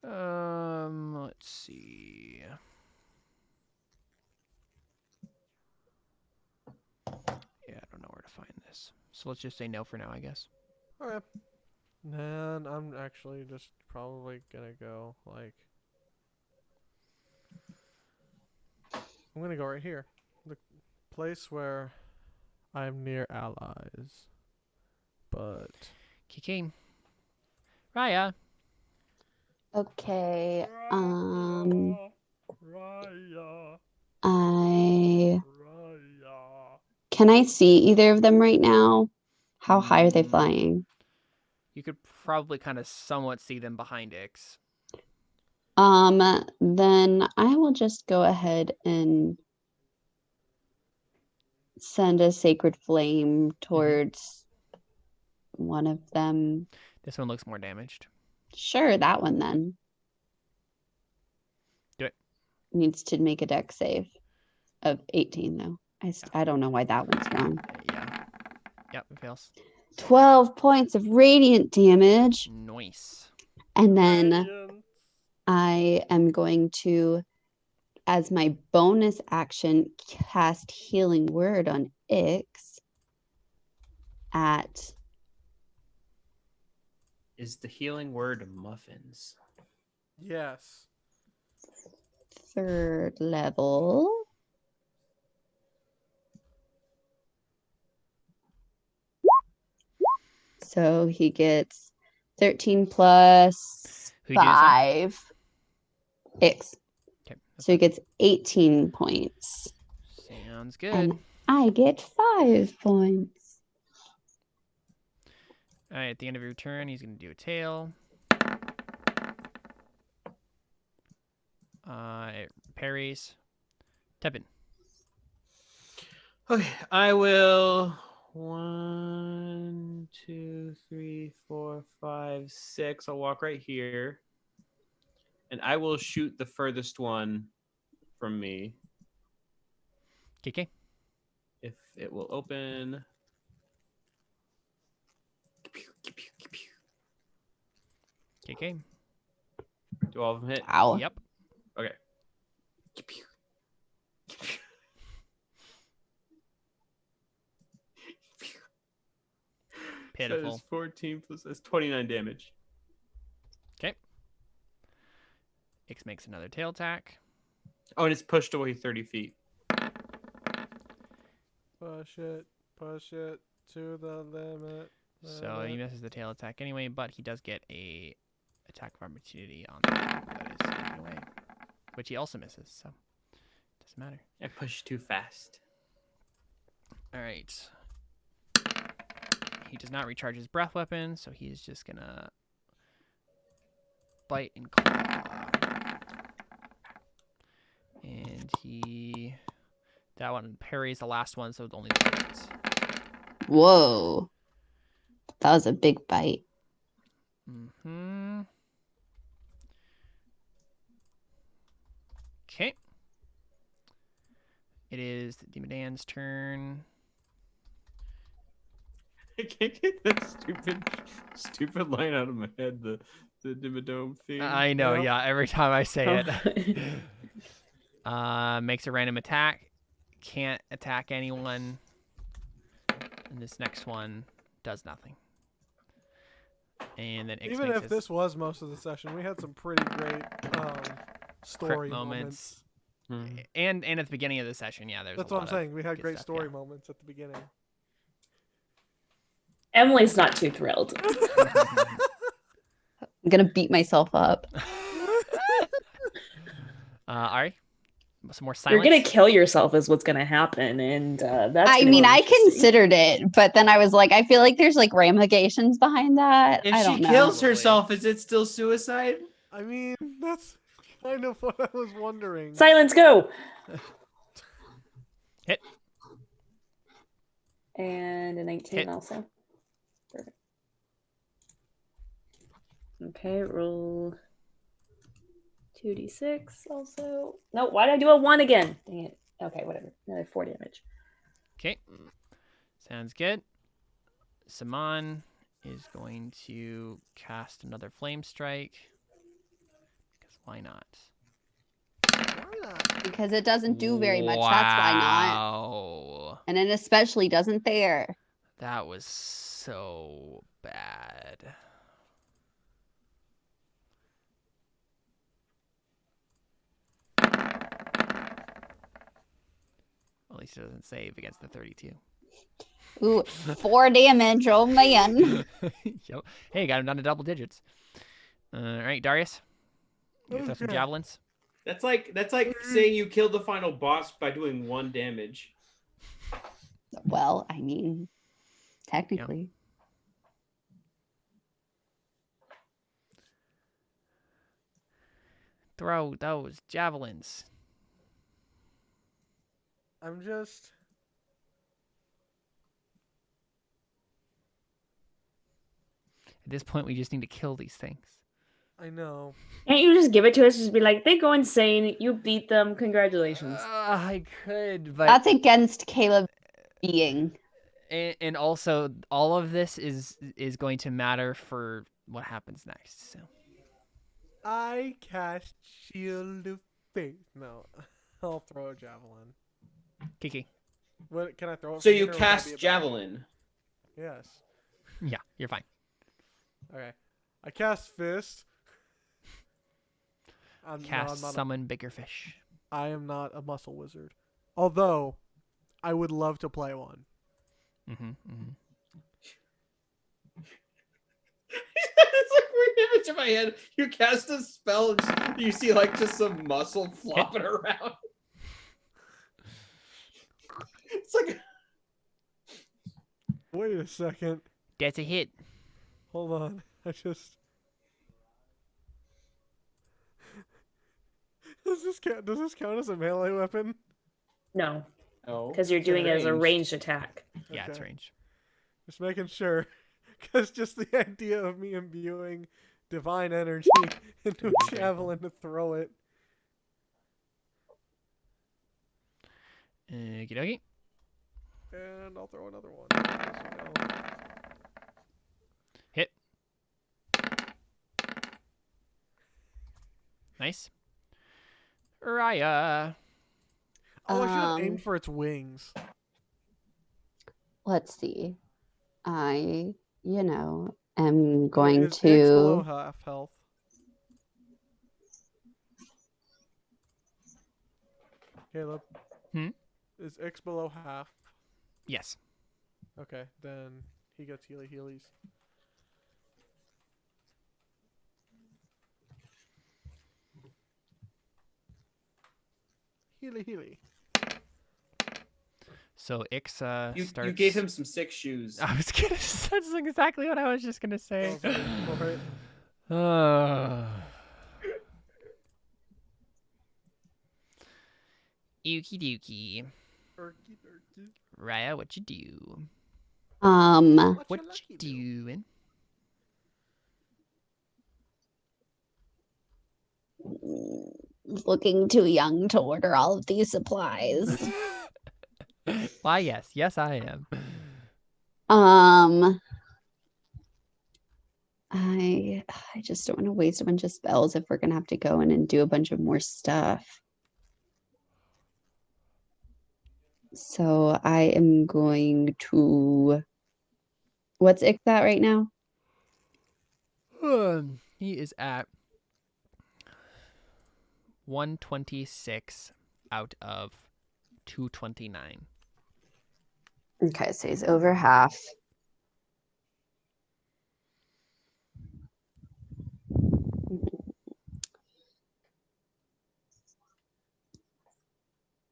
Let's see. Yeah, I don't know where to find this. So let's just say no for now, I guess. Okay. Then I'm actually just probably gonna go like. I'm gonna go right here. The place where I'm near allies. But. Kiki. Raya. Okay. Raya. Can I see either of them right now? How high are they flying? You could probably kind of somewhat see them behind Ix. Then I will just go ahead and send a sacred flame towards one of them. This one looks more damaged. Sure, that one then. Do it. Needs to make a dex save of 18 though. I don't know why that one's wrong. Yeah. Yep, it fails. 12 points of radiant damage. Nice. And then I am going to, as my bonus action, cast Healing Word on Ix at... Is the healing word muffins? Yes. 3rd level. So he gets 13 plus Who do you do this on? 5. Ix. Okay. So he gets 18 points. Sounds good. And I get 5 points. All right, at the end of your turn, he's going to do a tail. It parries. Tepin. Okay, I will. 1, 2, 3, 4, 5, 6. I'll walk right here. And I will shoot the furthest one from me. KK. If it will open. KK. Do all of them hit? Wow. Yep. Okay. Pitiful. That is 14 plus that's 29 damage. Okay. Ix makes another tail attack. Oh, and it's pushed away 30 feet. Push it to the limit. So he misses the tail attack anyway, but he does get a attack of opportunity on that is moving away, which he also misses. So doesn't matter. I pushed too fast. All right. He does not recharge his breath weapon, so he's just gonna bite and claw. And that one parries the last one, so it's only the hits. Whoa. That was a big bite. Mm-hmm. Okay. It is Demodand's turn. I can't get that stupid line out of my head. The Demodand theme. I know, Yep. yeah. Every time I say Oh. it, makes a random attack. Can't attack anyone. And this next one does nothing. And then Ix Even makes if his this was most of the session, we had some pretty great story moments. And at the beginning of the session, yeah, there's. That's a what I'm lot saying. We had good great stuff, story yeah. moments at the beginning. Emily's not too thrilled. I'm gonna beat myself up. Ari, some more You're silence. gonna kill yourself is what's gonna happen, and that's. I gonna mean, be I interesting. considered it, but then I was like, I feel like there's like ramifications behind that. If I she don't know. kills herself, is it still suicide? I mean, that's kind of what I was wondering. Silence, go. Hit. And a 19 Hit. also. Perfect. Okay, roll 2d6 also. No, why did I do a 1 again? Dang it. Okay, whatever. Another 4 damage. Okay, sounds good. Saman is going to cast another flame strike. Because why not? Why not? Because it doesn't do very much. That's why not. Wow. And it especially doesn't there. That was so bad. At least it doesn't save against the 32. Ooh, 4 damage. Oh man. Yep. Hey, got him down to double digits. All right, Darius. You throw some Okay. javelins. That's like saying you killed the final boss by doing 1 damage. Well, I mean, technically. Throw those javelins. I'm just. At this point, we just need to kill these things. I know. Can't you just give it to us? Just be like, they go insane. You beat them. Congratulations. I could, but That's against Caleb being. and also all of this is going to matter for what happens next. So I cast Shield of Faith. No, I'll throw a javelin. Kiki. What can I throw? It So from you here, or would that be cast a bad- javelin. Yes. Yeah, you're fine. Okay. I cast Fist. Cast summon bigger fish. I am not a muscle wizard. Although, I would love to play one. Mm-hmm. Mm-hmm. It's like weird image in my head. You cast a spell and you see like just some muscle flopping around. It's like Wait a second. That's a hit. Hold on. I just. Does this count as a melee weapon? No, oh, because you're doing it as a ranged attack. Yeah, it's Okay. range. Just making sure. Because just the idea of me imbuing divine energy into a javelin to throw it. Okie dokie. And I'll throw another one. Just so you know. Hit. Nice. Raya. Oh, I should have aimed for its wings. Let's see. I, am going Is Ix below to. half health? Caleb? Is Ix below half? Yes. Okay, then he gets healies. Healy. So Ix You starts. gave him some sick shoes. I was gonna. That's exactly what I was just gonna say. Okie dokie. Raya, what you do? What you doing? Looking too young to order all of these supplies. Why, yes, I am. I just don't want to waste a bunch of spells if we're gonna have to go in and do a bunch of more stuff. So I am going to. What's Ix at right now? He is at 126 out of 229. Okay, so he's over half.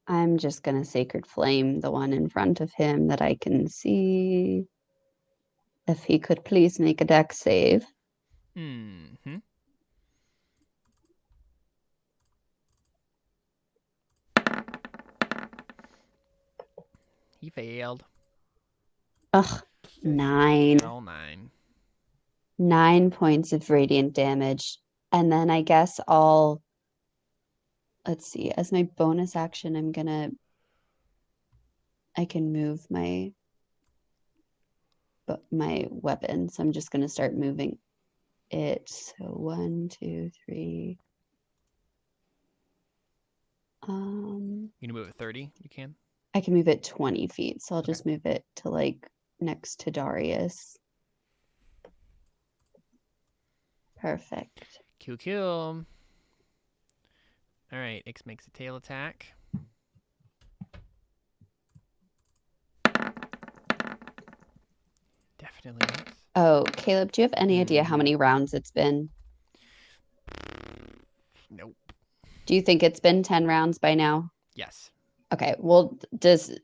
I'm just going to Sacred Flame the one in front of him that I can see. If he could please make a dex save. Mm-hmm. He failed. Ugh, 9. All 9. 9 points of radiant damage. And then I guess let's see, as my bonus action, I can move my weapon. So I'm just gonna start moving it. So 1, 2, 3. You can move it 30? You can? I can move it 20 feet. So I'll Okay. just move it to like next to Darius. Perfect. Cool. All right, Ix makes a tail attack. Definitely hits. Oh, Caleb, do you have any idea how many rounds it's been? Nope. Do you think it's been 10 rounds by now? Yes. Okay, well, just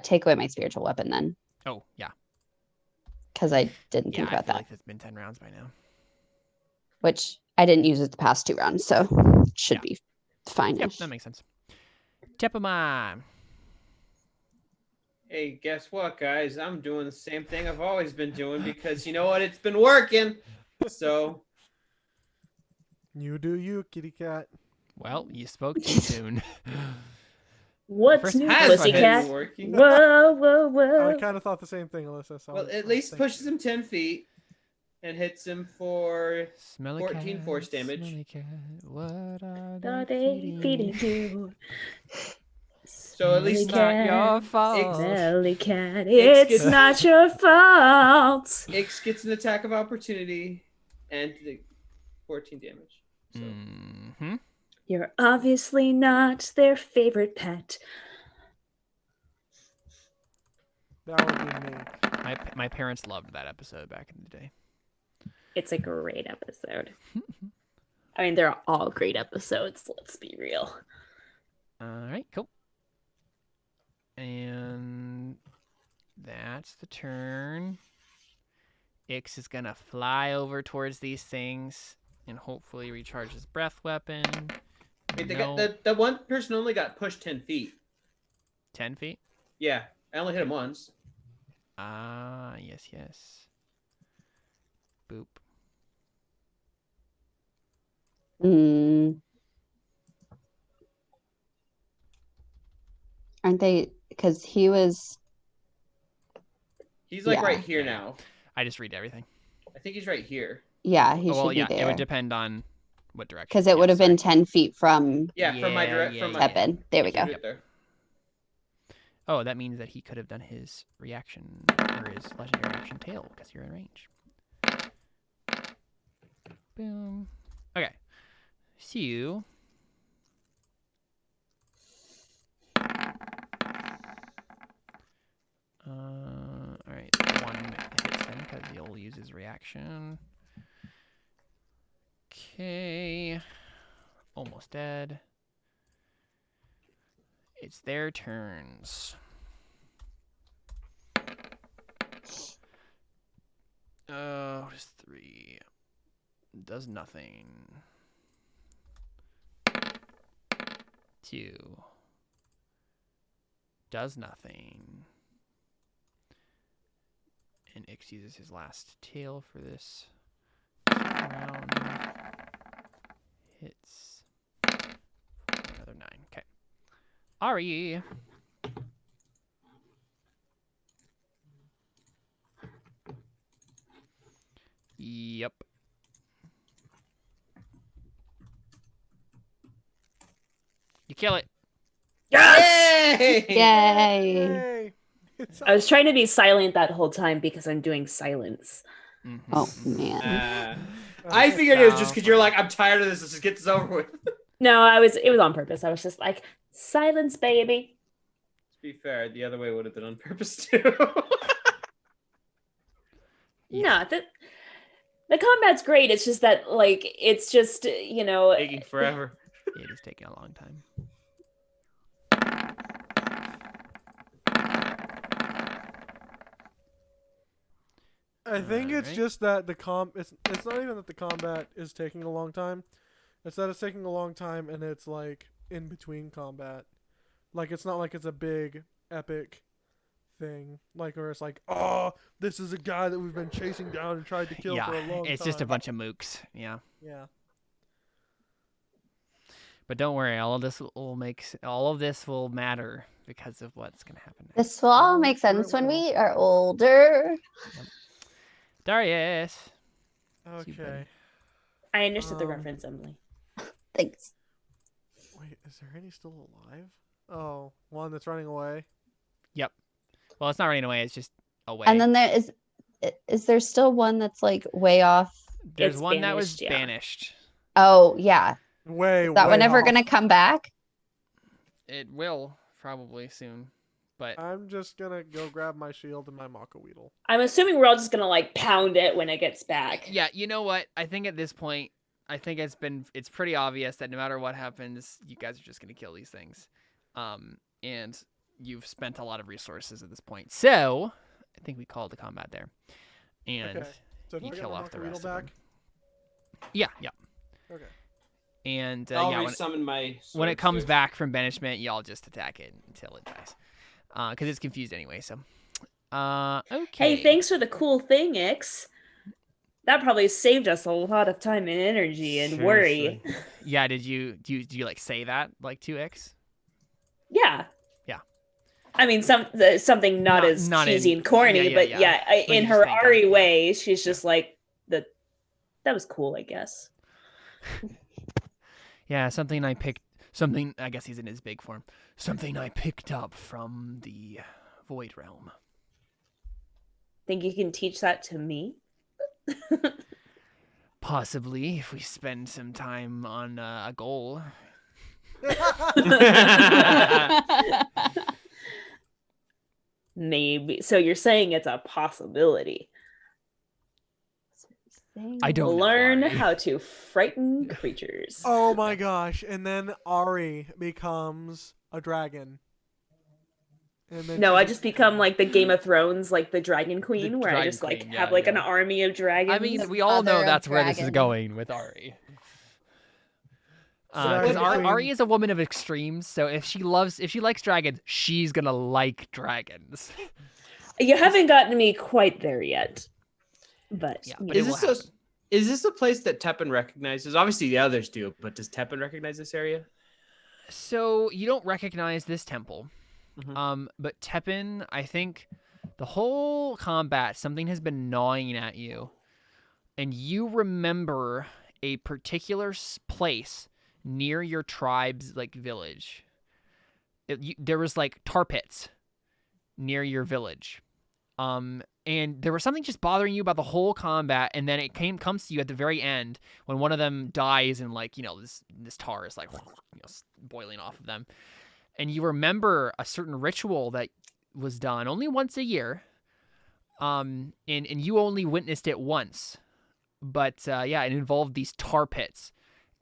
take away my spiritual weapon then, Oh, yeah. because I didn't Yeah, think I about feel that. like it's been 10 rounds by now. Which I didn't use it the past 2 rounds, so should be fine. Yep, that makes sense. Tepamon. Hey, guess what, guys? I'm doing the same thing I've always been doing because you know what? It's been working. So You do you, kitty cat. Well, you spoke too soon. What's First new, has pussycat? been working. Whoa. I kind of thought the same thing, Alyssa. So Well, I'm at least thinking. pushes him 10 feet and hits him for Smelly 14 cat, force damage. Smelly cat, what are Are they they feeding feeding you? So at least It's not your fault. Smelly cat, Ix it's gets- not your fault. Ix gets an attack of opportunity and 14 damage. So Mm-hmm. You're obviously not their favorite pet. That would be me. My parents loved that episode back in the day. It's a great episode. I mean, they're all great episodes, let's be real. All right, cool. And that's the turn. Ix is going to fly over towards these things and hopefully recharge his breath weapon. Wait, No. the one person only got pushed 10 feet. 10 feet? Yeah, I only hit him once. Ah, yes. Boop. Mm. Aren't they? Because he was. He's like Yeah. right here now. I just read everything. I think he's right here. Yeah, he Oh, well, should yeah, be it there. would depend on what direction. Because it would have been 10 feet from Yeah, from my direct. Yeah, From yeah, my. yeah. Tepin. There we Keep go. it there. Oh, that means that he could have done his reaction or his legendary action tail because you're in range. Boom. Okay. So. All right. One hits him because he'll use his reaction. Okay. Almost dead. It's their turns. What is 3? Does nothing. 2. Does nothing. And Ix uses his last tail for this round. Hits. Another 9. Okay. Ari. Yep. You kill it. Yes! Yay! Yay. Yay. I was trying to be silent that whole time because I'm doing silence. Mm-hmm. Oh, man. I figured it was just because you're like, I'm tired of this. Let's just get this over with. To No, it was on purpose. I was just like, silence, baby. be fair, the other way would have been on purpose too. No, the combat's great. It's just that, like, it's just, you know, Taking forever. It is taking a long time. I think it's Alright. just that it's not even that the combat is taking a long time. It's that it's taking a long time and it's like in between combat. Like it's not like it's a big epic thing. Like where it's like, oh, this is a guy that we've been chasing down and tried to kill Yeah, for a long time. it's just a bunch of mooks. Yeah. Yeah. But don't worry, all of this will matter because of what's gonna happen next. This will all Oh, make sure sense it when will. we are older. Darius. Okay. I understood the Um, reference, Emily. Thanks. Wait, is there any still alive? Oh, one that's running away. Well, it's not running away. It's just away. And then there is there still one that's like way off? There's It's one that was banished, yeah. banished. Oh, yeah. Way, Is that way one ever off. going to come back? It will probably soon, but I'm just gonna go grab my shield and my Mako Weedle. I'm assuming we're all just gonna like pound it when it gets back. yeah, you know what? I think at this point, I think it's pretty obvious that no matter what happens, you guys are just gonna kill these things, and you've spent a lot of resources at this point. So I think we call the combat there, and Okay. So if you I get kill my off the Mako rest Weedle of back. them. Yeah. Okay. And I'll yeah, resummon my. when it swords, comes too. back from banishment, y'all just attack it until it dies, because it's confused anyway. So, okay. Hey, thanks for the cool thing, Ix. That probably saved us a lot of time and energy and worry. Seriously. Yeah, do you like say that like 2x? Yeah. Yeah. I mean, something not as cheesy in- and corny, yeah, but yeah. yeah, But in you her just think Ari that, yeah. way, she's just like that was cool, I guess. Yeah, something I picked. Something I guess he's in his big form. Something I picked up from the Void Realm. Think you can teach that to me? Possibly, if we spend some time on a goal. Maybe. So you're saying it's a possibility. I don't Learn know. how to frighten creatures. Oh my gosh! And then Ari becomes a dragon. And then No, she I just become like the Game of Thrones, like the Dragon Queen, where I Dragon just like Queen, have yeah, like an yeah. army of dragons. I mean, we all know Mother of that's where this is dragons. going with Ari. Dragon Because Queen. Ari is a woman of extremes, so if she likes dragons, she's gonna like dragons. You haven't gotten me quite there yet, but Yeah, you but know. it will happen. Is this a place that Teppan recognizes? Obviously the others do, but does Teppan recognize this area? So you don't recognize this temple. Mhm. But Teppan, I think the whole combat, something has been gnawing at you. And you remember a particular place near your tribe's like village. There was like tar pits near your village. And there was something just bothering you about the whole combat, and then it comes to you at the very end when one of them dies, and like this tar is like boiling off of them, and you remember a certain ritual that was done only once a year, and you only witnessed it once, but it involved these tar pits,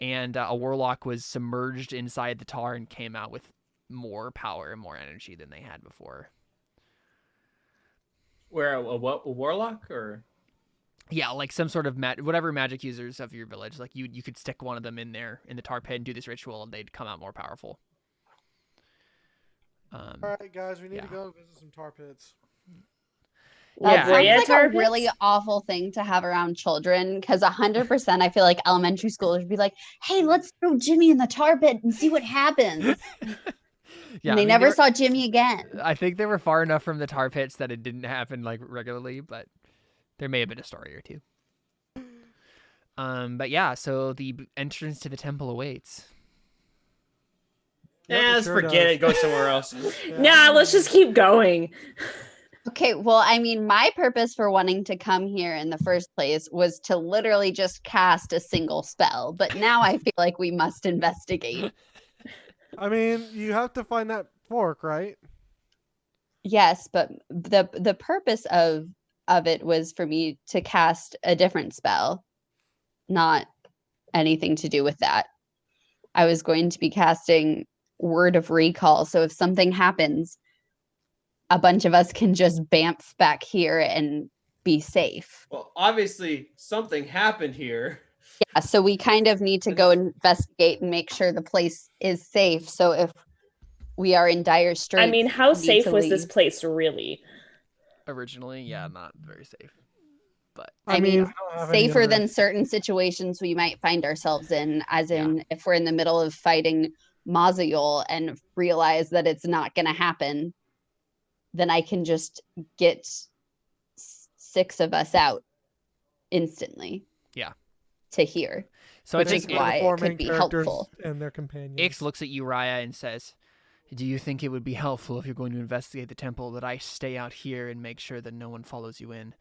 and a warlock was submerged inside the tar and came out with more power and more energy than they had before. Where a warlock or? Yeah, like some sort of whatever magic users of your village, like you could stick one of them in there in the tar pit and do this ritual, and they'd come out more powerful. All right, guys, we need to go visit some tar pits. That sounds like tar a pits? really awful thing to have around children, because 100% I feel like elementary schoolers would be like, hey, let's throw Jimmy in the tar pit and see what happens. Yeah, and they never saw Jimmy again. I think they were far enough from the tar pits that it didn't happen like regularly, but there may have been a story or two. But yeah, so the entrance to the temple awaits. Let's forget it. Go somewhere else. Nah, let's just keep going. Okay, well, I mean, my purpose for wanting to come here in the first place was to literally just cast a single spell, but now I feel like we must investigate. I mean, you have to find that fork, right? Yes, but the purpose of it was for me to cast a different spell, not anything to do with that. I was going to be casting Word of Recall, so if something happens, a bunch of us can just bamf back here and be safe. Well, obviously something happened here. Yeah, so we kind of need to go investigate and make sure the place is safe. So if we are in dire straits, I mean, how we need safe to was this leave. place really? Originally, yeah, not very safe. But I mean, I don't have any safer other- than certain situations we might find ourselves in, as in if we're in the middle of fighting Mazayol and realize that it's not going to happen, then I can just get 6 of us out instantly. Yeah. To here. So Which I think is why the four it could main be characters helpful. and their companions. Ix looks at you, Raya, and says, "Do you think it would be helpful if you're going to investigate the temple that I stay out here and make sure that no one follows you in?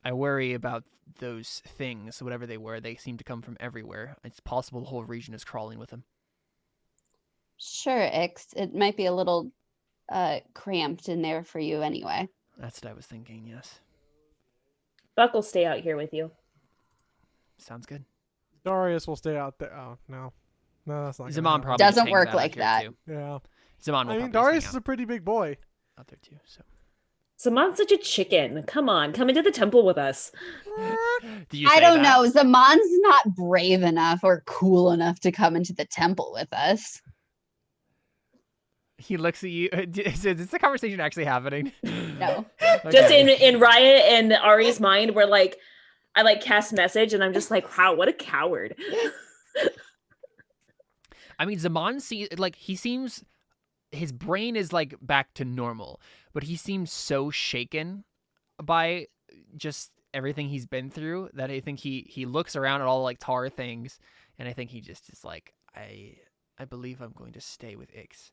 I worry about those things, whatever they were. They seem to come from everywhere. It's possible the whole region is crawling with them." Sure, Ix. It might be a little cramped in there for you anyway. That's what I was thinking, yes. Buck will stay out here with you. Sounds good. Darius will stay out there. Oh, no. No, that's not gonna Zaman happen. probably Doesn't just hangs work out like out here, that. too. Yeah. Zaman will I mean, probably just Darius hang is a pretty big boy. out there too. So, Zamon's such a chicken. Come on, come into the temple with us. do you I say don't that? know. Zaman's not brave enough or cool enough to come into the temple with us. He looks at you. Is this a conversation actually happening? No. Just Okay. in Raya and Ari's mind, where like I like cast message, and I'm just like, wow, what a coward. I mean, Zaman seems his brain is like back to normal, but he seems so shaken by just everything he's been through that I think he looks around at all like tar things, and I think he just is like, I believe I'm going to stay with Ix.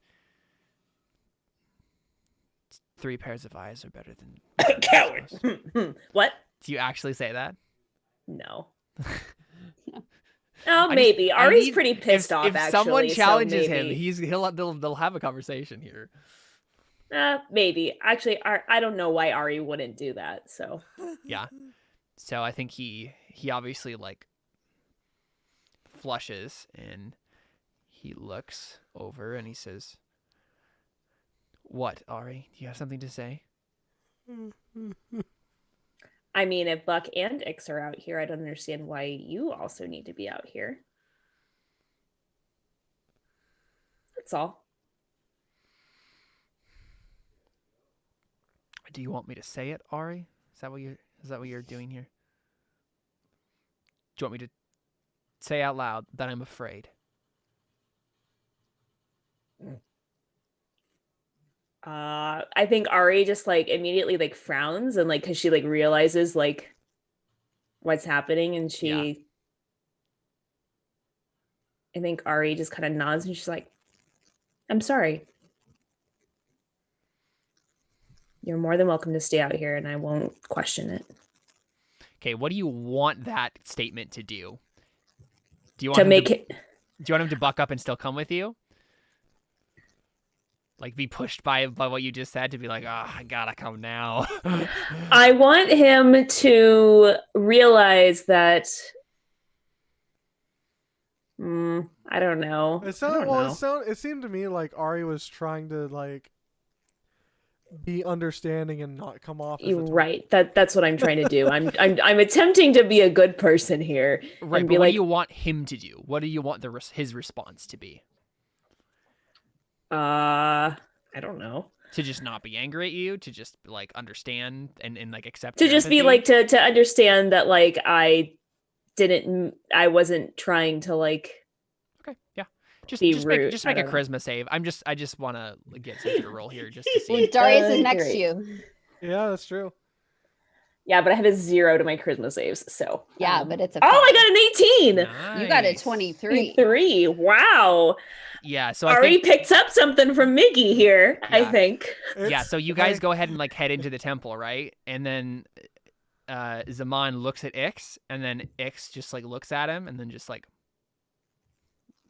3 pairs of eyes are better than Coward. What? Do you actually say that? No. No. Oh, I maybe. just- I Ari's need- pretty pissed off, If actually. someone so challenges him, maybe. they'll have a conversation here. Maybe. Actually, I don't know why Ari wouldn't do that. So Yeah. So I think he obviously like flushes and he looks over and he says, "What, Ari? Do you have something to say?" I mean, if Buck and Ix are out here, I don't understand why you also need to be out here. That's all. Do you want me to say it, Ari? Is that what you're doing here? you want me to say out loud that I'm afraid? I think Ari just like immediately like frowns and like because she like realizes like what's happening, and she I think Ari just kind of nods and she's like, I'm sorry. You're more than welcome to stay out here and I won't question it. Okay, what do you want that statement to do? Do you want To him make to, it do you want him to buck up and still come with you? Like be pushed by what you just said to be like, oh, I gotta come now. I want him to realize that I don't know. It seemed to me like Ari was trying to like be understanding and not come off as You're right. That's what I'm trying to do. I'm attempting to be a good person here. Right, and but be what like, do you want him to do? What do you want his response to be? I don't know. To just not be angry at you, to just like understand and like accept. To your just be empathy? like to understand that like I wasn't trying to like Okay, yeah. Just be make rude. a I don't know. charisma save. I just want to get Cynthia to roll here just to see. Well, Darius is you're next right. to you. Yeah, that's true. Yeah, but I have a 0 to my charisma saves, so Yeah, but it's a Oh, five. I got an 18. Nice. You got a 23. 3. Wow. Yeah, so I Ari think picked up something from Miggy here, I Yeah. think. yeah, so you guys go ahead and like head into the temple, right? And then Zaman looks at Ix, and then Ix just like looks at him and then just like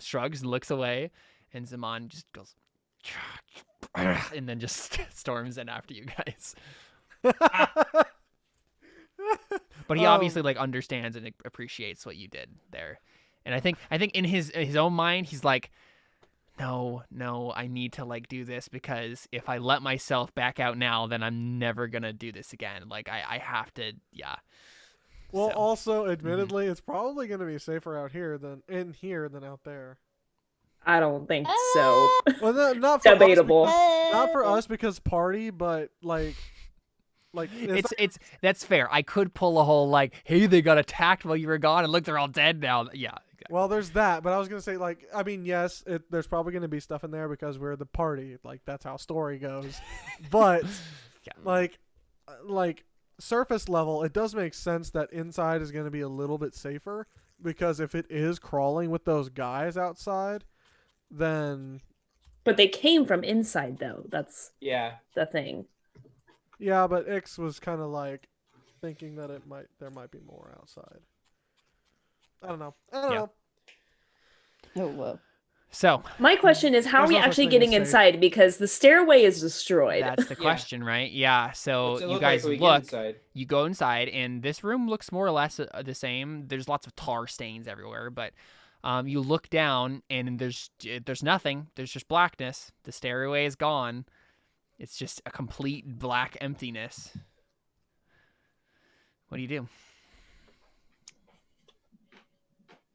shrugs and looks away, and Zaman just goes and then just storms in after you guys. But he obviously like understands and appreciates what you did there. And I think in his own mind he's like, no, I need to like do this because if I let myself back out now, then I'm never gonna do this again. Like I have to, yeah. Well, So, also, admittedly, it's probably going to be safer out here than out there. I don't think so. Well, not for Debatable. not for us because party, but like it's that's fair. I could pull a whole like, hey, they got attacked while you were gone, and look, they're all dead now. Yeah. Exactly. Well, there's that, but I was gonna say like, I mean, yes, there's probably gonna be stuff in there because we're the party. Like that's how story goes. But Yeah. like surface level, it does make sense that inside is gonna be a little bit safer because if it is crawling with those guys outside, then But they came from inside though. That's Yeah. the thing. yeah. But Ix was kind of like thinking that there might be more outside. I don't know. Yeah. Oh, whoa. So My question is, how There's are we no such actually thing as getting safe. inside? Because the stairway is destroyed. that's the question, right? Yeah. So What's it you look guys like when we get look. inside? You go inside, and this room looks more or less the same. There's lots of tar stains everywhere, but you look down, and there's nothing. There's just blackness. The stairway is gone. It's just a complete black emptiness. What do you do?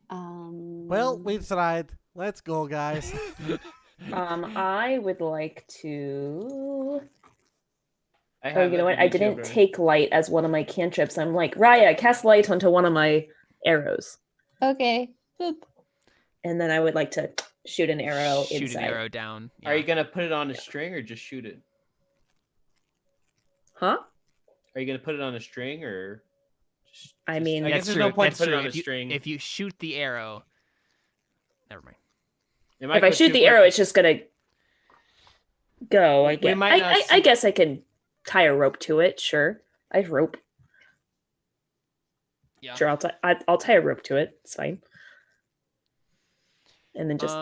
Well, we tried. Let's go, guys. I would like to. I Oh, have you know that what? I with you, didn't Children. take light as one of my cantrips. I'm like, Raya, cast light onto one of my arrows, Okay. Boop. and then I would like to shoot an arrow Shoot inside. an arrow down. Are you Yeah. gonna put it on a string or just shoot it? Huh? Are you gonna put it on a string or? I mean, I guess That's there's true. no point That's to put it true. on a If you, string. if you shoot the arrow, never mind. It might if I go shoot too the quick. arrow, it's just gonna go. I We guess. might not I guess I can tie a rope to it. Sure, I have rope. Yeah. Sure, I'll tie a rope to it. It's fine. And then just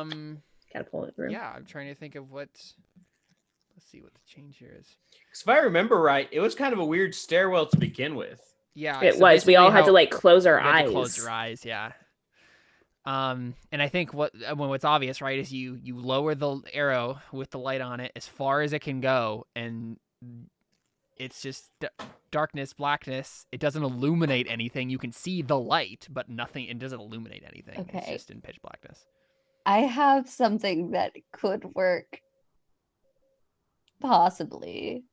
catapult it through. Yeah, I'm trying to think of what. Let's see what the change here is. 'Cause if I remember right, it was kind of a weird stairwell to begin with. Yeah, It so was. We all basically had to like close our you had eyes. to close your eyes. Yeah. And I think what's obvious, right, is you lower the arrow with the light on it as far as it can go, and it's just darkness, blackness. It doesn't illuminate anything. You can see the light, but nothing. It doesn't illuminate anything. It's Okay. just in pitch blackness. I have something that could work. Possibly.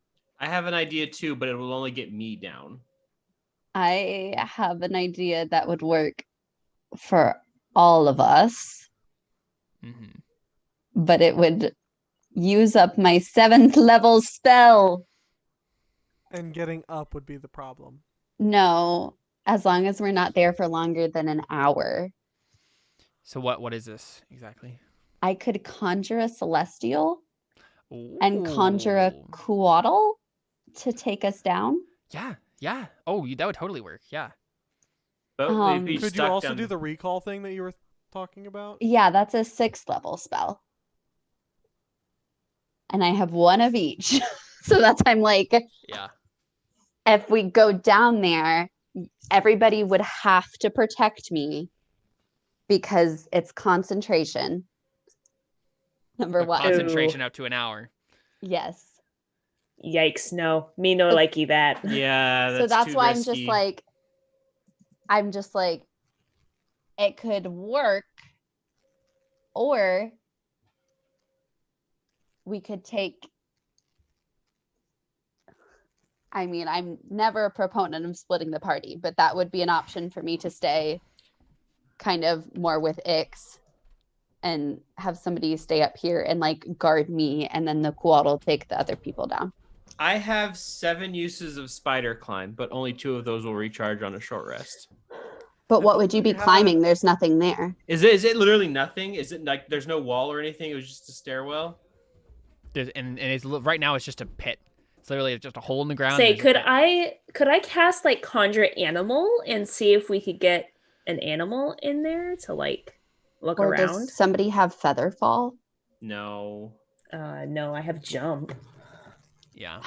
I have an idea too, but it will only get me down. I have an idea that would work for all of us, but it would use up my 7th level spell. And getting up would be the problem. No, as long as we're not there for longer than an hour. So what is this exactly? I could conjure a celestial and conjure a coatl to take us down. Yeah. Oh, that would totally work. Yeah. But they'd be Could you stuck also down- do the recall thing that you were talking about? Yeah, that's a 6th level spell. And I have 1 of each. So that's I'm like, Yeah. if we go down there, everybody would have to protect me because it's concentration. Number But 1. concentration up to an hour. Yes. Yikes! No, me no But- likey that. Yeah, So that's too why risky. I'm just like, it could work, or we could take. I mean, I'm never a proponent of splitting the party, but that would be an option for me to stay kind of more with Ix and have somebody stay up here and like guard me, and then the Quad take the other people down. I have 7 uses of spider climb, but only 2 of those will recharge on a short rest. But what would you be climbing? There's nothing there. Is it literally nothing? Is it like there's no wall or anything? It was just a stairwell? And it's right now it's just a pit. It's literally just a hole in the ground. Say, and there's a could I cast like conjure animal and see if we could get an animal in there to like look Or around? does somebody have feather fall? No. No, I have jump. Yeah.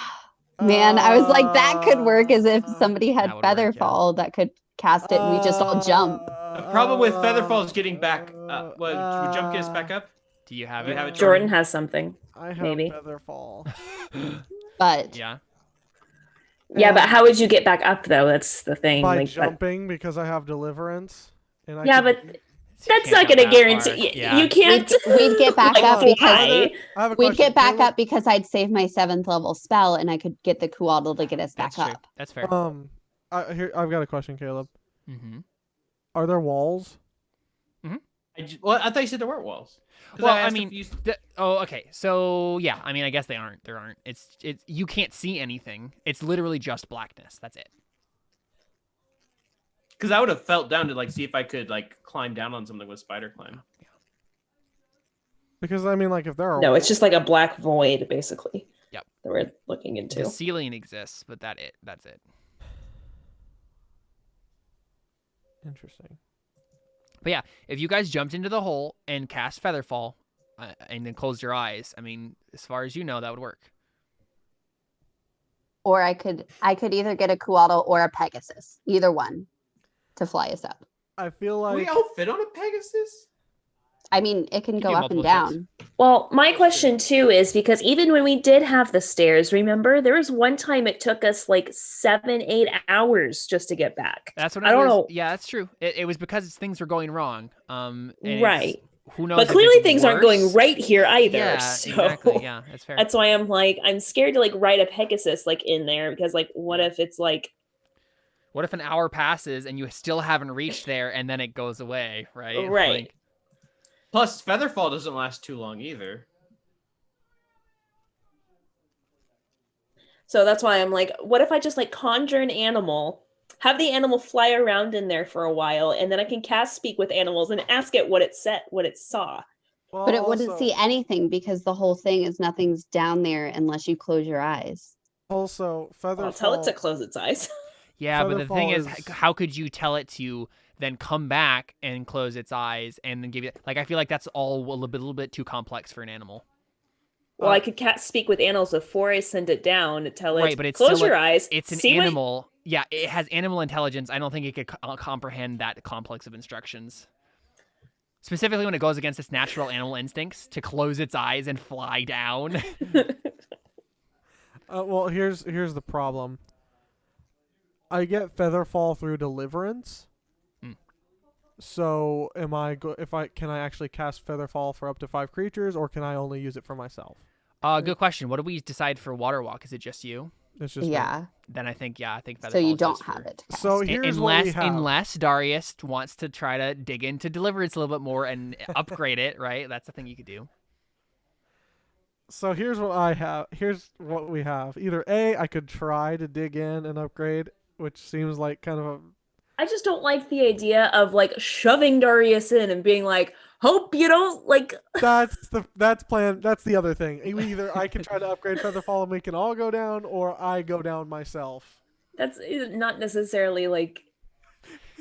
Man, I was like, that could work as if somebody had that would feather work, yeah. fall that could cast it and we just all jump. The problem with Featherfall is getting back. Would jump get us back up? Do you have You it? have it, Jordan has something. I have Maybe. feather fall. But Yeah. Yeah, but how would you get back up though? That's the thing. By like, jumping because I have deliverance. And I yeah, could- but You that's can't not jump going to that guarantee. far. Yeah. You can't. we'd get back like, up fly. because I have a we'd question. get back Caleb, up because I'd save my 7th level spell and I could get the Kuadal to get us back That's true. up. That's fair. I've got a question, Caleb. Mm-hmm. Are there walls? I thought you said there weren't walls. 'Cause Well, asked I mean, if you- okay. So yeah, I mean, I guess they aren't. There aren't. It's you can't see anything. It's literally just blackness. That's it. Because I would have felt down to like see if I could like climb down on something with spider climb. Because I mean, like, if there are No, it's just like a black void, basically. Yep. That we're looking into. The ceiling exists, but that's it. Interesting. But yeah, if you guys jumped into the hole and cast Featherfall, and then closed your eyes, I mean, as far as you know, that would work. Or I could either get a Kuadal or a Pegasus, either one, to fly us up. I feel Can we like all fit on a Pegasus? I mean, it can You go do up and multiple down. Well, my question too is because even when we did have the stairs, remember there was one time it took us like 7-8 hours just to get back. That's what I don't know. Yeah, that's true. It was because things were going wrong. And it's- Right. Who knows? But if clearly it's things aren't going worse. right here either. Yeah, so exactly. Yeah, that's fair. that's why I'm scared to like write a Pegasus like in there because like what if it's like What if an hour passes and you still haven't reached there and then it goes away, right? Right. Like, Plus, Featherfall doesn't last too long either. so that's why I'm like, what if I just like conjure an animal, have the animal fly around in there for a while, and then I can cast speak with animals and ask it what it saw. well, But it wouldn't also- see anything because the whole thing is nothing's down there unless you close your eyes. Also, feather. I'll tell it to close its eyes. yeah, but the thing Featherfall is, how could you tell it to then come back and close its eyes and then give you like? I feel like that's all a little bit too complex for an animal. Well, I could speak with animals before I send it down to tell it, Right, but it's close still your eyes. It's an see what- animal. Yeah, it has animal intelligence. I don't think it could comprehend that complex of instructions. Specifically when it goes against its natural animal instincts to close its eyes and fly down. Well, here's the problem. I get featherfall through deliverance. So, can I actually cast featherfall for up to 5 creatures, or can I only use it for myself? Good question. What do we decide for water walk? Is it just you? It's just me. Yeah. Then I think Featherfall. So you is don't just have for- it. to So cast. here's what we have. Unless Darius wants to try to dig into Deliverance a little bit more and upgrade it, right? That's the thing you could do. So here's what I have. Here's what we have. Either A, I could try to dig in and upgrade, which seems like kind of a I just don't like the idea of like shoving Darius in and being like, hope you don't like. that's the other thing. Either I can try to upgrade Featherfall and we can all go down, or I go down myself. That's not necessarily like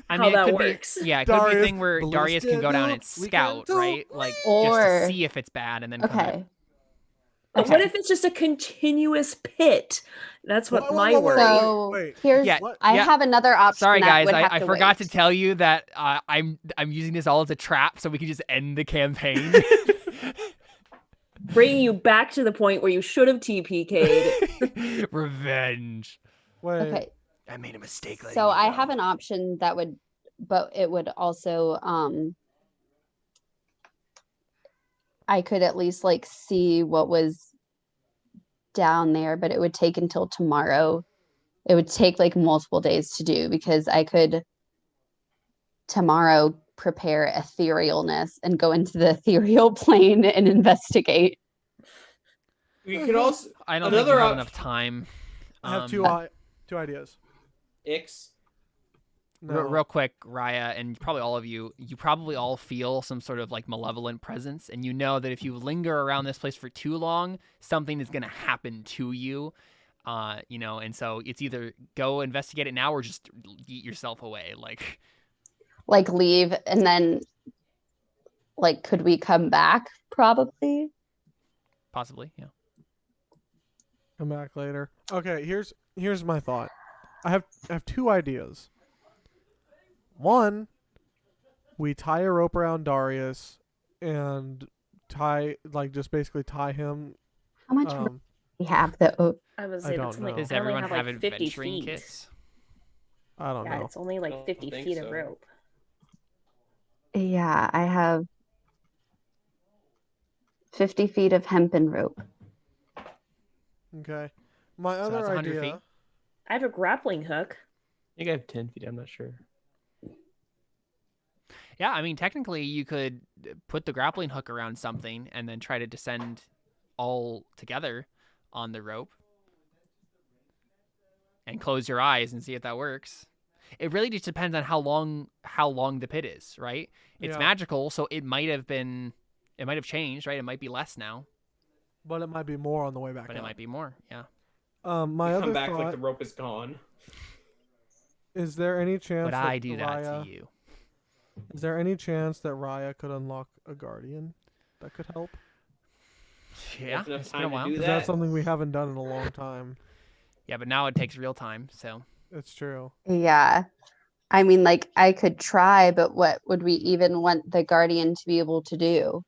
I how mean, it that could works. be, yeah, it could be a Darius, thing where blue Darius can go down and skin, we can scout, do right? Like just Or- to see if it's bad and then come back. Okay. But what if it's just a continuous pit? That's what Whoa, my whoa, whoa, worry. So wait. here's Yeah, What? I yeah. have another option. Sorry that guys, would have I to forgot to wait. tell you that I'm using this all as a trap so we can just end the campaign. Bringing you back to the point where you should have TPK'd. Revenge. Wait. Okay. I made a mistake. So I have an option that would, but it would also I could at least like see what was down there, but it would take until tomorrow. It would take like multiple days to do because I could tomorrow prepare etherealness and go into the ethereal plane and investigate. We could also I don't think you another have op- enough time. I have two ideas. Ix. No. Real quick, Raya, and probably all of you probably all feel some sort of like malevolent presence, and you know that if you linger around this place for too long, something is going to happen to you. And so it's either go investigate it now or just eat yourself away. Like leave and then like could we come back? Probably. Possibly, yeah. Come back later. Okay, here's my thought. I have two ideas. One, we tie a rope around Darius and just basically tie him. How much room do we have though? I was I saying don't it's only, know. Does I only everyone have have like 50 adventuring feet. kits? I don't Yeah, know. it's only like Don't 50 think feet so. of rope. Yeah, I have 50 feet of hempen rope. Okay. My So other that's 100 idea. feet? I have a grappling hook. I think I have 10 feet. I'm not sure. Yeah, I mean, technically, you could put the grappling hook around something and then try to descend all together on the rope and close your eyes and see if that works. It really just depends on how long the pit is, right? It's Yeah. magical, so it might have changed, right? It might be less now, But it might be more on the way back but up. it might be more. Yeah. My You other come back thought like the rope is gone. is there any chance Would that I do that Raya, to you? Is there any chance that Raya could unlock a guardian that could help? Yeah, enough it's been a time to while. do Because that. that's something we haven't done in a long time. Yeah, but now it takes real time, so It's true. Yeah. I mean, like, I could try, but what would we even want the guardian to be able to do?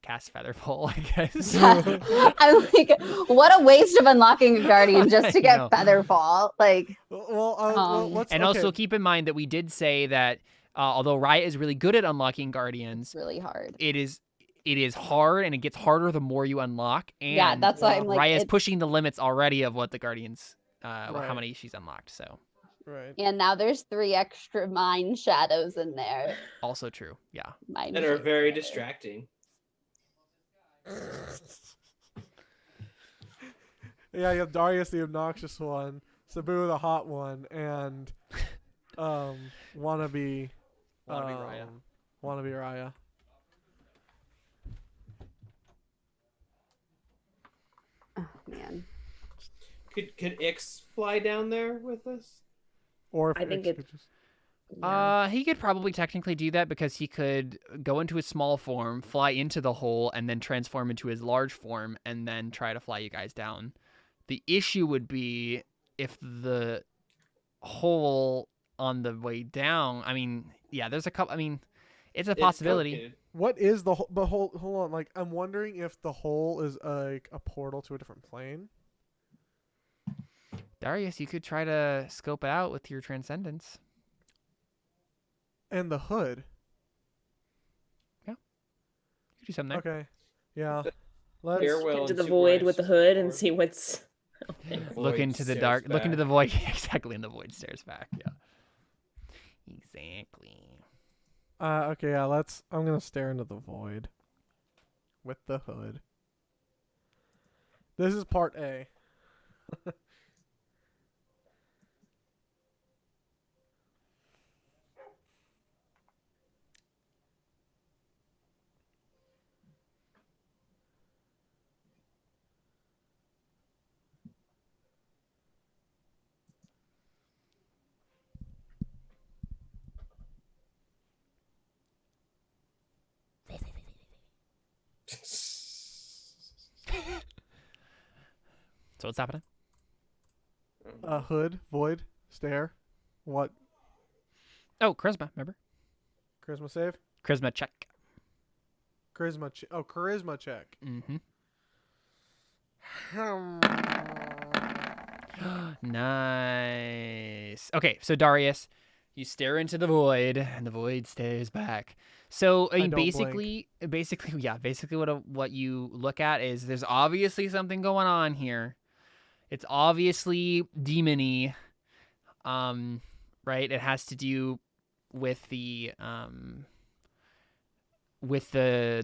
cast Featherfall, I guess. I'm like, what a waste of unlocking a guardian just to I get know. Featherfall. Like, Well, let's. And okay. also keep in mind that we did say that although Raya is really good at unlocking guardians, it's really hard. it is hard, and it gets harder the more you unlock. And Yeah, that's why I'm like, Raya's it- pushing the limits already of what the guardians, how Right. many she's unlocked. So Right. and now there's 3 extra mind shadows in there. also true. Yeah. Mind That are shadow. very distracting. Yeah, you have Darius the obnoxious one, Sabu the hot one, and wannabe Wannabe Raya. Wannabe Raya. Oh, man. Could Ix fly down there with us? Or if I think Ix it- could just- He could probably technically do that because he could go into his small form, fly into the hole, and then transform into his large form, and then try to fly you guys down. The issue would be if the hole on the way down. I mean, yeah, there's a couple. I mean, it's a possibility. complicated. What is the hole? But hold on. Like, I'm wondering if the hole is like a portal to a different plane. Darius, you could try to scope it out with your transcendence. And the hood. You could do something there. Okay. Yeah. Let's. Farewell into and the Super void Ice with the hood and Sword. see what's Look into the dark. Look into the void. Exactly, and the void stares back. Yeah. Exactly. Okay, yeah, I'm gonna stare into the void. With the hood. This is part A. So what's happening? Hood, void, stare. What? Oh, charisma. Remember? Charisma save? Charisma check. Charisma check. Mm-hmm. Nice. Okay, so Darius, you stare into the void, and the void stares back. So I mean, basically, what you look at is there's obviously something going on here. It's obviously demon-y, right? It has to do with the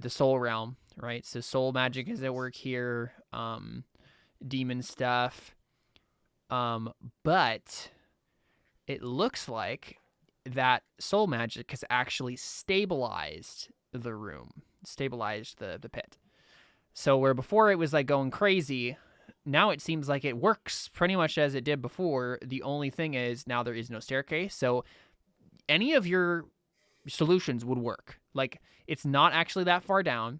soul realm, right? So soul magic is at work here, demon stuff, but it looks like that soul magic has actually stabilized the room, stabilized the pit. So where before it was like going crazy, now it seems like it works pretty much as it did before. The only thing is now there is no staircase. So any of your solutions would work. Like, it's not actually that far down.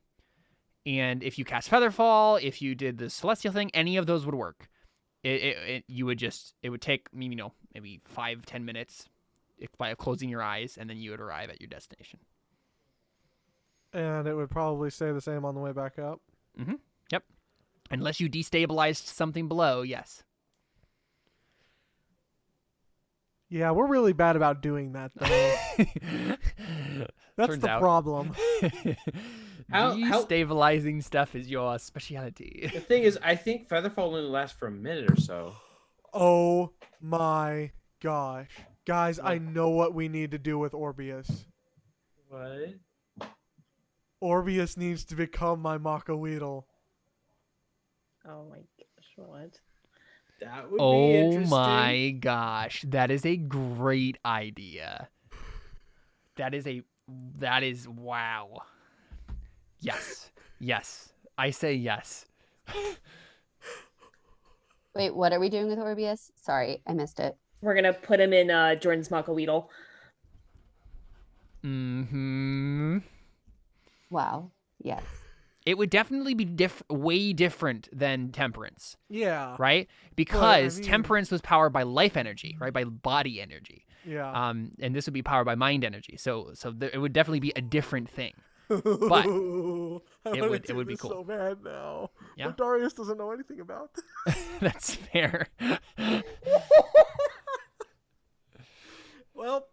And if you cast Featherfall, if you did the Celestial thing, any of those would work. It would take, maybe 5-10 minutes by closing your eyes, and then you would arrive at your destination. And it would probably stay the same on the way back up. Mm-hmm. Yep. Unless you destabilized something below, yes. Yeah, we're really bad about doing that, though. That's Turns the out. problem. Destabilizing stuff is your specialty. The thing is, I think Featherfall only lasts for a minute or so. Oh my gosh. Guys, I know what we need to do with Orbeus. What? Orbeus needs to become my Maka Weedle. Oh my gosh, what? That would be Oh interesting. my gosh, that is a great idea. That is wow. Yes. I say yes. Wait, what are we doing with Orbeus? Sorry, I missed it. We're gonna put him in Jordan's Maka Weedle. Mm-hmm. Wow. Yes. It would definitely be way different than Temperance. Yeah. Right? Because Temperance was powered by life energy, right? By body energy. Yeah. And this would be powered by mind energy. So it would definitely be a different thing. But it would be cool. So bad now. Yeah. But Darius doesn't know anything about this. That's fair. Well,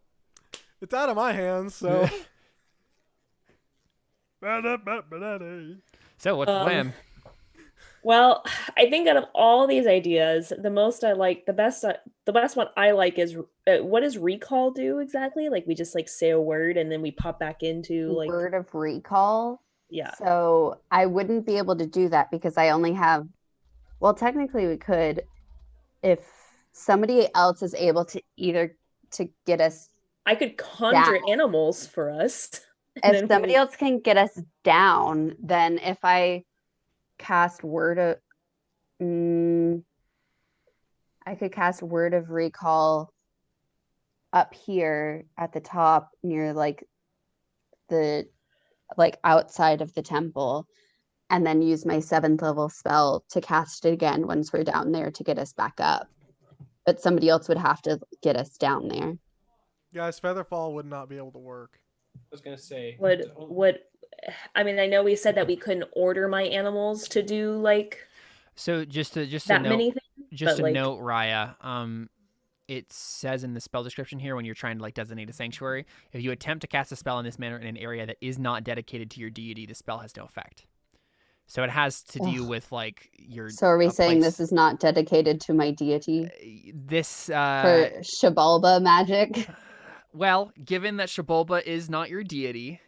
it's out of my hands, so. So what's the plan? Well, I think out of all these ideas, the most I like, the best one I like is what does recall do exactly? Like we just like say a word and then we pop back into like word of recall. Yeah. So I wouldn't be able to do that because I only have. Well, technically we could, if somebody else is able to either to get us. I could conjure animals for us. If somebody else can get us down, then if I cast word of I could cast word of recall up here at the top near the outside of the temple, and then use my 7th level spell to cast it again once we're down there to get us back up. But somebody else would have to get us down there. Guys, Featherfall would not be able to work. I was gonna say. Would I mean, I know we said that we couldn't order my animals to do like. So just to that many things. Just a note, Raya. It says in the spell description here when you're trying to like designate a sanctuary, if you attempt to cast a spell in this manner in an area that is not dedicated to your deity, the spell has no effect. So it has to do with like your. So are we saying place. this is not dedicated to my deity This for Shabalba magic? Well, given that Shabalba is not your deity,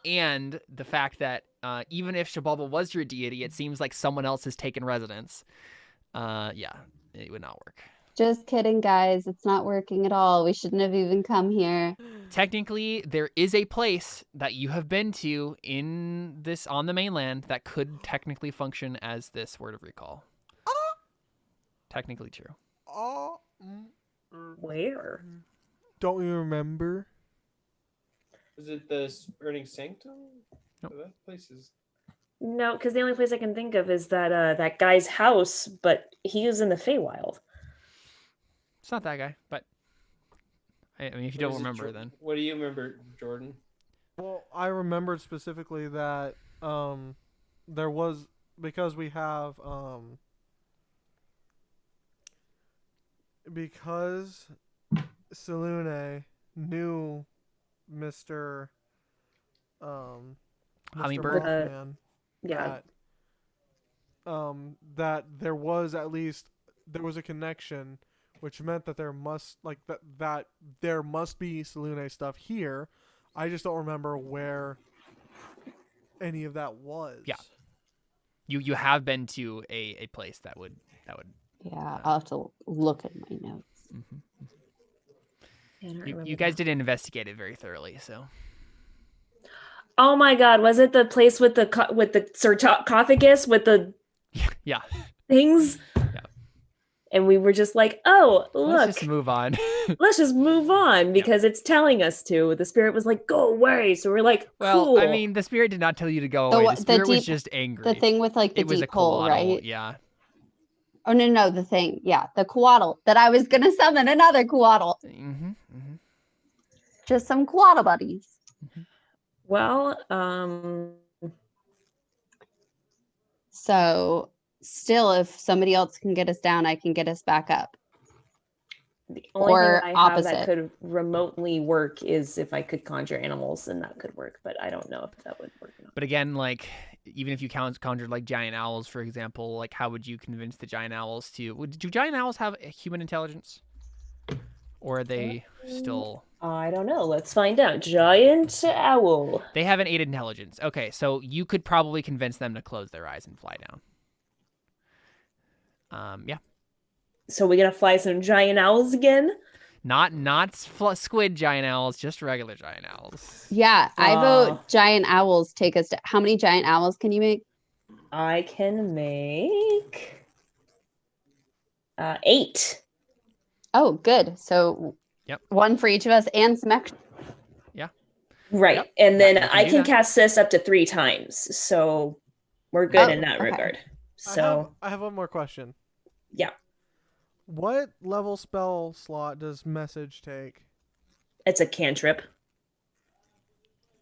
and the fact that even if Shabalba was your deity, it seems like someone else has taken residence. Yeah, it would not work. Just kidding, guys. It's not working at all. We shouldn't have even come here. Technically, there is a place that you have been to on the mainland that could technically function as this word of recall. Technically true. Where? Don't you remember? Is it the Burning Sanctum? Nope. That place is. No, because the only place I can think of is that guy's house, but he was in the Feywild. It's not that guy, but I mean, if you Or don't is it remember, then What do you remember, Jordan? Well, I remembered specifically that there was, because we have because Selune knew Mr. Hummingbird? Mothman, Yeah. that there was a connection, which meant that there must there must be Selune stuff here. I just don't remember where any of that was. Yeah. You have been to a place that would. Yeah, I'll have to look at my notes. You guys didn't investigate it very thoroughly, so. Oh my God! Was it the place with the sarcophagus with the Yeah. things? Yeah. And we were just like, "Oh, look, Let's just move on. let's just move on because it's telling us to." The spirit was like, "Go away!" So we're like, Well, "Cool." I mean, the spirit did not tell you to go away. The spirit was just angry. The thing with like the it was deep a hole, coatl, right? Yeah. Oh no, the thing, yeah, the coatl that I was gonna summon another coatl. Just some coatl buddies. Well, So still, if somebody else can get us down, I can get us back up. the only Or thing I have that opposite. could remotely work is if I could conjure animals, and that could work. But I don't know if that would work or not. But again, like, even if you conjured like giant owls, for example, like, how would you convince the giant owls to? Do giant owls have a human intelligence, or are they still? I don't know. Let's find out. Giant owl. They have an 8 intelligence. Okay, so you could probably convince them to close their eyes and fly down. Yeah. So we're gonna fly some giant owls again? Not squid giant owls, just regular giant owls. Yeah, I vote giant owls take us to. How many giant owls can you make? I can make 8. Oh, good. So one for each of us and some extra. Yeah. Right. Yep. And then Yeah, I can cast this up to 3 times. So we're good in that regard. So I have one more question. Yeah. What level spell slot does message take? It's a cantrip.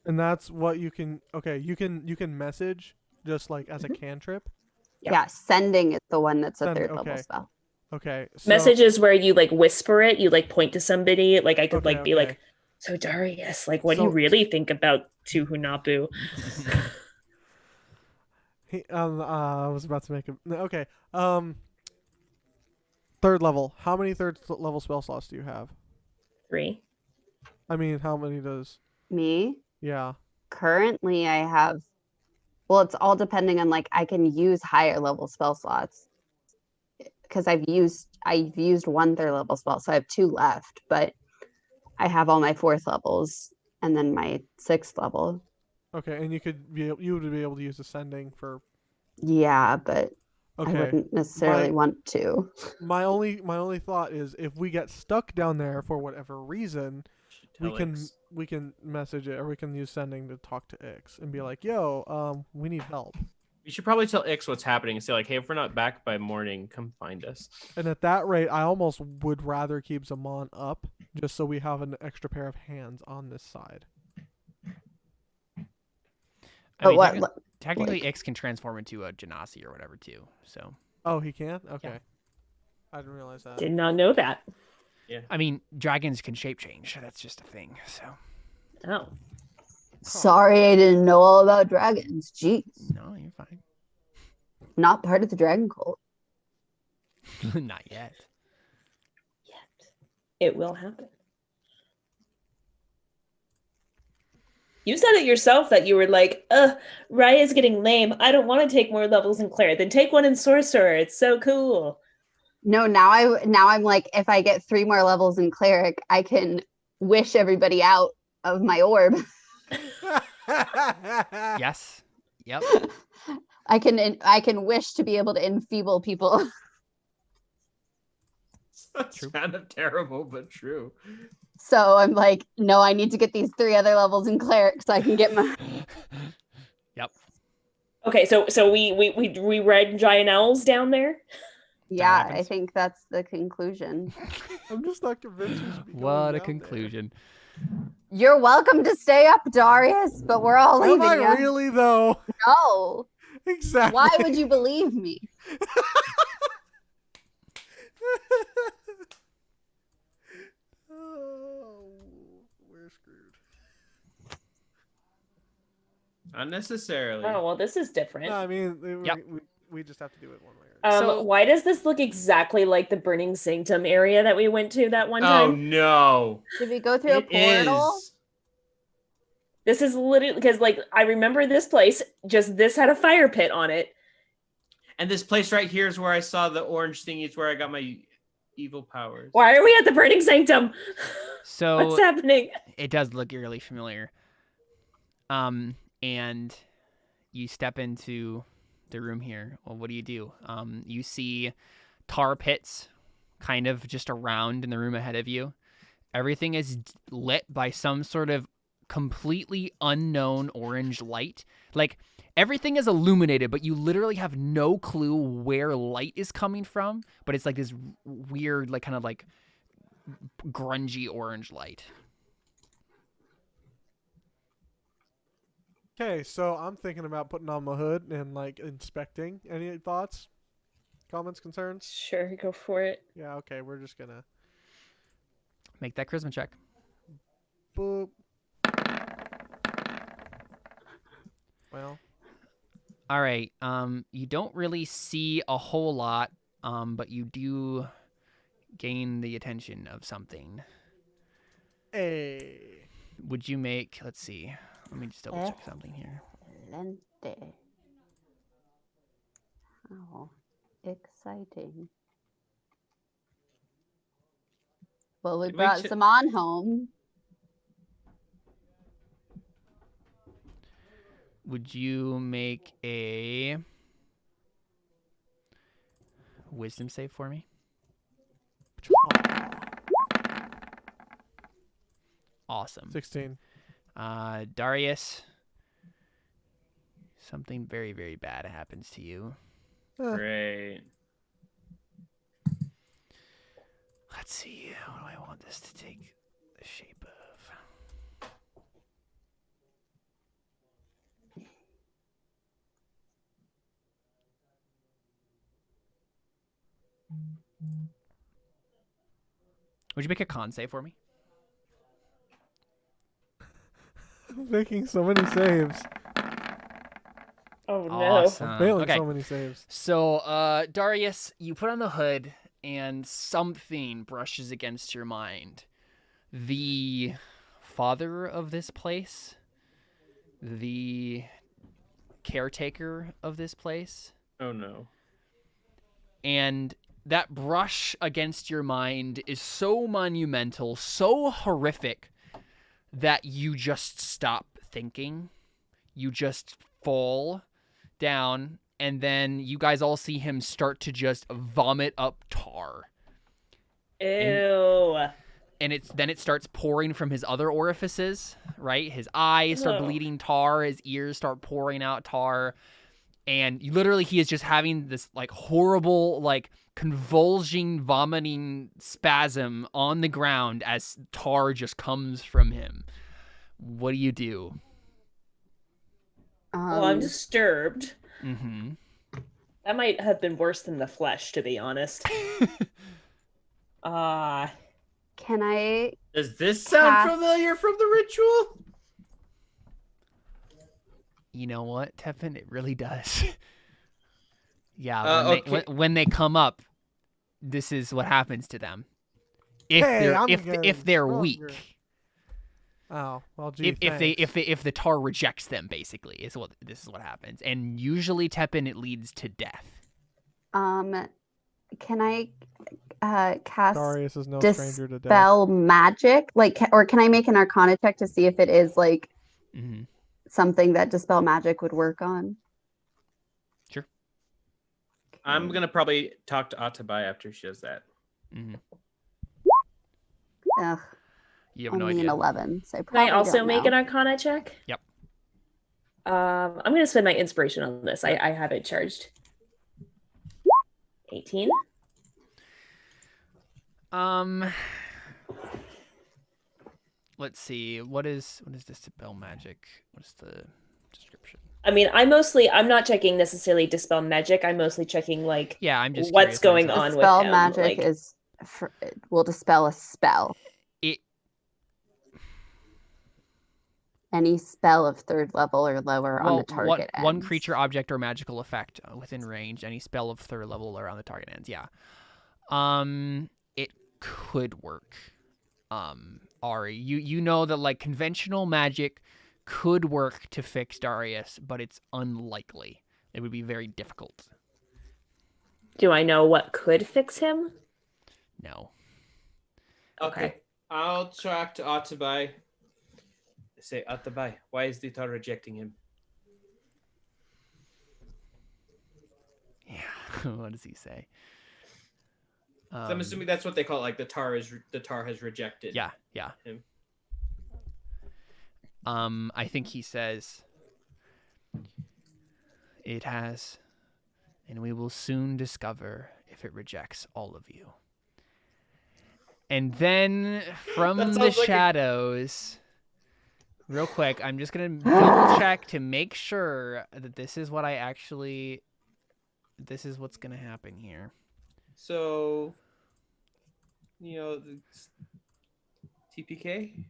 And that's what you can. Okay, you can message just like as a cantrip. Yeah, sending is the one that's a Send- third okay. level spell. Okay. So, Message is where you like whisper it, you like point to somebody. Like I could Okay, like be okay. like, so Darius, like what do you really think about Tuhunapu? I was about to make a. Okay. Third level. How many third level spell slots do you have? 3. I mean, how many does? Me? Yeah. Currently, I have. Well, it's all depending on like I can use higher level spell slots because I've used 1 third level spell, so I have 2 left. But I have all my 4th levels and then my 6th level. Okay, and you would be able to use ascending for. Yeah, but Okay. I wouldn't necessarily want to. My only thought is if we get stuck down there for whatever reason, we can message it or we can use sending to talk to Ix and be like, "Yo, we need help." You should probably tell Ix what's happening and say like, "Hey, if we're not back by morning, come find us." And at that rate, I almost would rather keep Zaman up just so we have an extra pair of hands on this side. I mean, technically, Ix can transform into a Genasi or whatever too. So. Oh, he can? Okay. Yeah. I didn't realize that. Did not know that. Yeah. I mean, dragons can shape change. That's just a thing. So. Oh. Sorry, I didn't know all about dragons. Jeez. No, you're fine. not part of the dragon cult. Not yet. It will happen. You said it yourself that you were like, Raya's getting lame. I don't want to take more levels in Cleric. Then take one in Sorcerer. It's so cool. No, now I'm like, if I get 3 more levels in Cleric, I can wish everybody out of my orb. Yes. Yep. I can wish to be able to enfeeble people. That's kind of terrible, but true. So I'm like, no, I need to get these 3 other levels in Cleric so I can get my. Yep. Okay, so we read giant owls down there. Yeah, happens. I think that's the conclusion. I'm just not convinced we should be going What a down conclusion. You're welcome to stay up, Darius, but we're all there. Am leaving I you. really though? No. Exactly. Why would you believe me? Oh, we're screwed. Unnecessarily. Oh well, this is different. No, I mean, Yep. we just have to do it one way or another. So- Why does this look exactly like the Burning Sanctum area that we went to that one Oh time? no. Did we go through a It portal? is. This is literally because, like, I remember this place. Just this had a fire pit on it. And this place right here is where I saw the orange thingy. It's where I got my evil powers. Why are we at the Burning Sanctum? So What's happening? it does look eerily familiar. And you step into the room here. Well, what do? You see tar pits kind of just around in the room ahead of you. Everything is lit by some sort of completely unknown orange light. Like, everything is illuminated, but you literally have no clue where light is coming from. But it's like this weird, like, kind of like grungy orange light. Okay, so I'm thinking about putting on my hood and like inspecting. Any thoughts, comments, concerns? Sure, go for it. Yeah, okay, we're just gonna Make that charisma check. boop. Well, All right. You don't really see a whole lot, but you do gain the attention of something. hey. Would you make? Let's see. Let me just double check something here. Excelente. Oh, exciting. Well, we Did we brought some on home. Would you make a wisdom save for me? Awesome. 16. Darius, something very, very bad happens to you. Great. Let's see. What do I want this to take the shape of? Would you make a con save for me? I'm making so many saves. Oh no. Awesome. I'm failing Okay. so many saves. So, Darius, you put on the hood, and something brushes against your mind. The father of this place, the caretaker of this place, Oh no. and that brush against your mind is so monumental, so horrific, that you just stop thinking. You just fall down, and then you guys all see him start to just vomit up tar. Ew. And it starts pouring from his other orifices, right? His eyes start No. bleeding tar, his ears start pouring out tar, and he is just having this like horrible, like convulsing, vomiting spasm on the ground as tar just comes from him. What do you do? Well, I'm disturbed. Mm-hmm. That might have been worse than the flesh, to be honest. Can I? Does this sound Cast- familiar from the ritual? You know what, Tevin? It really does. Yeah, when they come up, this is what happens to them. If they're weak. Oh, well, gee, if the tar rejects them, basically, this is what happens. And usually, Tepin, it leads to death. Can I cast Darius is no stranger to death. Dispel magic? Or can I make an Arcana check to see if it is something that Dispel magic would work on? Sure. I'm gonna probably talk to Atabai after she does that. Ugh. You have no Only idea. an 11. So Can I also make an Arcana check? Yep. I'm going to spend my inspiration on this. I have it charged. 18. Let's see. What is Dispel magic? What's the description? I mean, I'm not checking necessarily Dispel magic. I'm mostly checking I'm just what's going on with Dispel him. magic will dispel a spell. Any spell of 3rd level or lower on the target ends. One creature, object, or magical effect within range. Any spell of 3rd level around the target ends. Yeah. It could work. Ari, you know that conventional magic could work to fix Darius, but it's unlikely. It would be very difficult. Do I know what could fix him? No. Okay. I'll talk to Atabai. Say, Atabai, why is the tar rejecting him? Yeah. What does he say? So I'm assuming that's what they call it, the tar has rejected. Yeah. Him. I think he says it has, and we will soon discover if it rejects all of you. And then from the shadows, real quick, I'm just going to double check to make sure that this is what's going to happen here. So, the TPK?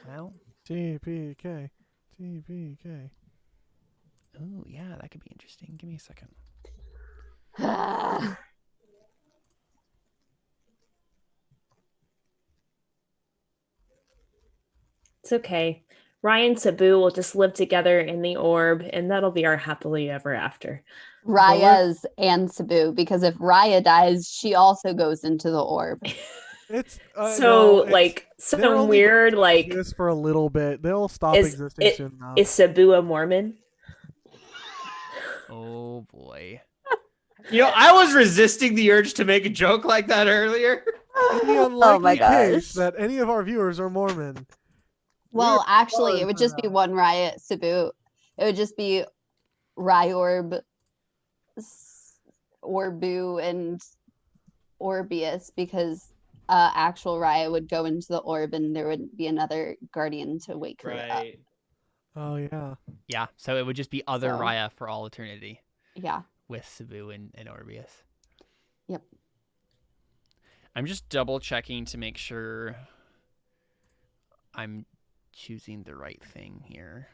Well, TPK. Oh, yeah, that could be interesting. Give me a second. It's okay. Ryan and Sabu will just live together in the orb, and that'll be our happily ever after. Raya's and Sabu, because if Raya dies, she also goes into the orb. It's some weird this for a little bit. They'll stop existing soon enough. Is Sabu a Mormon? Oh boy. I was resisting the urge to make a joke like that earlier. In the unlikely case that any of our viewers are Mormon. Well, actually, it would just be one Raya Sabu. It would just be Ryorb, Orbu, and Orbius, because actual Raya would go into the orb and there would be another guardian to wake her up. Oh, yeah. Yeah, so it would just be other Raya for all eternity. Yeah. With Sabu and Orbius. Yep. I'm just double checking to make sure I'm choosing the right thing here.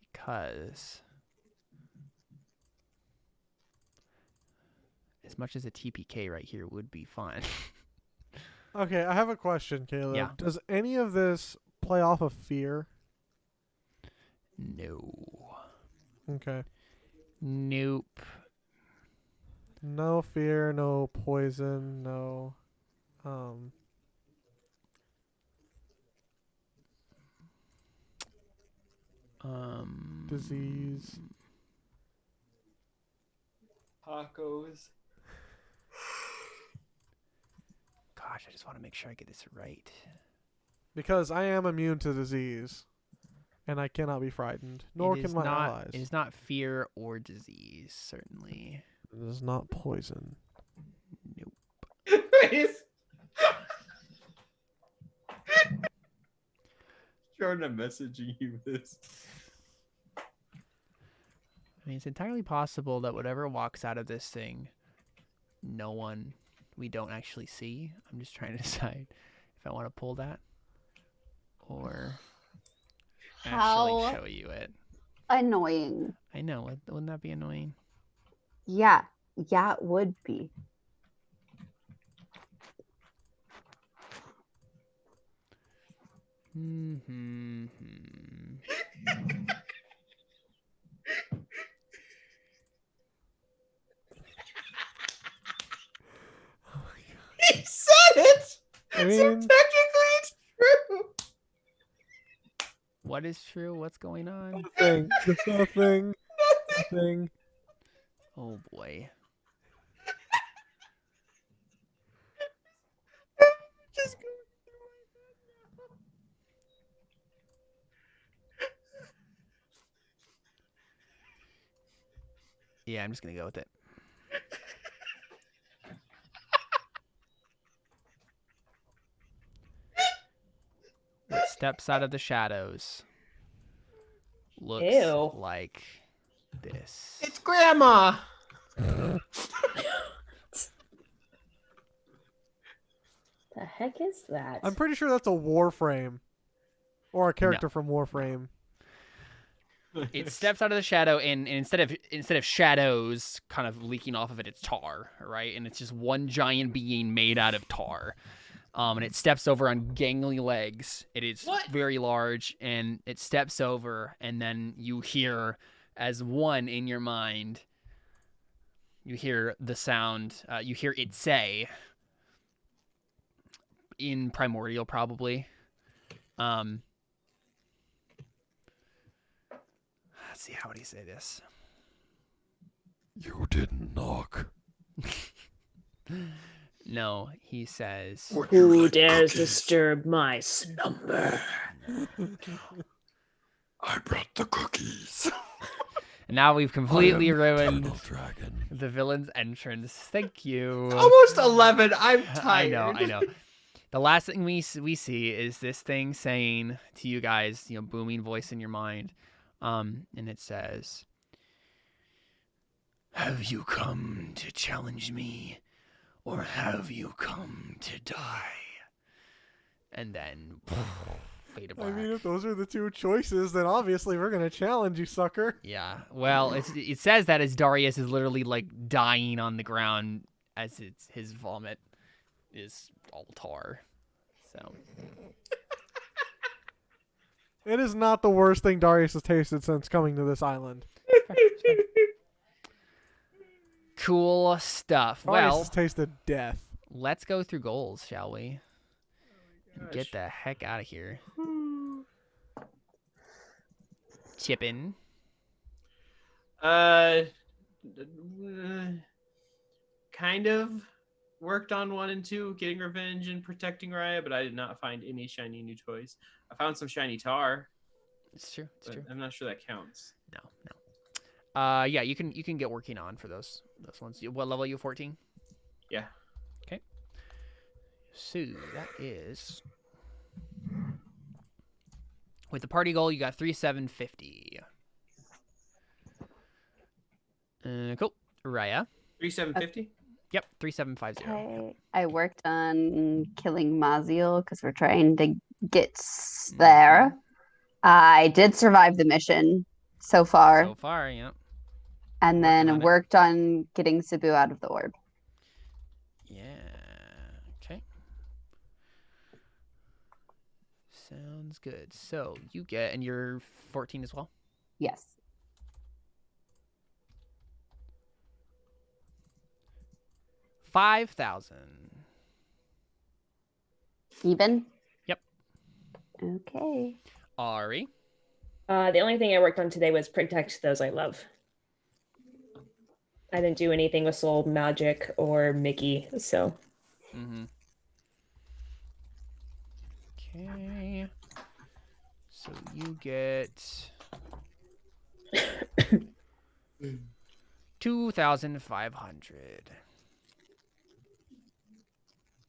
Because as much as a TPK right here would be fun. Okay, I have a question, Caleb. Yeah. Does any of this play off of fear? No. Okay. Nope. No fear, no poison, no disease. Tacos. Gosh, I just want to make sure I get this right. Because I am immune to disease, and I cannot be frightened, nor can my allies. It is not fear or disease, certainly. It is not poison. Nope. Jordan, I'm messaging you this. I mean, it's entirely possible that whatever walks out of this thing, we don't actually see. I'm just trying to decide if I want to pull that. or How actually show you it. annoying. I know. Wouldn't that be annoying? Yeah. Yeah, it would be. Mm-hmm. He said it. I So mean, technically, it's true. What is true? What's going on? nothing. Just nothing. Nothing. Oh boy. Just go. Yeah, I'm just gonna go with it. What steps out of the shadows looks Ew. like this. It's Grandma. The heck is that? I'm pretty sure that's a Warframe. Or a character from Warframe. It steps out of the shadow, and instead of shadows kind of leaking off of it, it's tar, right? And it's just one giant being made out of tar. And it steps over on gangly legs. It is very large, and it steps over, and then you hear, as one in your mind, you hear the sound. You hear it say, in Primordial probably. Let's see, how would he say this? You didn't knock. No, he says, Who dares disturb my slumber? I brought the cookies. and now we've completely ruined Dragon. the villain's entrance. Thank you. Almost 11. I'm I tired. know. The last thing we see is this thing saying to you guys, booming voice in your mind. And it says, "Have you come to challenge me, or have you come to die?" And then fade to I black. mean, if those are the two choices, then obviously we're going to challenge you, sucker. Yeah. Well, it says that as Darius is literally like dying on the ground as his vomit is all tar. So It is not the worst thing Darius has tasted since coming to this island. cool stuff. Darius Well, has tasted death. let's go through goals, shall we? And get the heck out of here. Chippin'. Kind of worked on 1 and 2, getting revenge and protecting Raya, but I did not find any shiny new toys. I found some shiny tar. It's true. It's true. I'm not sure that counts. No. Yeah, you can get working on for those ones. What level are you? 14? Yeah. Okay. So that is with the party goal. You got 3,750. Cool. Raya. 3,750. Yep, 3,750. I worked on killing Maziel because we're trying to get there. I did survive the mission so far. So far, yeah. And then worked on getting Cebu out of the orb. Yeah. Okay. Sounds good. So you get, and you're 14 as well? Yes. $5,000. Even? Yep. Okay. Ari. The only thing I worked on today was protect those I love. I didn't do anything with Soul Magic or Mickey, so. Mm-hmm. Okay. So you get 2,500.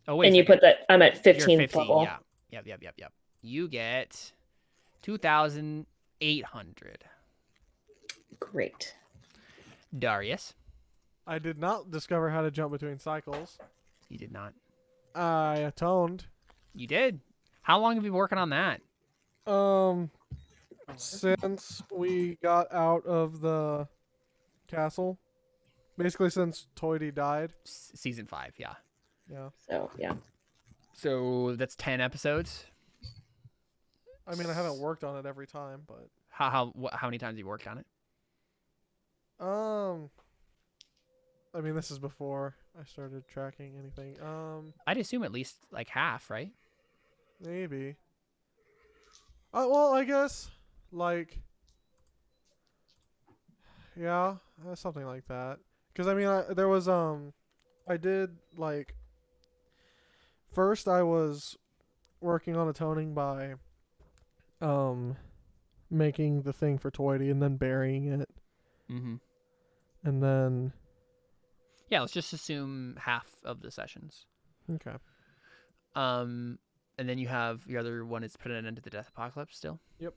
Oh wait. And you put that I'm at 15 You're 50. level. Yeah. Yep. You get 2,800. Great. Darius. I did not discover how to jump between cycles. You did not. I atoned. You did. How long have you been working on that? Since we got out of the castle, basically since Toity died. Season 5, yeah. Yeah. So yeah. So that's 10 episodes. I mean, I haven't worked on it every time, but How many times have you worked on it? I mean, this is before I started tracking anything. I'd assume at least like half, right? Maybe. Well, I guess like yeah, something like that. Because I mean, there was I did like first I was working on atoning by making the thing for Toity and then burying it. Mm-hmm. And then Yeah, let's just assume half of the sessions. okay. And then you have your other one is put an end to the death apocalypse still. Yep.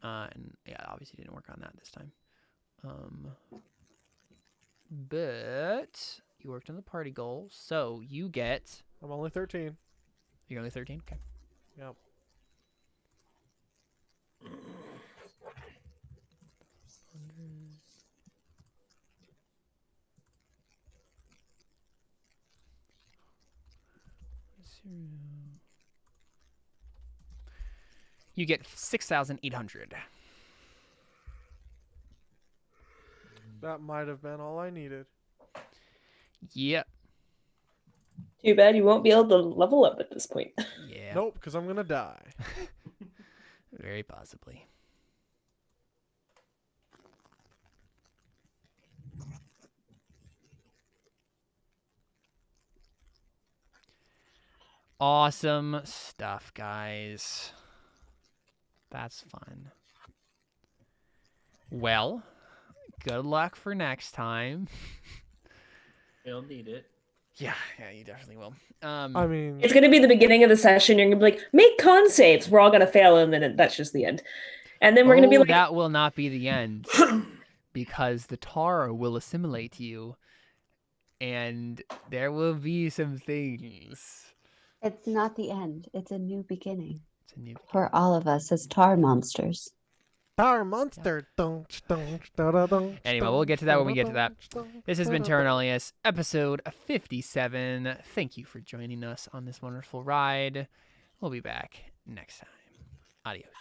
And yeah, obviously didn't work on that this time. But you worked on the party goal, so you get. I'm only 13. You're only 13. Okay. Yep. You get 6,800. That might have been all I needed. Yep. Too bad you won't be able to level up at this point. Yeah. Nope, because I'm gonna die. Very possibly. Awesome stuff, guys. That's fun. Well, good luck for next time. You'll need it. Yeah, you definitely will. I mean, It's going to be the beginning of the session. You're going to be like, make con saves. We're all going to fail, and then that's just the end. And then we're going to be like, that will not be the end, because the Tara will assimilate you, and there will be some things. It's not the end. It's a new beginning It's a new. for all of us as tar monsters. Power monster. Anyway, we'll get to that when we get to that. This has been Terra Nullius, episode 57. Thank you for joining us on this wonderful ride. We'll be back next time. Adios.